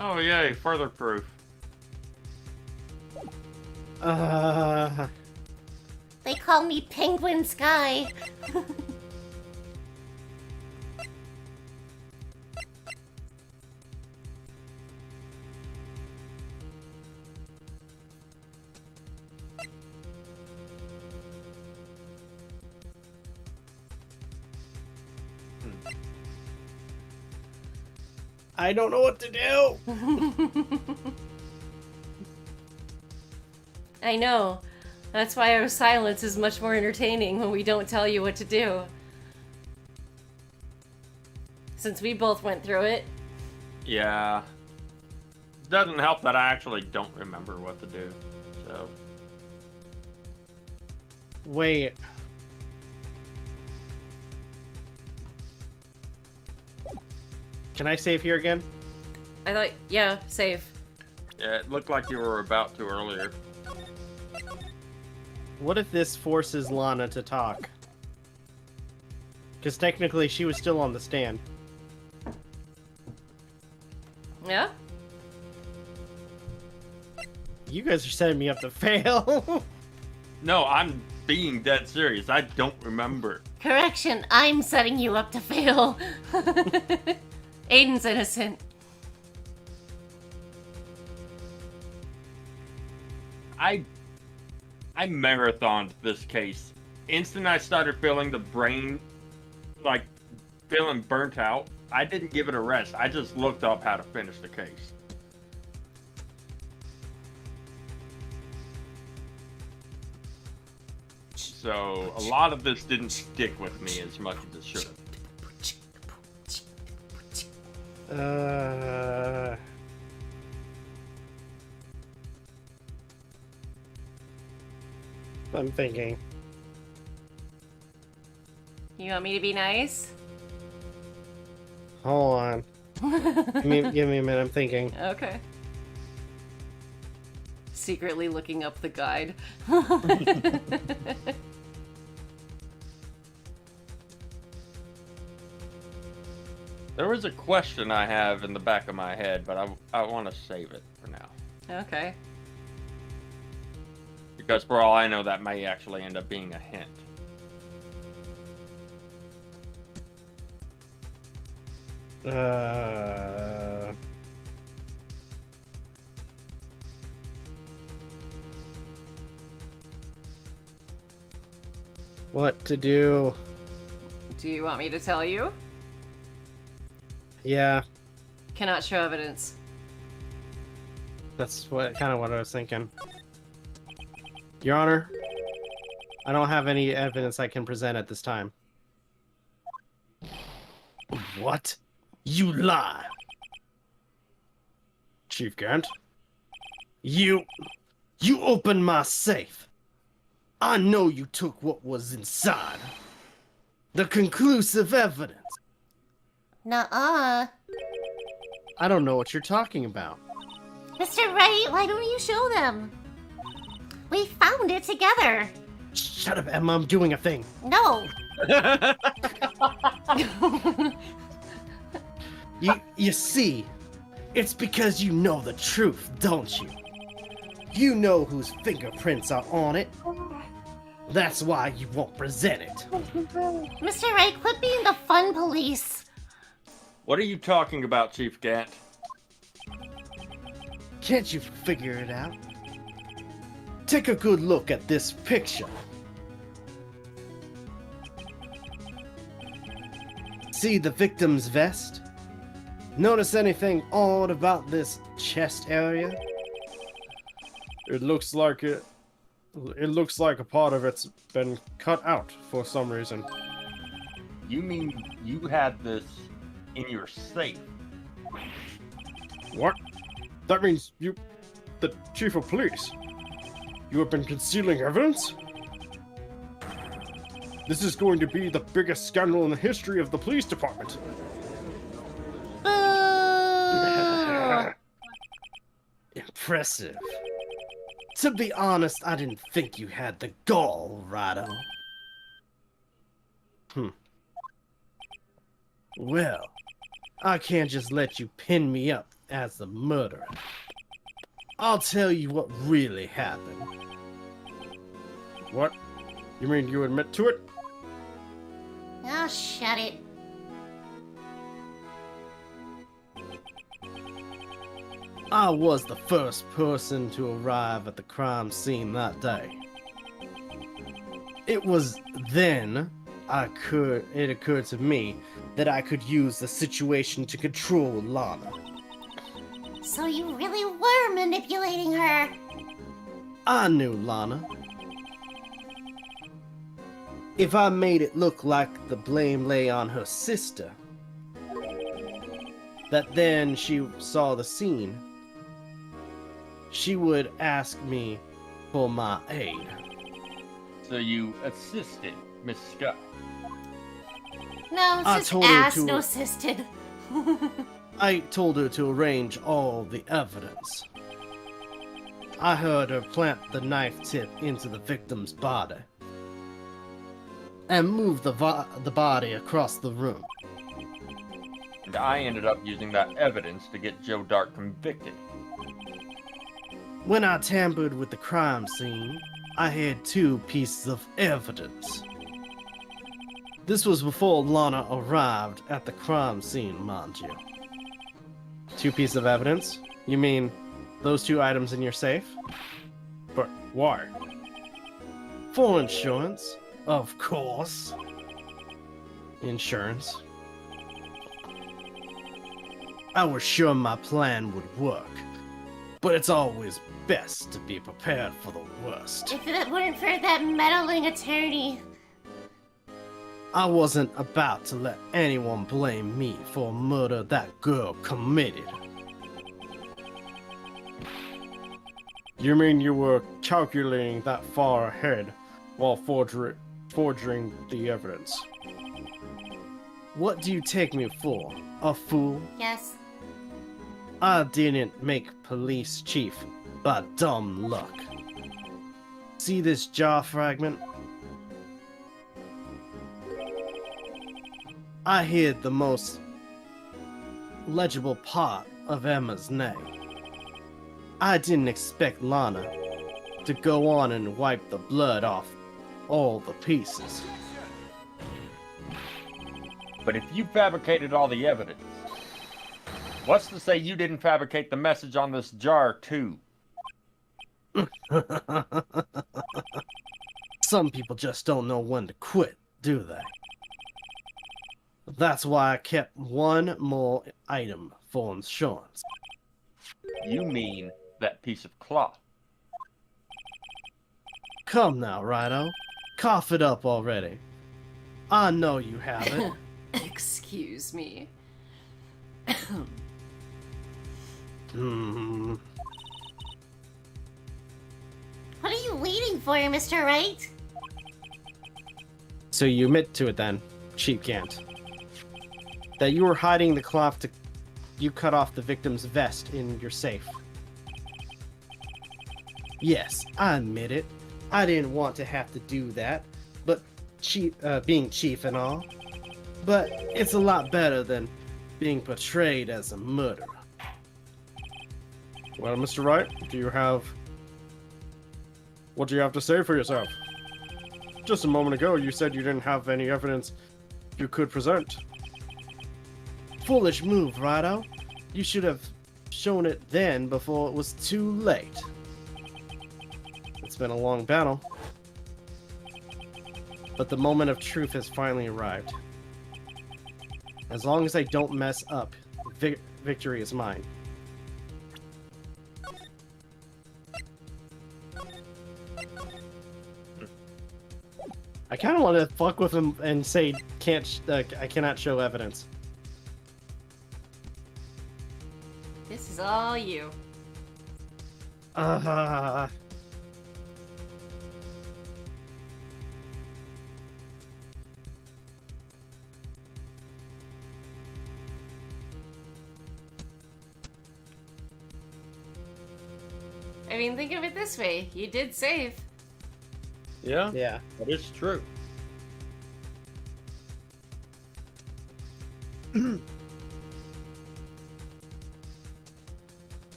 Oh, yay, further proof. They call me Penguin Sky. I don't know what to do. I know. That's why our silence is much more entertaining when we don't tell you what to do. Since we both went through it. Yeah. Doesn't help that I actually don't remember what to do, so. Wait. Can I save here again? I thought, yeah, save. Yeah, it looked like you were about to earlier. What if this forces Lana to talk? Because technically she was still on the stand. Yeah? You guys are setting me up to fail. No, I'm being dead serious. I don't remember. Correction, I'm setting you up to fail. Aden's innocent. I marathoned this case. Instant I started feeling the brain, like, feeling burnt out, I didn't give it a rest. I just looked up how to finish the case. So, a lot of this didn't stick with me as much as it should have. I'm thinking. You want me to be nice? Hold on. give me a minute, I'm thinking. Okay. Secretly looking up the guide. There was a question I have in the back of my head, but I want to save it for now. Okay. Because for all I know, that may actually end up being a hint. What to do? Do you want me to tell you? Yeah, Cannot show evidence. that's kind of what I was thinking. Your Honor, I don't have any evidence I can present at this time. What? You lie! Chief Gant? You opened my safe! I know you took what was inside. The conclusive evidence. Nuh-uh. I don't know what you're talking about. Mr. Wright, why don't you show them? We found it together. Shut up, Emma, I'm doing a thing. No. You see, it's because you know the truth, don't you? You know whose fingerprints are on it. That's why you won't present it. Mr. Wright, quit being the fun police. What are you talking about, Chief Gant? Can't you figure it out? Take a good look at this picture. See the victim's vest? Notice anything odd about this chest area? It looks like it It looks like a part of it's been cut out for some reason. You mean you had this in your safe? What? That means you... the chief of police. You have been concealing evidence? This is going to be the biggest scandal in the history of the police department. Impressive. To be honest, I didn't think you had the gall, Righto. Well, I can't just let you pin me up as the murderer. I'll tell you what really happened. What? You mean you admit to it? Oh, shut it. I was the first person to arrive at the crime scene that day. It was then it occurred to me that I could use the situation to control Lana. So you really were manipulating her. I knew Lana. If I made it look like the blame lay on her sister, that then she saw the scene, she would ask me for my aid. So you assisted Miss Scott? No, it's just asked, no assisted. I told her to arrange all the evidence. I heard her plant the knife tip into the victim's body and move the body across the room. And I ended up using that evidence to get Joe Dark convicted. When I tampered with the crime scene, I had 2 pieces of evidence. This was before Lana arrived at the crime scene, mind you. 2 pieces of evidence? You mean those 2 items in your safe? But why? For insurance, of course. Insurance. I was sure my plan would work, but it's always best to be prepared for the worst. If it weren't for that meddling attorney. I wasn't about to let anyone blame me for a murder that girl committed. You mean you were calculating that far ahead while forging the evidence? What do you take me for? A fool? Yes. I didn't make police chief by dumb luck. See this jar fragment? I hid the most legible part of Emma's name. I didn't expect Lana to go on and wipe the blood off all the pieces. But if you fabricated all the evidence, what's to say you didn't fabricate the message on this jar too? Some people just don't know when to quit, do they? That's why I kept 1 more item for insurance. You mean that piece of cloth? Come now, Rhino. Cough it up already. I know you have it. Excuse me. What are you waiting for, Mr. Wright? So you admit to it then, Cheap Can't. That you were hiding the cloth to... You cut off the victim's vest in your safe. Yes, I admit it. I didn't want to have to do that, but being chief and all. But it's a lot better than being portrayed as a murderer. Well, Mr. Wright, what do you have to say for yourself? Just a moment ago, you said you didn't have any evidence you could present. Foolish move, Righto. You should have shown it then before it was too late. It's been a long battle, but the moment of truth has finally arrived. As long as I don't mess up, victory is mine. I kind of want to fuck with him and say I cannot show evidence. This is all you. I mean, think of it this way. You did save. Yeah? Yeah. That is true.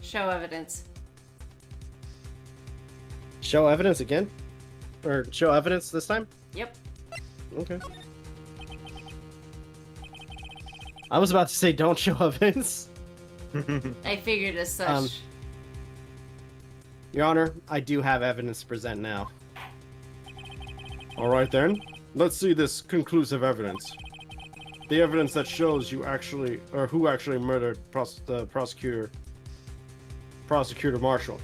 Show evidence. Show evidence again? Or show evidence this time? Yep. Okay. I was about to say don't show evidence. I figured as such. Your Honor, I do have evidence to present now. Alright then, let's see this conclusive evidence. The evidence that shows you actually, or who actually murdered the prosecutor Marshall.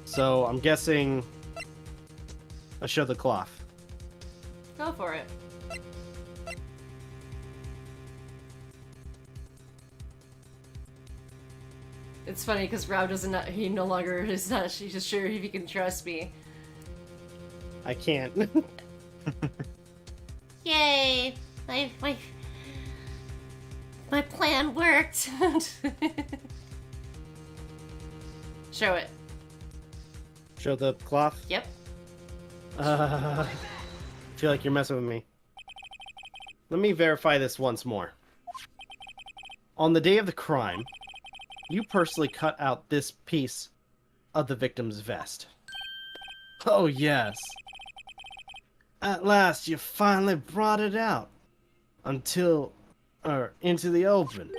So, I'm guessing I show the cloth. Go for it. It's funny because Rob doesn't. He no longer is not. She's just sure if he can trust me. I can't. Yay! My plan worked. Show it. Show the cloth? Yep. I feel like you're messing with me. Let me verify this once more. On the day of the crime, you personally cut out this piece of the victim's vest. Oh, yes. At last, you finally brought it out. Into the open.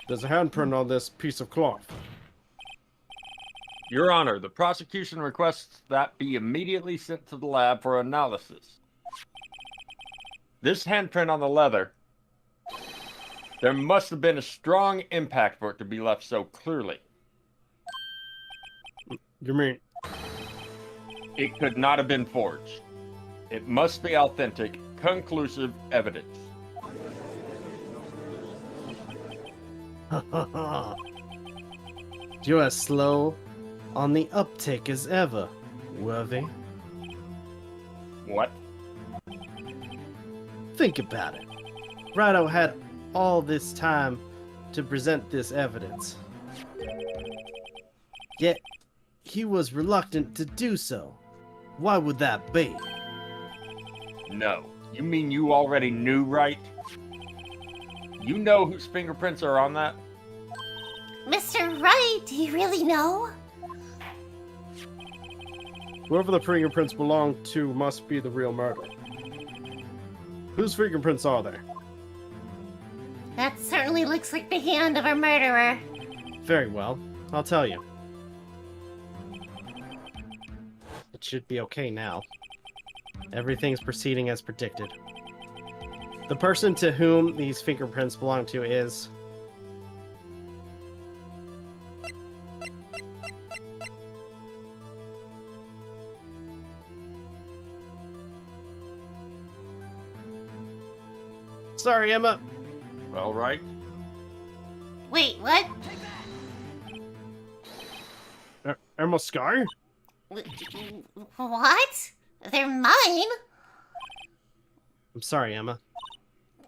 There's a handprint on this piece of cloth. Your Honor, the prosecution requests that be immediately sent to the lab for analysis. This handprint on the leather, there must have been a strong impact for it to be left so clearly. You mean? It could not have been forged. It must be authentic, conclusive evidence. You're as slow on the uptake as ever, Worthy. What? Think about it. Wright had all this time to present this evidence. Yet, he was reluctant to do so. Why would that be? No. You mean you already knew, Wright? You know whose fingerprints are on that? Mr. Wright, do you really know? Whoever the fingerprints belong to must be the real murderer. Whose fingerprints are there? That certainly looks like the hand of a murderer. Very well. I'll tell you. It should be okay now. Everything's proceeding as predicted. The person to whom these fingerprints belong to is... Sorry, Emma. Well, Wright. Wait, what? Emma Sky? What? They're mine? I'm sorry, Emma.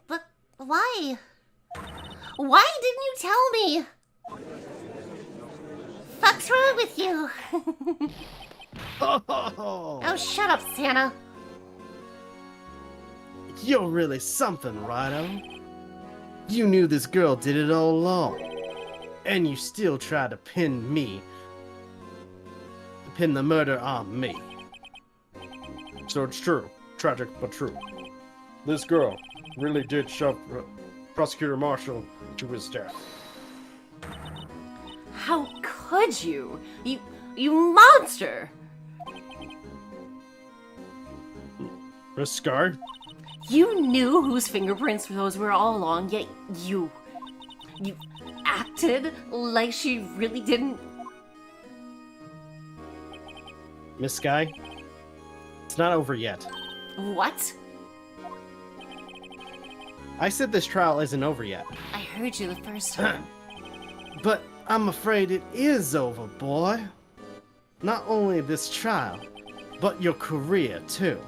But why? Why didn't you tell me? Fuck's wrong with you? Oh, shut up, Santa. You're really something, Rhino. You knew this girl did it all along. And you still tried to pin the murder on me. So it's true. Tragic, but true. This girl really did shove Prosecutor Marshall to his death. How could you? You monster! Miss Sky? You knew whose fingerprints those were all along, yet you acted like she really didn't. Miss Sky, it's not over yet. What? I said this trial isn't over yet. I heard you the first time. But I'm afraid it is over, boy. Not only this trial, but your career, too.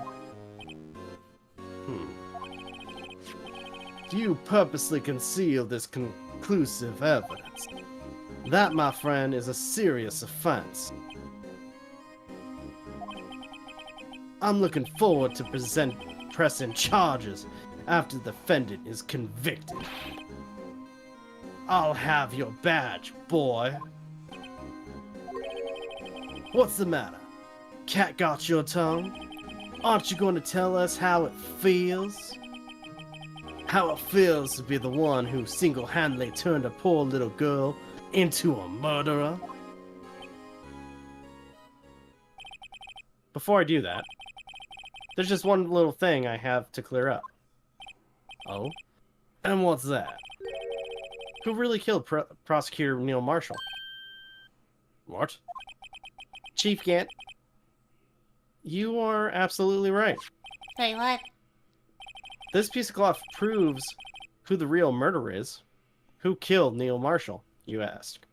You purposely conceal this conclusive evidence. That, my friend, is a serious offense. I'm looking forward to pressing charges after the defendant is convicted. I'll have your badge, boy. What's the matter? Cat got your tongue? Aren't you going to tell us how it feels? How it feels to be the one who single-handedly turned a poor little girl into a murderer? Before I do that, there's just one little thing I have to clear up. Oh? And what's that? Who really killed Prosecutor Neil Marshall? What? Chief Gant, you are absolutely right. Wait, what? This piece of cloth proves who the real murderer is. Who killed Neil Marshall, you ask?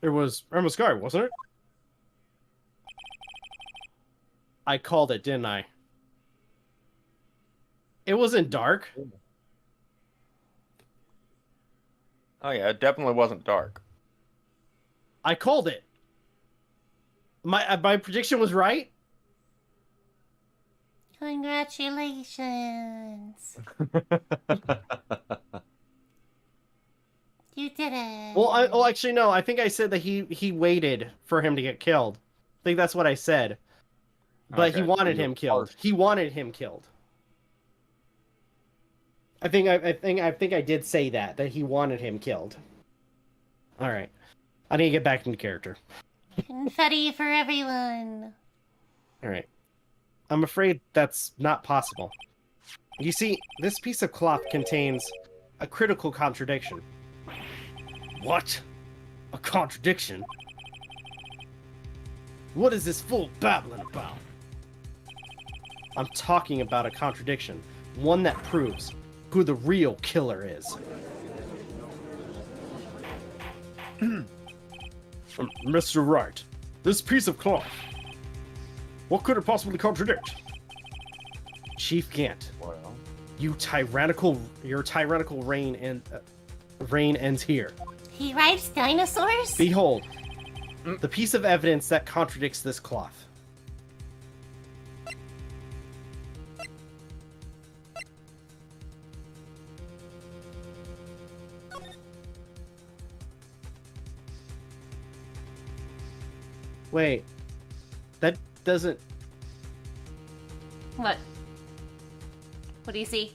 It was Emma Sky, wasn't it? I called it, didn't I? It wasn't dark. Oh yeah, it definitely wasn't dark. I called it. My prediction was right. Congratulations. You did it. Well, actually, no. I think I said that he waited for him to get killed. I think that's what I said. But Okay, he wanted him killed. He wanted him killed. I think I did say that he wanted him killed. All right. I need to get back into character. Confetti for everyone. All right. I'm afraid that's not possible. You see, this piece of cloth contains a critical contradiction. What? A contradiction? What is this fool babbling about? I'm talking about a contradiction. One that proves who the real killer is. Mr. Wright, this piece of cloth, what could it possibly contradict? Chief Gant, Well, your tyrannical reign ends here. He rides dinosaurs? Behold, the piece of evidence that contradicts this cloth. Wait, that doesn't... What? What do you see?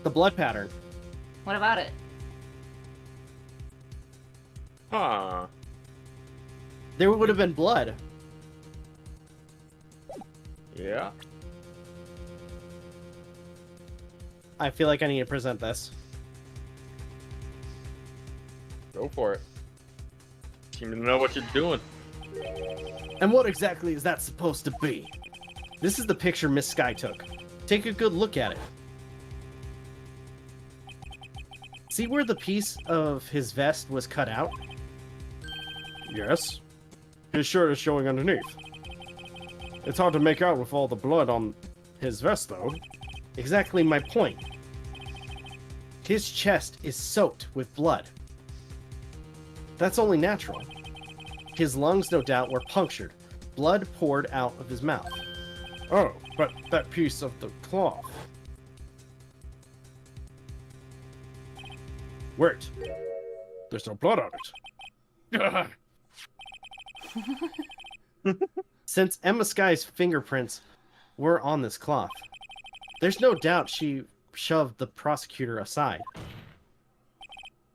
The blood pattern. What about it? huh. There would have been blood. Yeah. I feel like I need to present this. Go for it. Seem to know what you're doing. And what exactly is that supposed to be? This is the picture Miss Sky took. Take a good look at it. See where the piece of his vest was cut out? Yes. His shirt is showing underneath. It's hard to make out with all the blood on his vest, though. Exactly my point. His chest is soaked with blood. That's only natural. His lungs, no doubt, were punctured. Blood poured out of his mouth. Oh, but that piece of the cloth. Wait. There's no blood on it. Since Emma Sky's fingerprints were on this cloth, there's no doubt she shoved the prosecutor aside.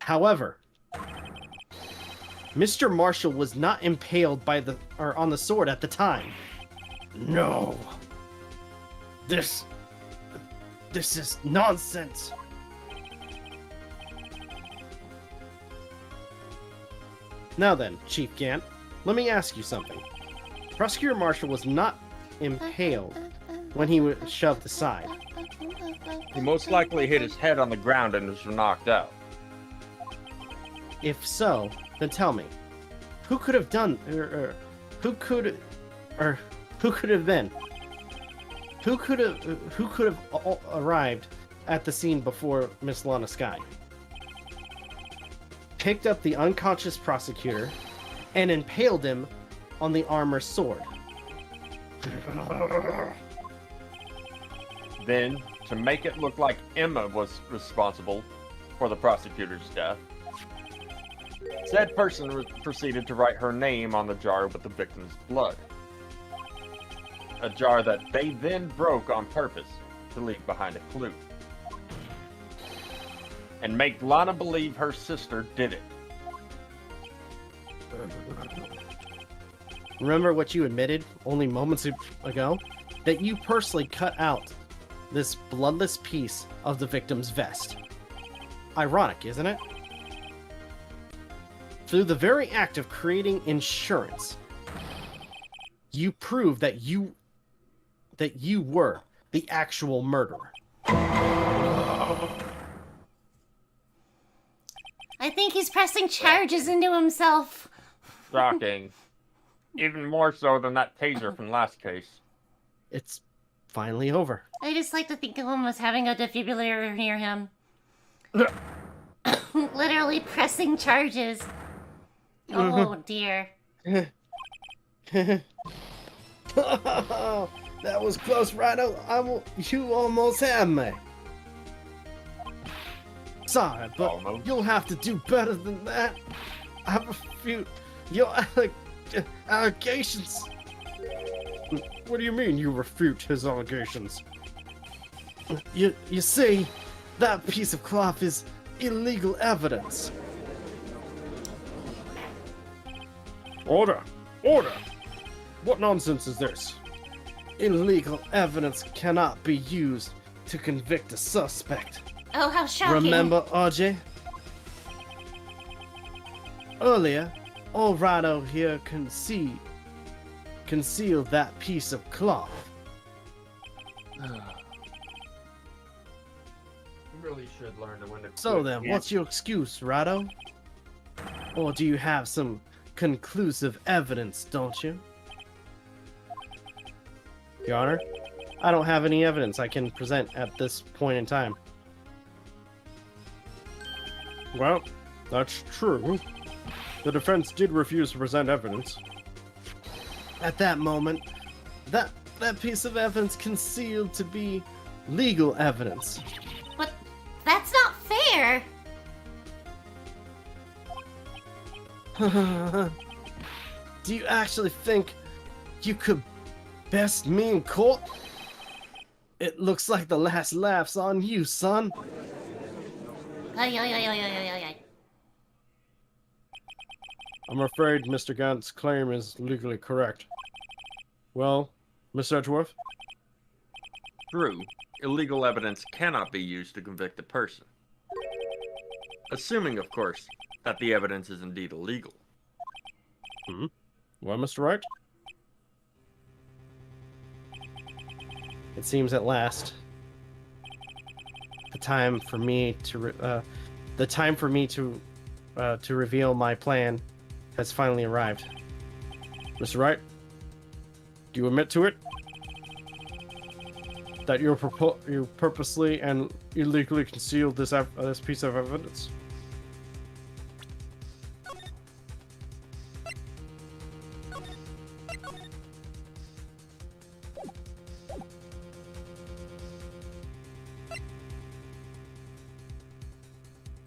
However, Mr. Marshall was not impaled on the sword at the time. No. This is nonsense. Now then, Chief Gant, let me ask you something. Prosecutor Marshall was not impaled when he was shoved aside. He most likely hit his head on the ground and was knocked out. If so, then tell me, who could have done, who could have been? Who could have arrived at the scene before Miss Lana Sky? Picked up the unconscious prosecutor and impaled him on the armor sword. Then, to make it look like Emma was responsible for the prosecutor's death, said person proceeded to write her name on the jar with the victim's blood. A jar that they then broke on purpose to leave behind a clue. And make Lana believe her sister did it. Remember what you admitted only moments ago? That you personally cut out this bloodless piece of the victim's vest. Ironic, isn't it? Through the very act of creating insurance, you prove that you were the actual murderer. I think he's pressing charges into himself. Shocking. Even more so than that taser from last case. It's finally over. I just like to think of him as having a defibrillator near him. Literally pressing charges. Oh dear. That was close, Rhino. You almost had me. Sorry, but Almost. You'll have to do better than that. I have a few your allegations. What do you mean you refute his allegations? You see, that piece of cloth is illegal evidence. Order! Order! What nonsense is this? Illegal evidence cannot be used to convict a suspect. Oh, how shocking. Remember, RJ? Earlier, old Rhino here concealed that piece of cloth. Really should learn to win a So then, what's your excuse, Rhino? Or do you have some conclusive evidence, don't you? Your Honor, I don't have any evidence I can present at this point in time. Well, that's true. The defense did refuse to present evidence. At that moment, that piece of evidence concealed to be legal evidence. But that's not fair. Do you actually think you could best me in court? It looks like the last laugh's on you, son. Ay, ay, ay, ay, ay, ay, ay. I'm afraid Mr. Gant's claim is legally correct. Well, Miss Edgeworth? True, illegal evidence cannot be used to convict a person. Assuming, of course, that the evidence is indeed illegal. Well, Mr. Wright? It seems at last the time for me to reveal my plan has finally arrived. Mr. Wright? Do you admit to it? That you purposely and illegally concealed this piece of evidence?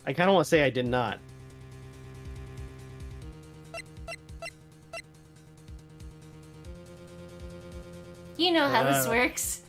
I kind of want to say I did not. You know how this works.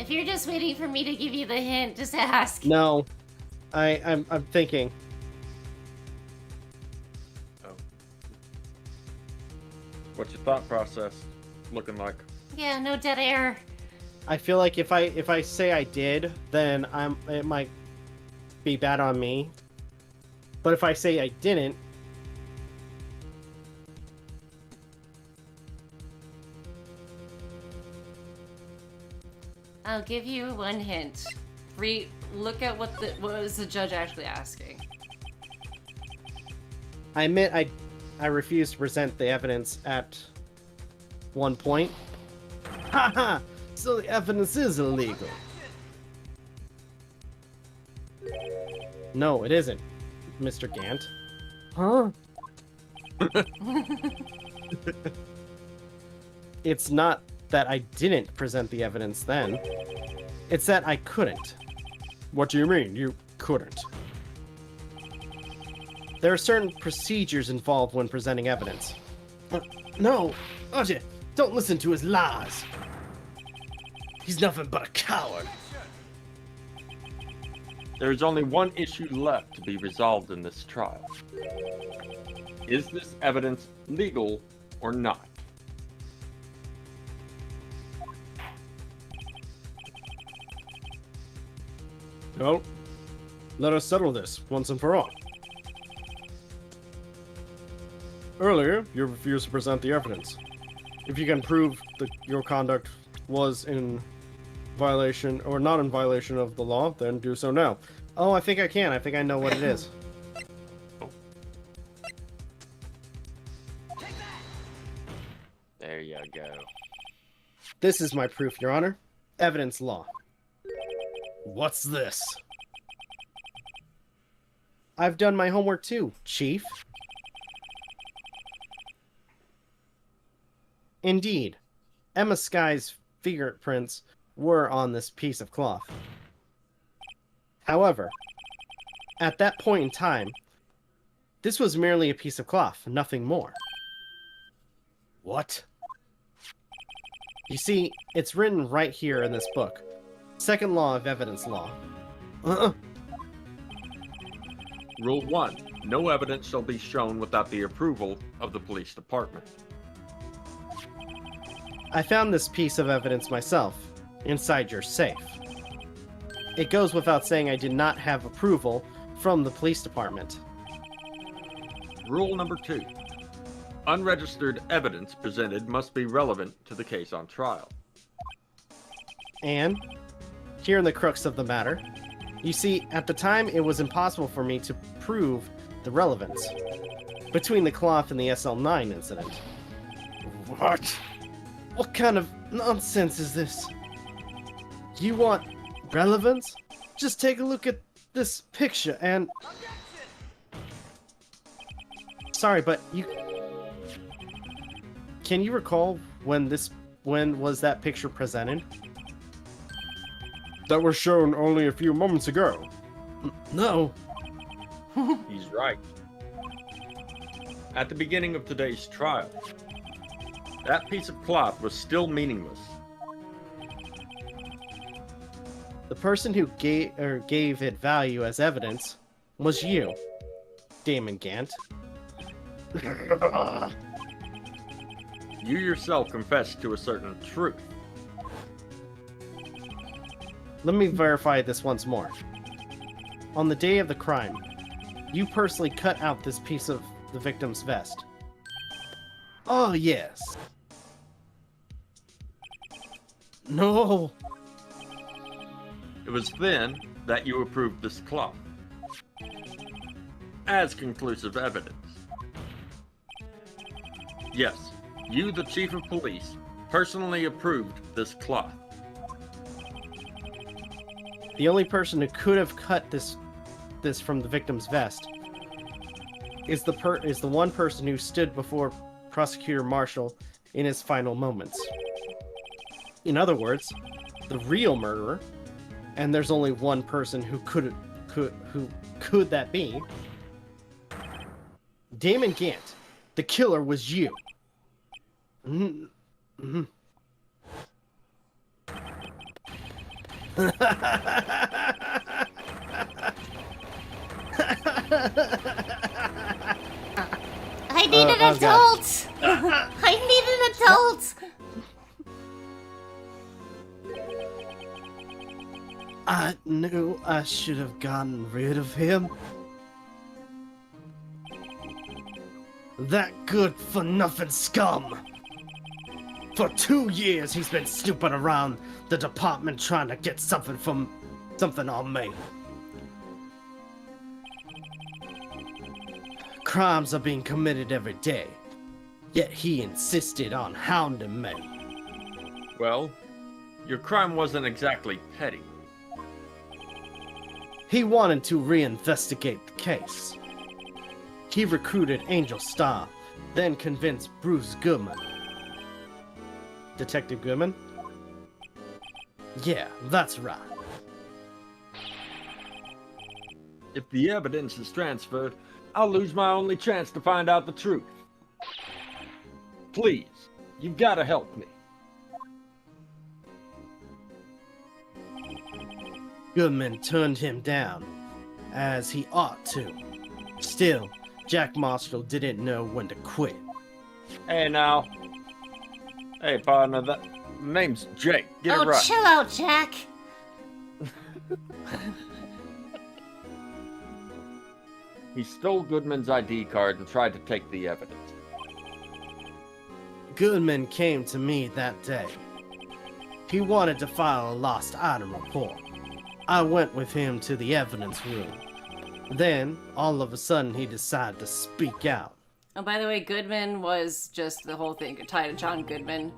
If you're just waiting for me to give you the hint, just ask. No. I'm thinking. Oh. What's your thought process looking like? Yeah, no dead air. I feel like if I say I did, then it might be bad on me. But if I say I didn't, I'll give you one hint. Look at what was the judge actually asking. I admit I refuse to present the evidence at one point. Haha! So the evidence is illegal. No, it isn't, Mr. Gant. Huh? It's not that I didn't present the evidence then. It's that I couldn't. What do you mean, you couldn't? There are certain procedures involved when presenting evidence. No, Ajay, don't listen to his lies. He's nothing but a coward. There is only one issue left to be resolved in this trial. Is this evidence legal or not? Well, let us settle this once and for all. Earlier, you refused to present the evidence. If you can prove that your conduct was in violation or not in violation of the law, then do so now. Oh, I think I can. I think I know what it is. There you go. This is my proof, Your Honor. Evidence law. What's this? I've done my homework too, Chief. Indeed, Emma Sky's fingerprints were on this piece of cloth. However, at that point in time, this was merely a piece of cloth, nothing more. What? You see, it's written right here in this book. Second law of evidence law. Rule 1. No evidence shall be shown without the approval of the police department. I found this piece of evidence myself, inside your safe. It goes without saying I did not have approval from the police department. Rule number 2. Unregistered evidence presented must be relevant to the case on trial. And, here in the crux of the matter, you see, at the time it was impossible for me to prove the relevance between the cloth and the SL9 incident. What? What kind of nonsense is this? You want relevance? Just take a look at this picture and... Sorry, but you... Can you recall when was that picture presented? That was shown only a few moments ago. No. He's right. At the beginning of today's trial, that piece of cloth was still meaningless. The person who gave it value as evidence was you, Damon Gant. You yourself confessed to a certain truth. Let me verify this once more. On the day of the crime, you personally cut out this piece of the victim's vest. Oh, yes. No. It was then that you approved this cloth as conclusive evidence. Yes, you, the chief of police, personally approved this cloth. The only person who could have cut this from the victim's vest is the one person who stood before Prosecutor Marshall in his final moments. In other words, the real murderer, and there's only one person who could that be? Damon Gant. The killer was you. I need an adult! I need an adult! I knew I should have gotten rid of him. That good-for-nothing scum! For 2 years he's been snooping around the department trying to get something on me. Crimes are being committed every day, yet he insisted on hounding me. Well, your crime wasn't exactly petty. He wanted to reinvestigate the case. He recruited Angel Star, then convinced Bruce Goodman. Detective Goodman? Yeah, that's right. If the evidence is transferred, I'll lose my only chance to find out the truth. Please, you've got to help me. Goodman turned him down, as he ought to. Still, Jack Marshall didn't know when to quit. Hey now. Hey partner, that name's Jake. Get it right. Oh, chill out, Jack. He stole Goodman's ID card and tried to take the evidence. Goodman came to me that day. He wanted to file a lost item report. I went with him to the evidence room. Then, all of a sudden, he decided to speak out. Oh, by the way, Goodman was just the whole thing tied to John Goodman.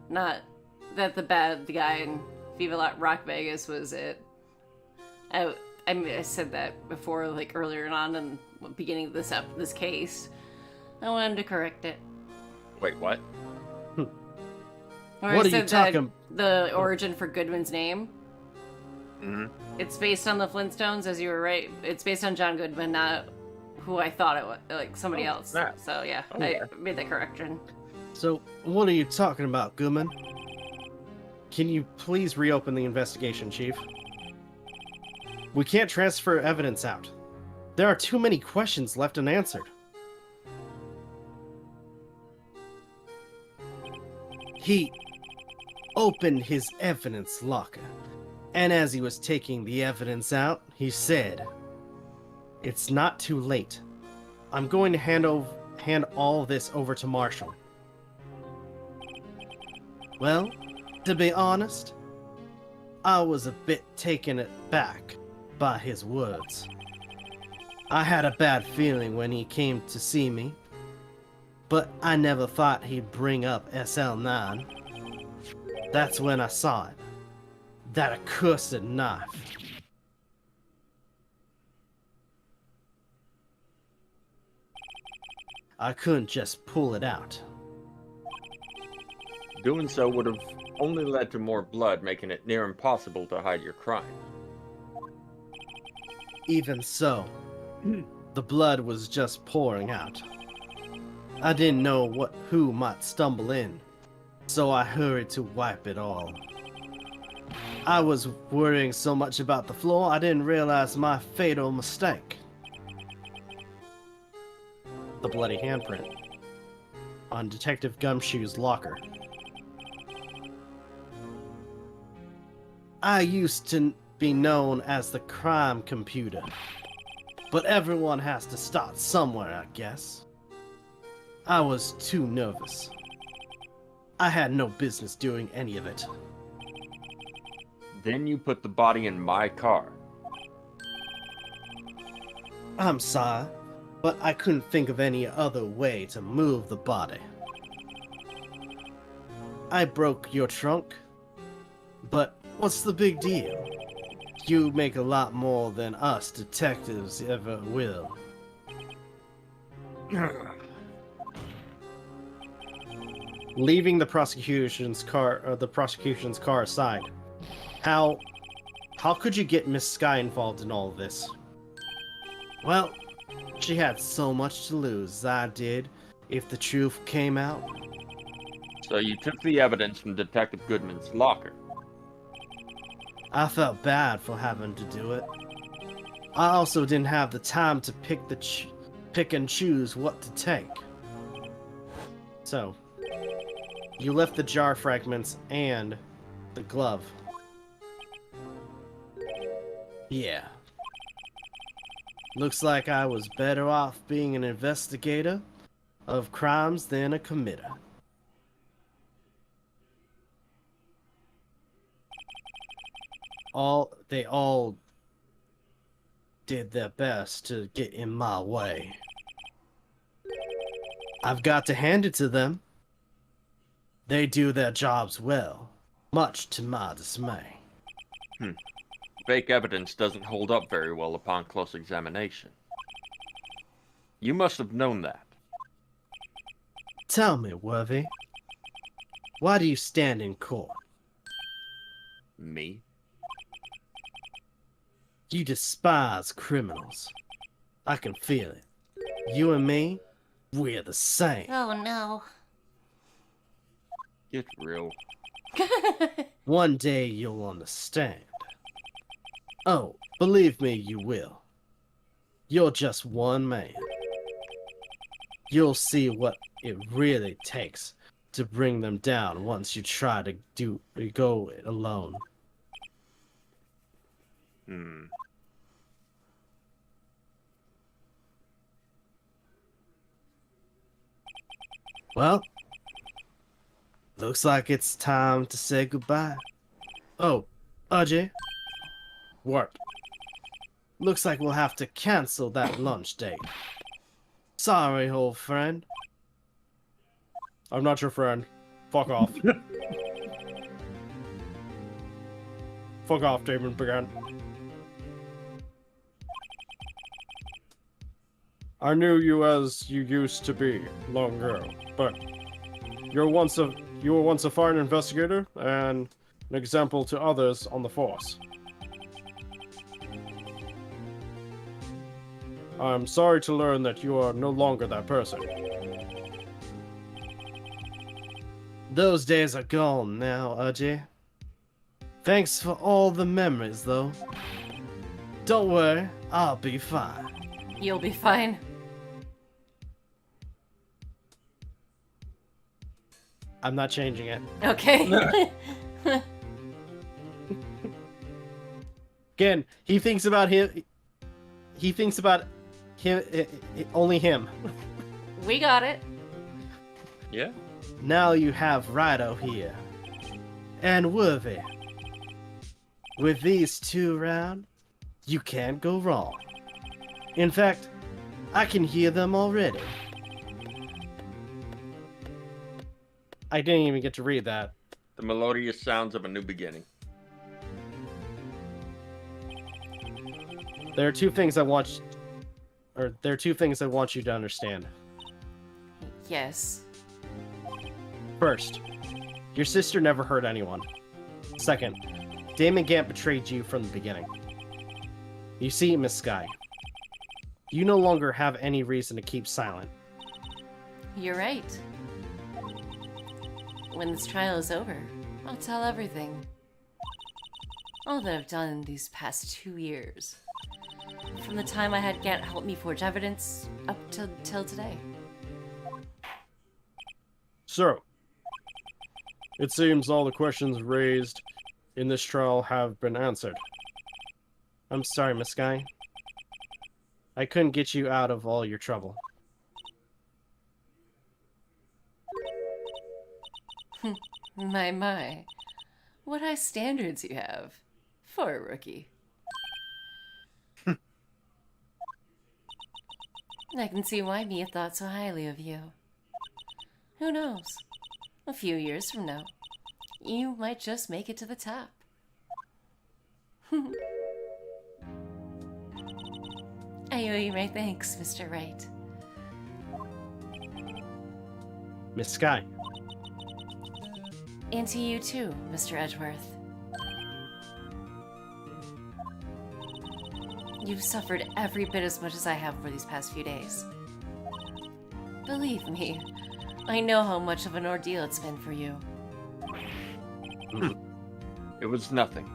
Not that the guy in Viva Rock Vegas was it. I said that before, like earlier on in the beginning of this case. I wanted to correct it. Wait, what? What are you talking? The origin for Goodman's name. Mm-hmm. It's based on the Flintstones, as you were right. It's based on John Goodman, not who I thought it was, like somebody else. Snap. So yeah, Okay. I made that correction. So, what are you talking about, Goodman? Can you please reopen the investigation, Chief? We can't transfer evidence out. There are too many questions left unanswered. He opened his evidence locker, and as he was taking the evidence out, he said, "It's not too late. I'm going to hand all this over to Marshall." Well, to be honest, I was a bit taken aback by his words. I had a bad feeling when he came to see me, but I never thought he'd bring up SL9. That's when I saw it. That accursed knife. I couldn't just pull it out. Doing so would have only led to more blood, making it near impossible to hide your crime. Even so, the blood was just pouring out. I didn't know who might stumble in, so I hurried to wipe it all. I was worrying so much about the floor, I didn't realize my fatal mistake. The bloody handprint on Detective Gumshoe's locker. I used to be known as the crime computer, but everyone has to start somewhere, I guess. I was too nervous. I had no business doing any of it. Then you put the body in my car. I'm sorry, but I couldn't think of any other way to move the body. I broke your trunk, but what's the big deal? You make a lot more than us detectives ever will. Leaving the prosecution's car aside, how could you get Miss Sky involved in all of this? Well, she had so much to lose, I did, if the truth came out. So you took the evidence from Detective Goodman's locker. I felt bad for having to do it. I also didn't have the time to pick and choose what to take. So, you left the jar fragments and the glove. Yeah. Looks like I was better off being an investigator of crimes than a committer. They all did their best to get in my way. I've got to hand it to them. They do their jobs well, much to my dismay. Fake evidence doesn't hold up very well upon close examination. You must have known that. Tell me, Worthy, why do you stand in court? Me? You despise criminals. I can feel it. You and me, we're the same. Oh no. Get real. One day you'll understand. Oh, believe me, you will. You're just one man. You'll see what it really takes to bring them down once you try to go it alone. Well, looks like it's time to say goodbye. Oh, Ajay. What? Looks like we'll have to cancel that lunch date. Sorry, old friend. I'm not your friend. Fuck off. Fuck off, David began. I knew you as you used to be long ago, but you were once a fine investigator and an example to others on the force. I'm sorry to learn that you are no longer that person. Those days are gone now, Ajay. Thanks for all the memories, though. Don't worry, I'll be fine. You'll be fine. I'm not changing it. Okay. Again, he thinks about him. He thinks about him, only him. We got it. Yeah? Now you have Wright here. And Worthy. With these two around, you can't go wrong. In fact, I can hear them already. I didn't even get to read that. The melodious sounds of a new beginning. There are two things I want you to understand. Yes. First, your sister never hurt anyone. Second, Damon Gant betrayed you from the beginning. You see, Miss Sky, you no longer have any reason to keep silent. You're right. When this trial is over, I'll tell everything. All that I've done these past 2 years. From the time I had Gant help me forge evidence, up till today. So, it seems all the questions raised in this trial have been answered. I'm sorry, Miss Sky. I couldn't get you out of all your trouble. My. What high standards you have for a rookie. I can see why Mia thought so highly of you. Who knows? A few years from now, you might just make it to the top. I owe you my thanks, Mr. Wright. Miss Sky. And to you too, Mr. Edgeworth. You've suffered every bit as much as I have for these past few days. Believe me, I know how much of an ordeal it's been for you. It was nothing.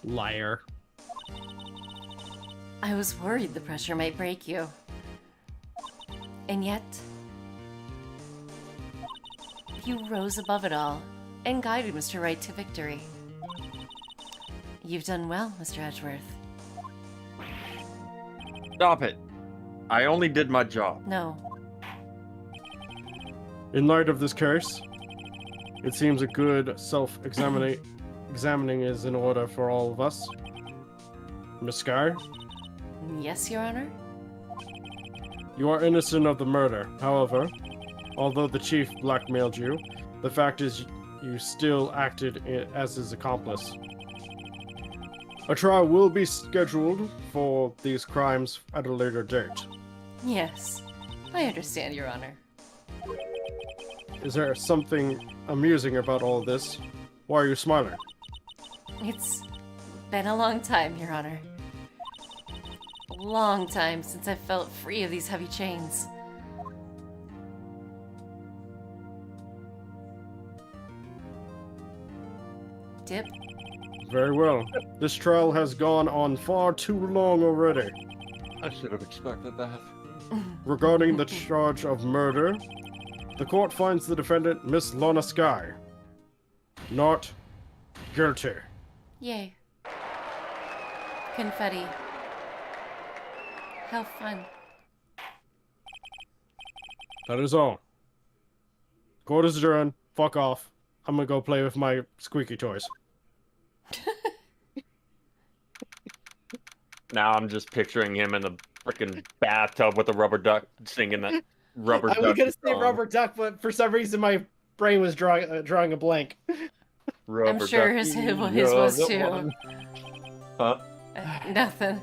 Liar. I was worried the pressure might break you. And yet, you rose above it all and guided Mr. Wright to victory. You've done well, Mr. Edgeworth. Stop it. I only did my job. No. In light of this case, it seems a good self-examining is in order for all of us. Miss Sky, Yes, Your Honor? you are innocent of the murder. However, although the chief blackmailed you, the fact is you still acted as his accomplice. A trial will be scheduled for these crimes at a later date. Yes. I understand, Your Honor. Is there something amusing about all this? Why are you smiling? It's been a long time, Your Honor. A long time since I felt free of these heavy chains. Dip? Very well. This trial has gone on far too long already. I should have expected that. Regarding the charge of murder, the court finds the defendant, Miss Lana Sky, not guilty. Yay. Confetti. How fun. That is all. Court is adjourned. Fuck off. I'm gonna go play with my squeaky toys. Now I'm just picturing him in the freaking bathtub with a rubber duck singing that rubber duck. I was gonna say song. rubber duck, but for some reason my brain was drawing a blank. Rubber I'm sure duck, his you're was the too. one. Huh? Nothing.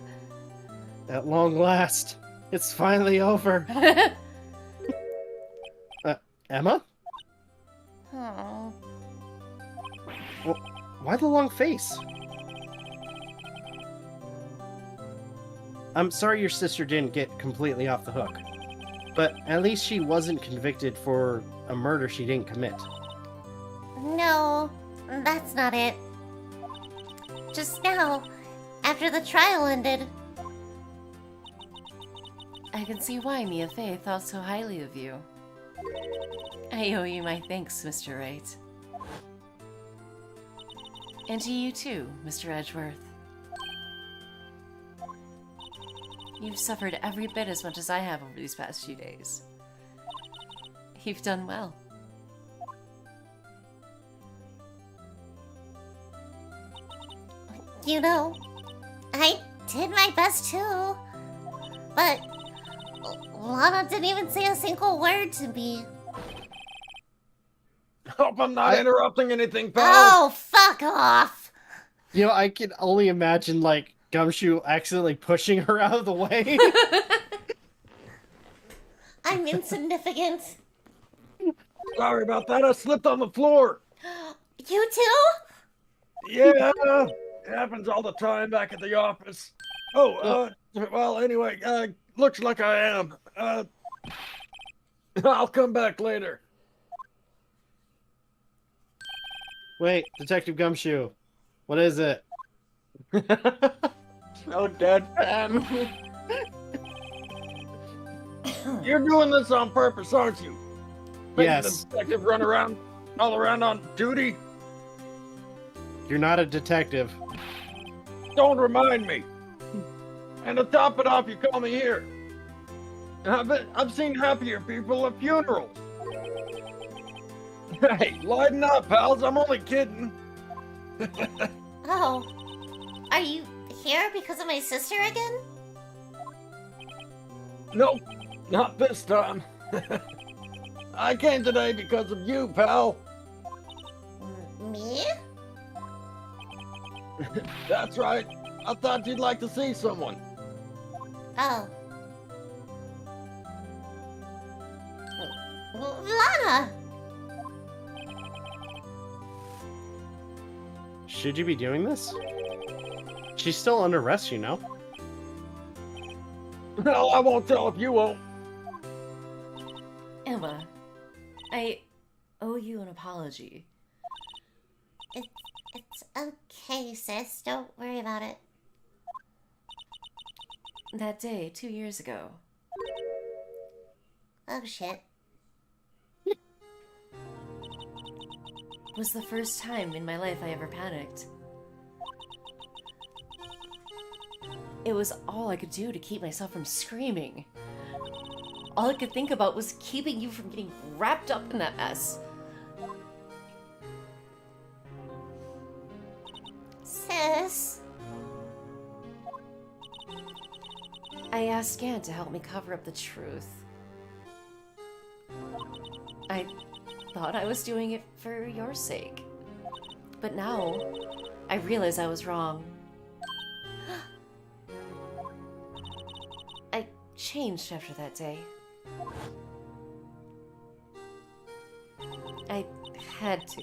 At long last, it's finally over. Emma? Oh. Why the long face? I'm sorry your sister didn't get completely off the hook. But at least she wasn't convicted for a murder she didn't commit. No, that's not it. Just now, after the trial ended, I can see why Mia Fey thought so highly of you. I owe you my thanks, Mr. Wright. And to you too, Mr. Edgeworth. You've suffered every bit as much as I have over these past few days. You've done well. you know, I did my best too. But Lana didn't even say a single word to me. Hope I'm not interrupting anything, pal. Oh, fuck off! You know, I can only imagine, like, Gumshoe accidentally pushing her out of the way. I'm insignificant. Sorry about that, I slipped on the floor. You too? Yeah, it happens all the time back at the office. Oh, well, anyway, looks like I am. I'll come back later. Wait, Detective Gumshoe, what is it? No deadpan. You're doing this on purpose, aren't you? Making Yes. the detective run around, all around on duty? You're not a detective. Don't remind me. And to top it off, you call me here. I've seen happier people at funerals. Hey, lighten up, pals. I'm only kidding. Oh, are you here because of my sister again? Nope, not this time. I came today because of you, pal. Me? That's right. I thought you'd like to see someone. Oh. Lana! Should you be doing this? She's still under arrest, you know? Well, I won't tell if you won't. Emma, I owe you an apology. It's Okay, sis, don't worry about it. That day, 2 years ago. Oh, shit. Was the first time in my life I ever panicked. It was all I could do to keep myself from screaming. All I could think about was keeping you from getting wrapped up in that mess. Sis. I asked Gant to help me cover up the truth. I thought I was doing it for your sake. But now, I realize I was wrong. I changed after that day. I had to.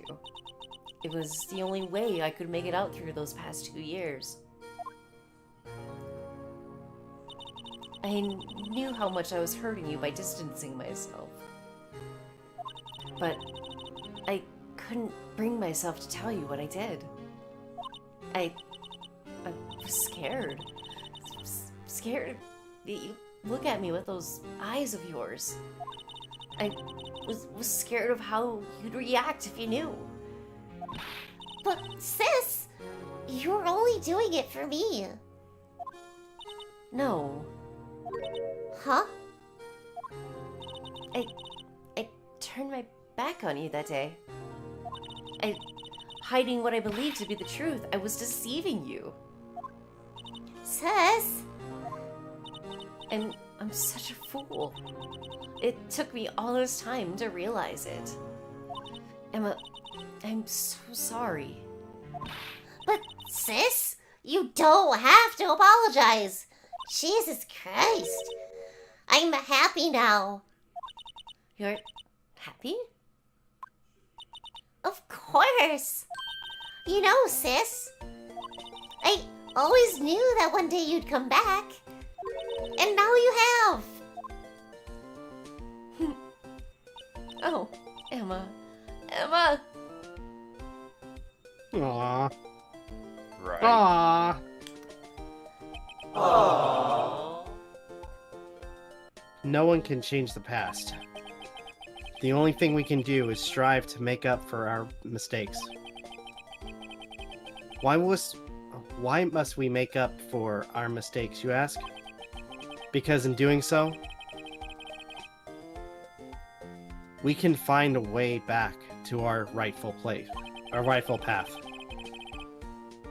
It was the only way I could make it out through those past 2 years. I knew how much I was hurting you by distancing myself. But I couldn't bring myself to tell you what I did. I was scared. Scared that you look at me with those eyes of yours. I was scared of how you'd react if you knew. But, sis, you were only doing it for me. No. Huh? I turned my back on you that day. Hiding what I believed to be the truth. I was deceiving you. Sis? And I'm such a fool. It took me all this time to realize it. Emma, I'm so sorry. But, sis, you don't have to apologize. Jesus Christ. I'm happy now. You're happy? Of course. You know, sis, I always knew that one day you'd come back. And now you have. Oh, Emma. Emma! Aww. Right. Aww. Aww. No one can change the past. The only thing we can do is strive to make up for our mistakes. Why must we make up for our mistakes, you ask? Because in doing so, we can find a way back to our rightful place, our rightful path.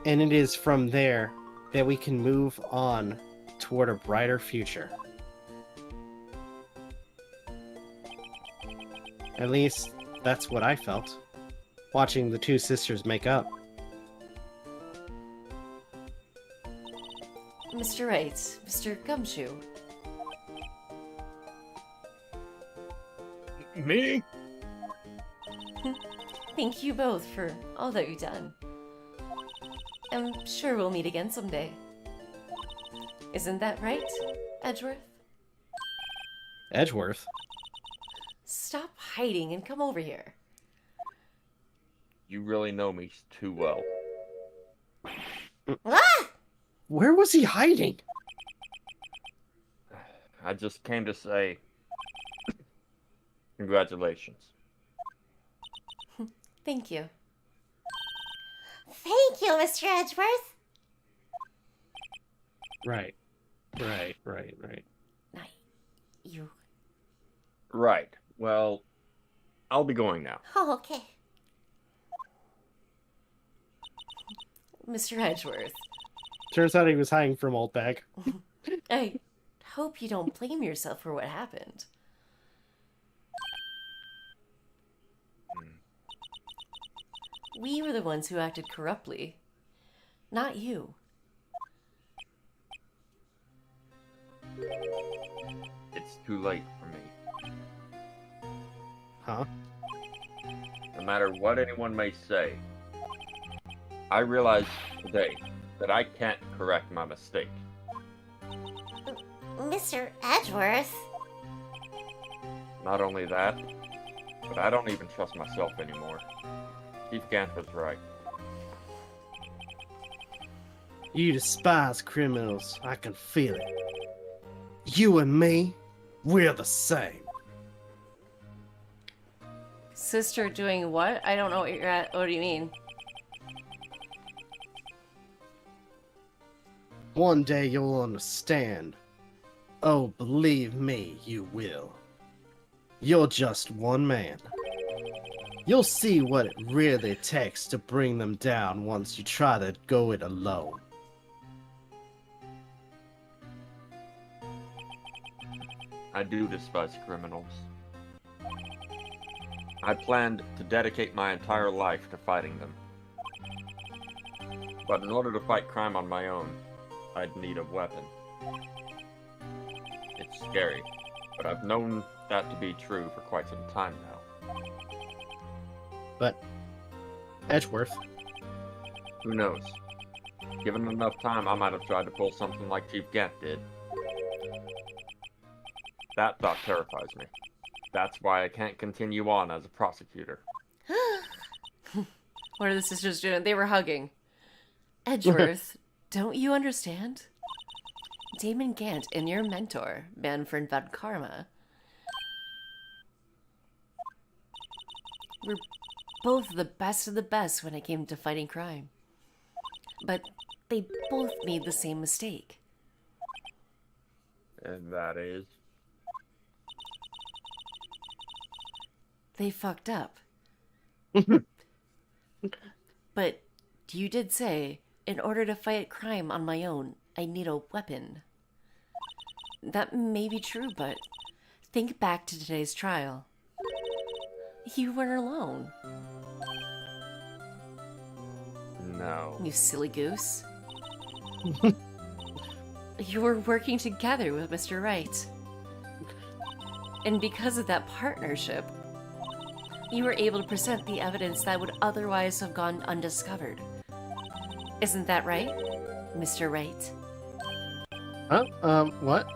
And it is from there that we can move on toward a brighter future. At least, that's what I felt, watching the two sisters make up. Mr. Wright, Mr. Gumshoe. Me? Thank you both for all that you've done. I'm sure we'll meet again someday. Isn't that right, Edgeworth? Edgeworth? Stop hiding and come over here. You really know me too well. Ah! Where was he hiding? I just came to say congratulations. Thank you. Thank you, Mr. Edgeworth. Right. Not you. Right. Well, I'll be going now. Oh, okay. Mr. Edgeworth, Turns out he was hiding from Old Bag. I hope you don't blame yourself for what happened. We were the ones who acted corruptly, not you. It's too late for me. Huh? No matter what anyone may say, I realize today that I can't correct my mistake. Mr. Edgeworth? Not only that, but I don't even trust myself anymore. Chief Gant was right. You despise criminals. I can feel it. You and me, we're the same. Sister doing what? I don't know what you're at. What do you mean? One day you'll understand. Oh, believe me, you will. You're just one man. You'll see what it really takes to bring them down once you try to go it alone. I do despise criminals. I planned to dedicate my entire life to fighting them. But in order to fight crime on my own, I'd need a weapon. It's scary, but I've known that to be true for quite some time now. But Edgeworth. Who knows? Given enough time, I might have tried to pull something like Chief Gant did. That thought terrifies me. That's why I can't continue on as a prosecutor. What are the sisters doing? They were hugging. Edgeworth, don't you understand? Damon Gant and your mentor, Manfred von Karma, were both the best of the best when it came to fighting crime. But they both made the same mistake. And that is? They fucked up. But you did say, in order to fight crime on my own, I need a weapon. That may be true, but think back to today's trial. You weren't alone. No. You silly goose. You were working together with Mr. Wright. And because of that partnership, you were able to present the evidence that would otherwise have gone undiscovered. Isn't that right, Mr. Wright? What?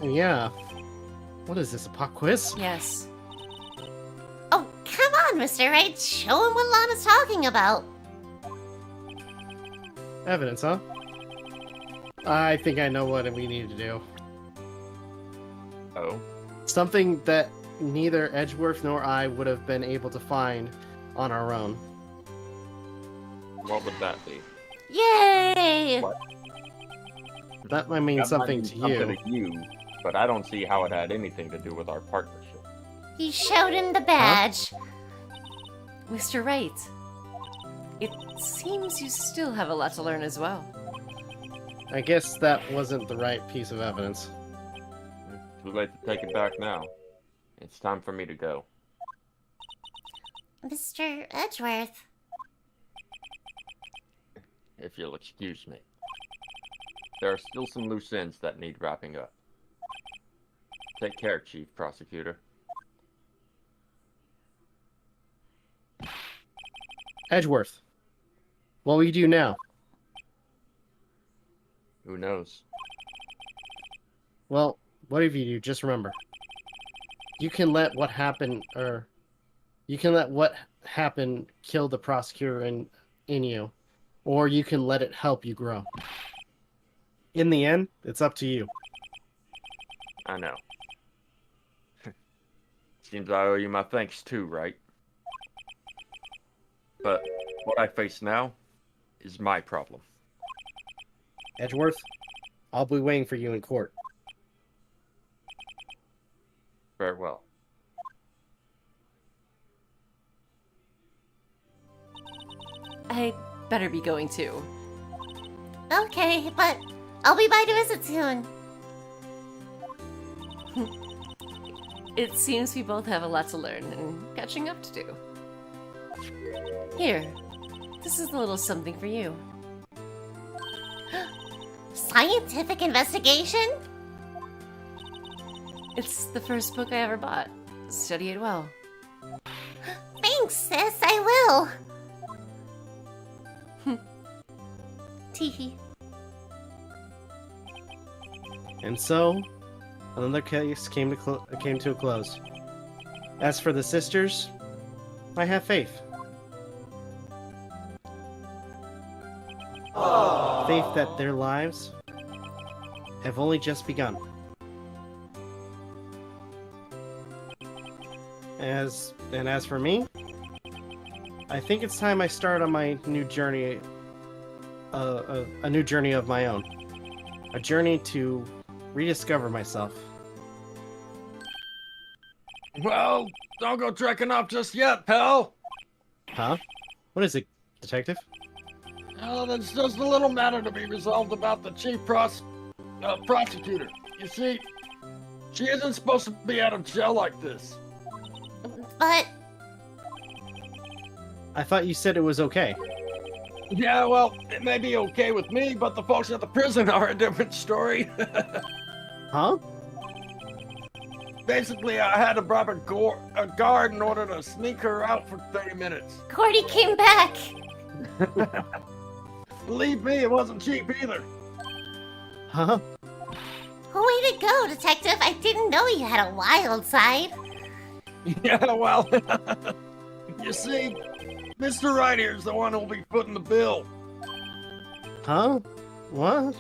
Yeah. What is this, a pop quiz? Yes. Oh, come on, Mr. Wright. Show him what Lana's talking about. Evidence, huh? I think I know what we need to do. Oh? Something that neither Edgeworth nor I would have been able to find on our own. What would that be? Yay! What? That might mean something to you. Something to you, but I don't see how it had anything to do with our partnership. He showed him the badge. Mr. Wright, it seems you still have a lot to learn as well. I guess that wasn't the right piece of evidence. Too late to take it back now. It's time for me to go. Mr. Edgeworth. If you'll excuse me. There are still some loose ends that need wrapping up. Take care, Chief Prosecutor. Edgeworth, what will you do now? Who knows? Well, whatever you do, just remember. You can let what happened, kill the prosecutor in you, or you can let it help you grow. In the end, it's up to you. I know. Seems I owe you my thanks too, right? But what I face now is my problem. Edgeworth, I'll be waiting for you in court. Farewell. I better be going too. Okay, but I'll be by to visit soon. It seems we both have a lot to learn and catching up to do. Here, this is a little something for you. Scientific investigation? It's the first book I ever bought. Study it well. Thanks, sis, I will. Teehee. And so, another case came to a close. As for the sisters, I have faith. faith that their lives have only just begun. As for me, I think it's time I start on my new journey, a new journey of my own. A journey to rediscover myself. Well, don't go trekking off just yet, pal. Huh? What is it, detective? Oh, there's just a little matter to be resolved about the chief prosecutor. You see, she isn't supposed to be out of jail like this. But I thought you said it was okay. Yeah, well, it may be okay with me, but the folks at the prison are a different story. Huh? Basically, I had to bribe a guard in order to sneak her out for 30 minutes. Cordy came back. Believe me, it wasn't cheap either. Huh? Way to go, detective. I didn't know you had a wild side. Yeah, well, you see, Mr. Wright here's the one who'll be footing the bill. Huh? What?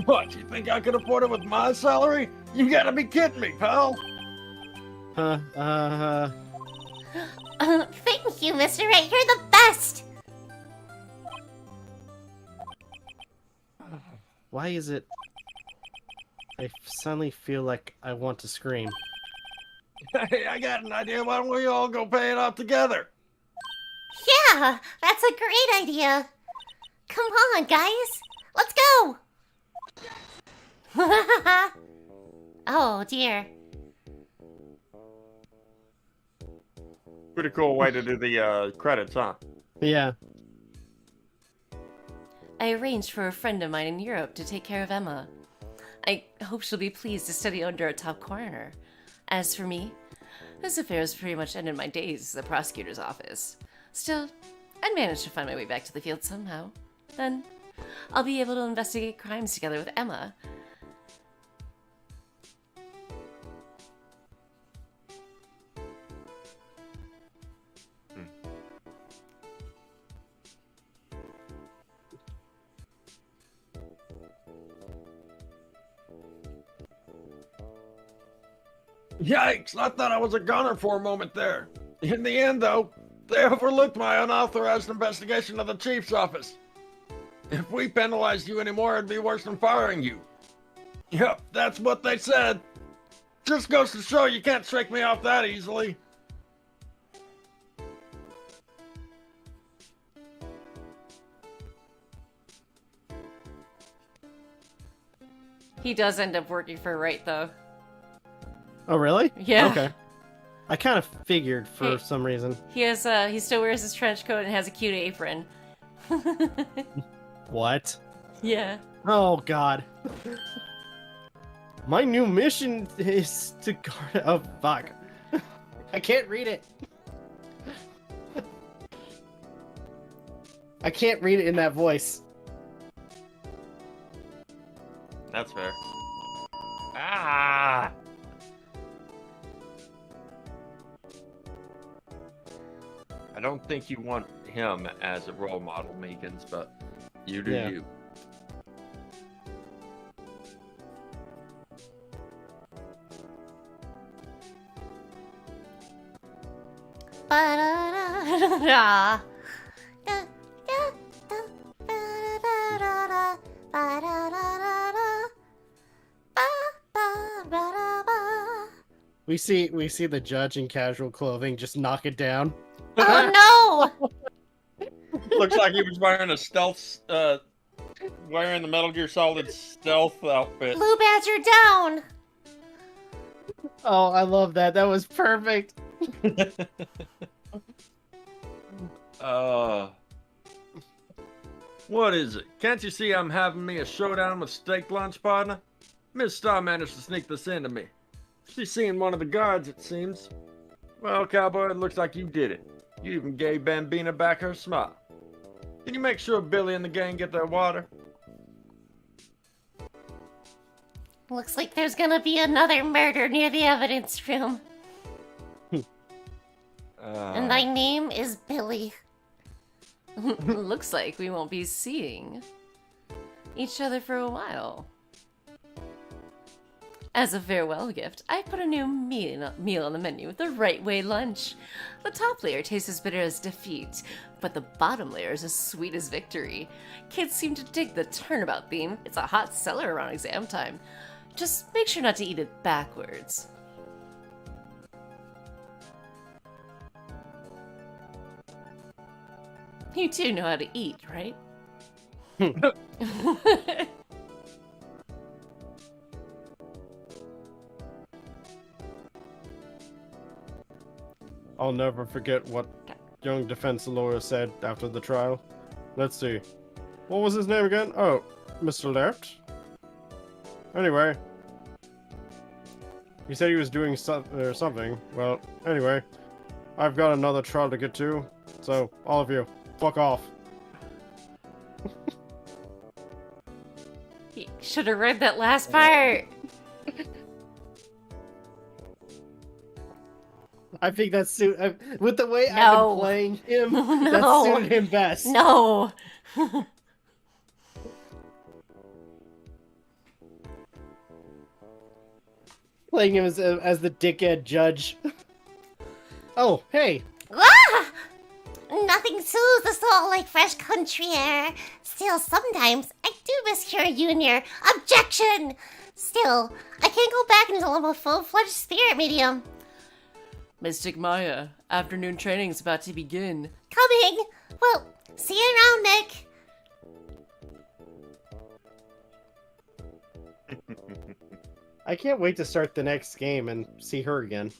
What, you think I could afford it with my salary? You gotta be kidding me, pal. Thank you, Mr. Wright. You're the best. Why is it... I suddenly feel like I want to scream. Hey, I got an idea. Why don't we all go pay it off together? Yeah, that's a great idea. Come on, guys. Let's go. Oh, dear. Pretty cool way to do the credits, huh? Yeah. I arranged for a friend of mine in Europe to take care of Emma. I hope she'll be pleased to study under a top coroner. As for me, this affair has pretty much ended my days at the prosecutor's office. Still, I'd manage to find my way back to the field somehow. Then, I'll be able to investigate crimes together with Emma. Yikes, I thought I was a gunner for a moment there. In the end, though, they overlooked my unauthorized investigation of the chief's office. If we penalized you anymore, it'd be worse than firing you. Yep, that's what they said. Just goes to show you can't shake me off that easily. He does end up working for Wright, though. Oh, really? Yeah. Okay. I kind of figured for some reason. He has he still wears his trench coat and has a cute apron. What? Yeah. Oh, God. My new mission is to guard... Oh, fuck. I can't read it. I can't read it in that voice. That's fair. Ah! I don't think you want him as a role model, Meekins, but you do you. We see the judge in casual clothing just knock it down. Oh no! Looks like he was wearing a stealth, wearing the Metal Gear Solid stealth outfit. Blue Badger down! Oh, I love that. That was perfect. What is it? Can't you see I'm having me a showdown with steak lunch, partner? Miss Star managed to sneak this into me. She's seeing one of the guards, it seems. Well, cowboy, it looks like you did it. You even gave Bambina back her smile. Can you make sure Billy and the gang get their water? Looks like there's gonna be another murder near the evidence room. And my name is Billy. Looks like we won't be seeing each other for a while. As a farewell gift, I put a new meal on the menu with the Right Way lunch. The top layer tastes as bitter as defeat, but the bottom layer is as sweet as victory. Kids seem to dig the turnabout theme. It's a hot seller around exam time. Just make sure not to eat it backwards. You two know how to eat, right? I'll never forget what young defense lawyer said after the trial. Let's see. What was his name again? Oh, Mr. Left? Anyway. He said he was doing something. Well, anyway. I've got another trial to get to. So, all of you, fuck off. You should have read that last part. I think that's with the way I've been playing him, that suited him best. No. Playing him as the dickhead judge. Oh, hey. Ah! Nothing soothes the soul like fresh country air. Still, sometimes I do miss hearing you in your objection. Still, I can't go back until I'm a full-fledged spirit medium. Mystic Maya, afternoon training's about to begin. Coming. Well, see you around, Nick. I can't wait to start the next game and see her again.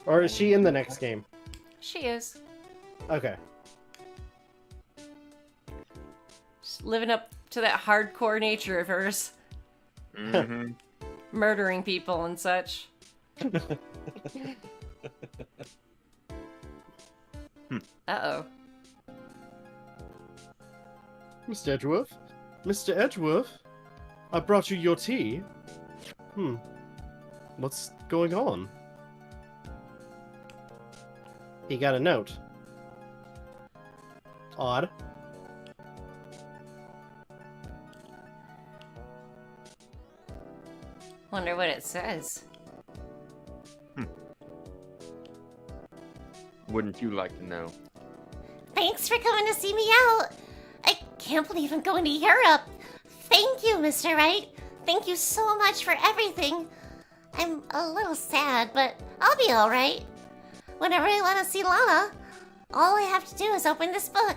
Or is she in the next game? She is. Okay. Just living up to that hardcore nature of hers. Mm-hmm. Murdering people and such. Uh-oh. Mr. Edgeworth? Mr. Edgeworth? I brought you your tea. What's going on? He got a note. Odd. Wonder what it says. Wouldn't you like to know? Thanks for coming to see me out. I can't believe I'm going to Europe. Thank you, Mr. Wright. Thank you so much for everything. I'm a little sad, but I'll be alright. Whenever I want to see Lana, all I have to do is open this book.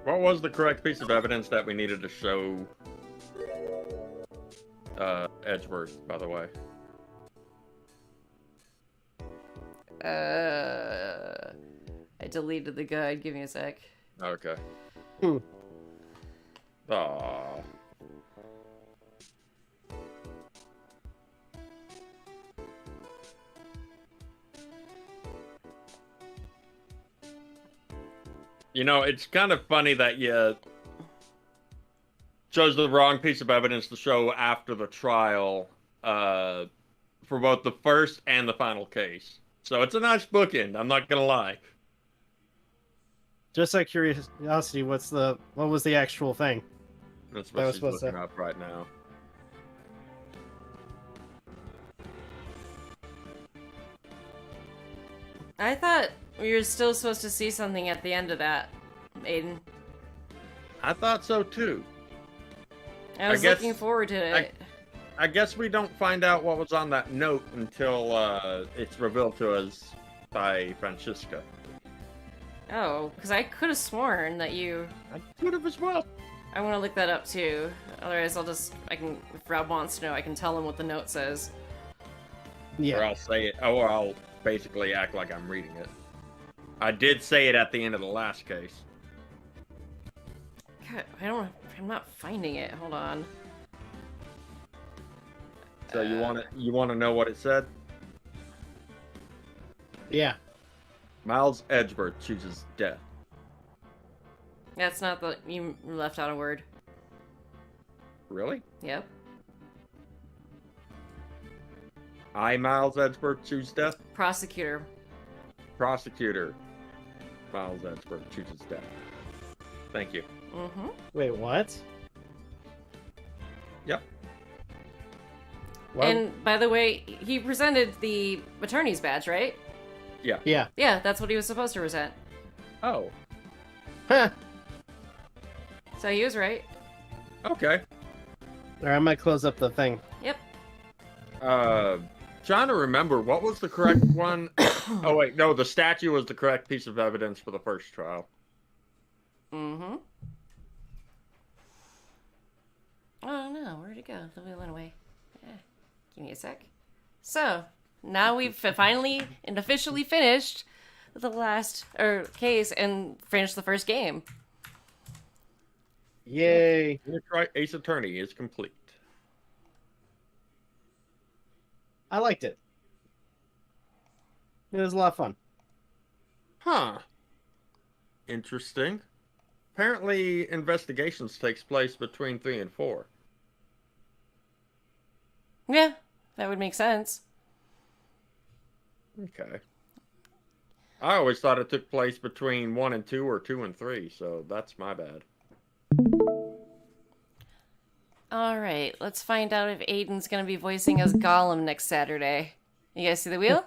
What was the correct piece of evidence that we needed to show Edgeworth, by the way? I deleted the guide. Give me a sec. Okay. Aww. You know, it's kind of funny that you chose the wrong piece of evidence to show after the trial for both the first and the final case. So it's a nice bookend, I'm not gonna lie. Just out of curiosity, what was the actual thing? That's what she's looking up right now. I thought we were still supposed to see something at the end of that, Aden. I thought so too. I was looking forward to it. I guess we don't find out what was on that note until it's revealed to us by Francisca. Oh, because I could have sworn that you... I could have as well. I want to look that up too. Otherwise, if Rob wants to know, I can tell him what the note says. Yeah. Or I'll say it, or I'll basically act like I'm reading it. I did say it at the end of the last case. God, I'm not finding it. Hold on. So you want to know what it said? Yeah. Miles Edgeworth chooses death. That's not the... You left out a word. Really? Yep. I, Miles Edgeworth, choose death. Prosecutor. Prosecutor. Miles Edgeworth chooses death. Thank you. Mm-hmm. Wait, what? Yep. Well, And by the way, he presented the attorney's badge, right? Yeah. yeah. Yeah, that's what he was supposed to present. Oh. Huh. So he was right. Okay. Or I might close up the thing. Yep. Trying to remember, what was the correct one? Oh, wait, no, the statue was the correct piece of evidence for the first trial. Mm-hmm. Oh no, where'd it go? The wheel went away. Give me a sec. So, now we've finally and officially finished the last case and finished the first game. Yay. Ace Attorney is complete. I liked it. It was a lot of fun. Huh. Interesting. Apparently, investigations takes place between 3 and 4. Yeah, that would make sense. Okay. I always thought it took place between 1 and 2 or 2 and 3, so that's my bad. Alright, let's find out if Aden's gonna be voicing as Gollum next Saturday. You guys see the wheel?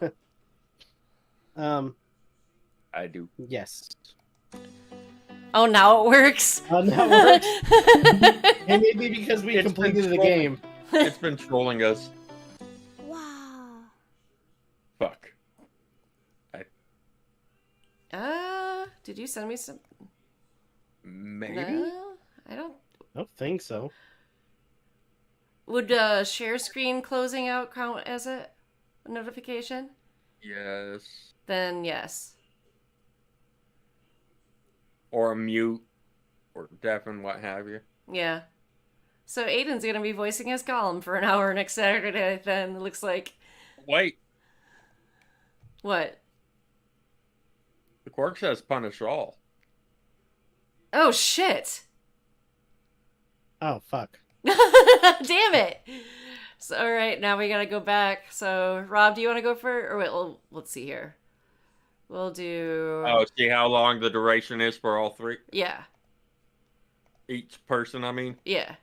I do. Yes. Oh, now it works. Now it works. And maybe because we completed the game. It's been trolling us. Wow. Fuck. Did you send me some? Maybe? No, I don't. I don't think so. Would share screen closing out count as a notification? Yes. Then yes. Or mute. Or deafen, what have you. Yeah. So Aiden's gonna be voicing as Gollum for an hour next Saturday, then, it looks like. Wait. What? The quirk says punish all. Oh, shit! Oh, fuck. Damn it! So, alright, now we gotta go back. So, Rob, do you want to go for... Or wait, let's see here. We'll do... Oh, see how long the duration is for all 3? Yeah. Each person, I mean? Yeah.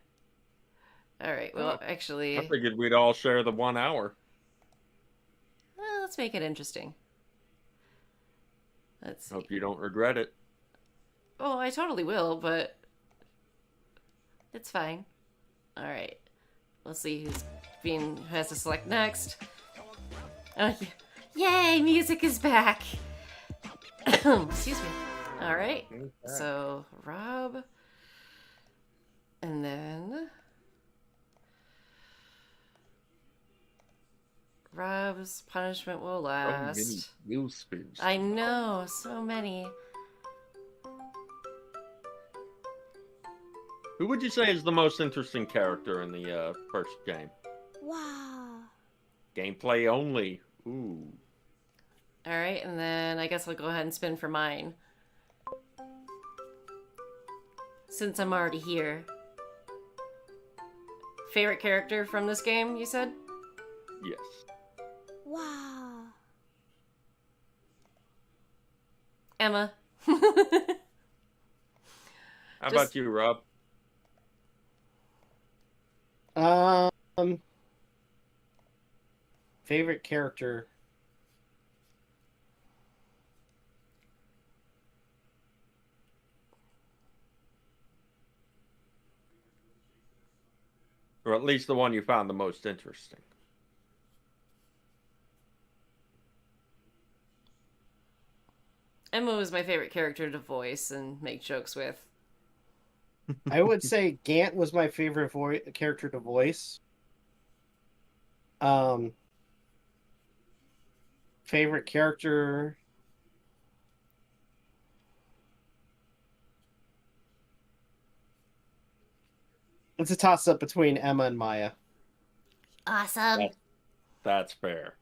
Alright, well, actually... I figured we'd all share the 1 hour. Well, let's make it interesting. Let's see. Hope you don't regret it. Oh, I totally will, but... It's fine. Alright. Let's see who has to select next. Oh, yay! Music is back! Excuse me. Alright. Okay. So, Rob. And then... Rob's punishment will last. So many wheel spins. I know, so many. Who would you say is the most interesting character in the first game? Wow. Gameplay only. Ooh. Alright, and then I guess I'll go ahead and spin for mine. Since I'm already here. Favorite character from this game, you said? Yes. Wow. Emma. How about you, Rob? Favorite character. Or at least the one you found the most interesting. Emma was my favorite character to voice and make jokes with. I would say Gant was my favorite character to voice. Favorite character. It's a toss-up between Emma and Maya. Awesome. That's fair.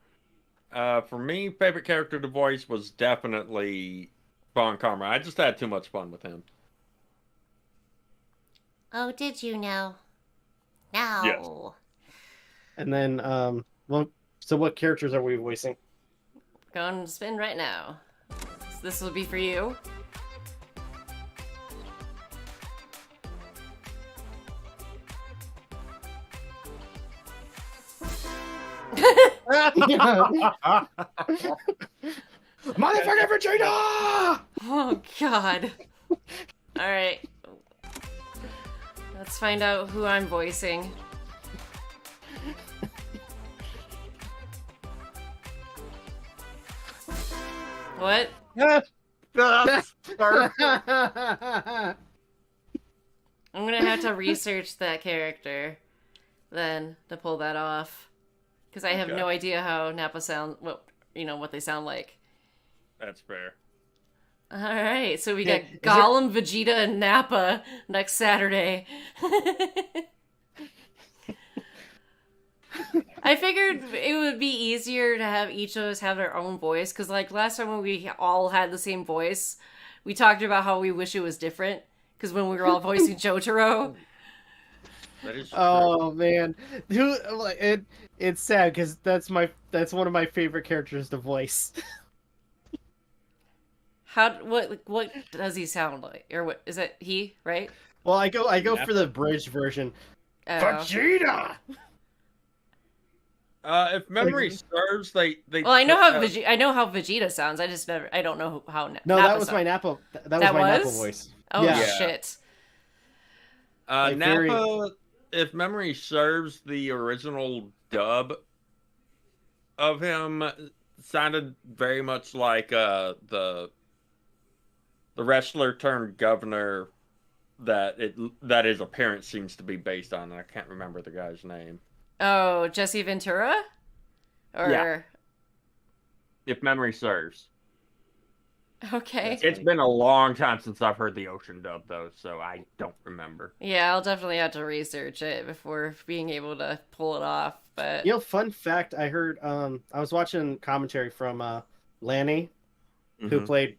For me, favorite character to voice was definitely Von Karma. I just had too much fun with him. Oh, did you know? No. Yes. And then, well, So what characters are we voicing? Going to spin right now. So this will be for you. Motherfucker Vegeta! Oh God. Alright. Let's find out who I'm voicing. What? I'm gonna have to research that character then to pull that off. Because I have no idea how Nappa sound, what they sound like. That's fair. Alright, so we got Gollum, Vegeta, and Nappa next Saturday. I figured it would be easier to have each of us have their own voice, because like last time when we all had the same voice, we talked about how we wish it was different, because when we were all voicing Jotaro. That is true. Oh man, dude, it's sad because that's one of my favorite characters to voice. What does he sound like, or what is it? He, right? Well, I go for the bridged version. Vegeta. If memory serves, they. Well, I know how Vegeta sounds. I don't know how. No, Nappa that was sounds. my Nappa. That was my Nappa voice. Oh yeah. shit. Nappa, if memory serves, the original dub of him sounded very much like the wrestler turned governor that his appearance seems to be based on. I can't remember the guy's name. Oh, Jesse Ventura? Or... Yeah. If memory serves. Okay. It's been a long time since I've heard the Ocean dub, though, so I don't remember. Yeah, I'll definitely have to research it before being able to pull it off, but... Fun fact, I heard, I was watching commentary from Lanny, who played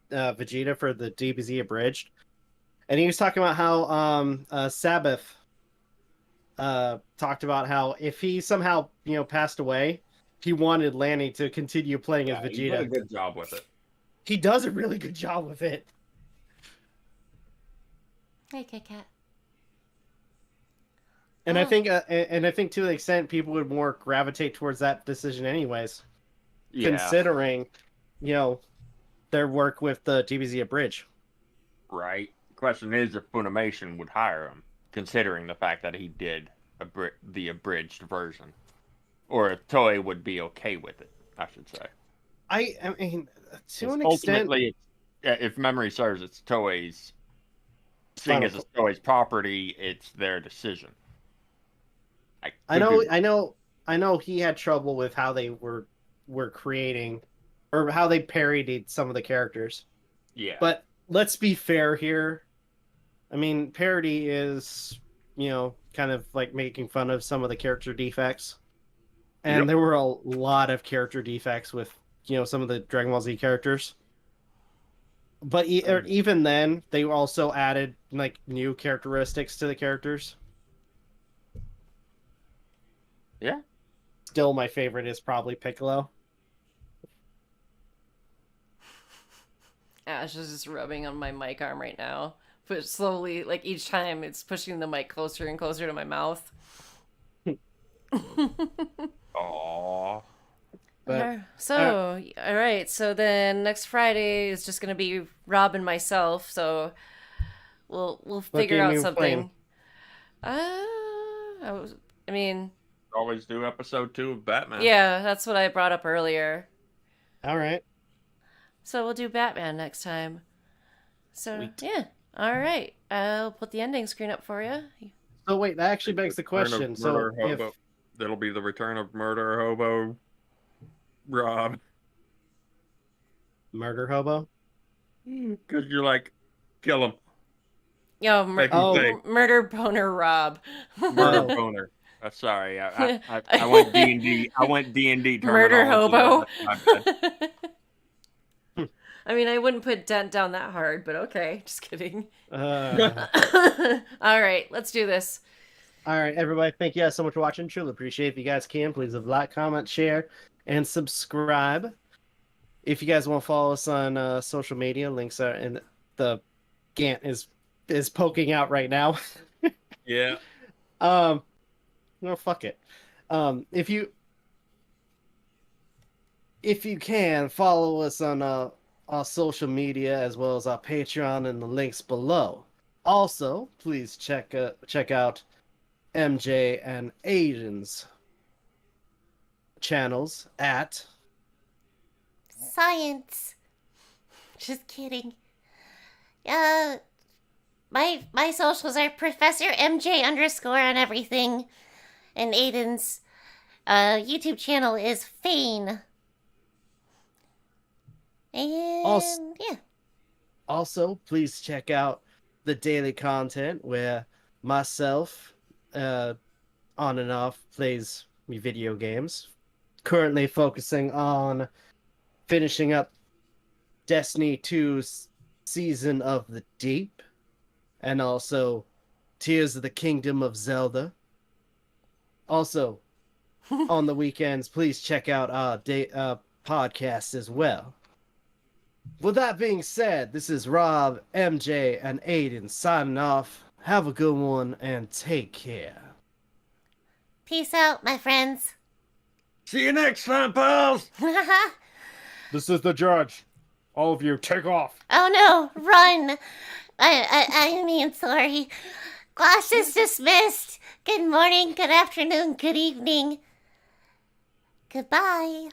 Vegeta for the DBZ Abridged, and he was talking about how Sabbath talked about how if he somehow passed away, he wanted Lanny to continue playing as Vegeta. He did a good job with it. He does a really good job with it. Hey, Kit Kat. And I think to an extent people would more gravitate towards that decision anyways. Yeah. Considering, their work with the DBZ Abridged. Right. The question is if Funimation would hire him, considering the fact that he did the abridged version. Or if Toei would be okay with it, I should say. I mean, to an extent... Ultimately, if memory serves, it's Toei's... Seeing as it's Toei's property, it's their decision. I know he had trouble with how they were creating, or how they parodied some of the characters. Yeah. But let's be fair here. I mean, parody is, kind of like making fun of some of the character defects. And there were a lot of character defects with, some of the Dragon Ball Z characters. But even then, they also added, like, new characteristics to the characters. Yeah. Still, my favorite is probably Piccolo. Ash is just rubbing on my mic arm right now. But slowly, like, each time, it's pushing the mic closer and closer to my mouth. Aww. All right. So then next Friday is just gonna be Rob and myself. So we'll figure out something. Always do episode 2 of Batman. Yeah, that's what I brought up earlier. All right. So we'll do Batman next time. So Sweet. Yeah. All right. I'll put the ending screen up for you. So wait, that actually begs the question. So that'll be the return of Murder Hobo Rob. Murder Hobo? Because you're like, kill him. Yo, Murder Boner Rob. Murder Boner. Sorry, I went D&D. I went D&D. Murder Hobo. I mean, I wouldn't put Dent down that hard, but okay. Just kidding. All right, let's do this. All right, everybody. Thank you guys so much for watching. Truly appreciate it. If you guys can, please like, comment, share, and subscribe. If you guys want to follow us on social media, links are in the Gant is poking out right now. Yeah. No, fuck it. If you can, follow us on our social media as well as our Patreon and the links below. Also, please check out MJ and Aden's channels at Science. Just kidding. My socials are Professor MJ _ on everything, and Aiden's YouTube channel is Phayn. And yeah. Also, please check out the daily content where myself, on and off, plays me video games. Currently focusing on finishing up Destiny 2's Season of the Deep, and also Tears of the Kingdom of Zelda. Also, on the weekends, please check out our podcast as well. With that being said, this is Rob, MJ, and Aden signing off. Have a good one and take care. Peace out, my friends. See you next time, pals. This is the judge. All of you, take off. Oh no, run. I mean, sorry. Class is dismissed. Good morning, good afternoon, good evening. Goodbye.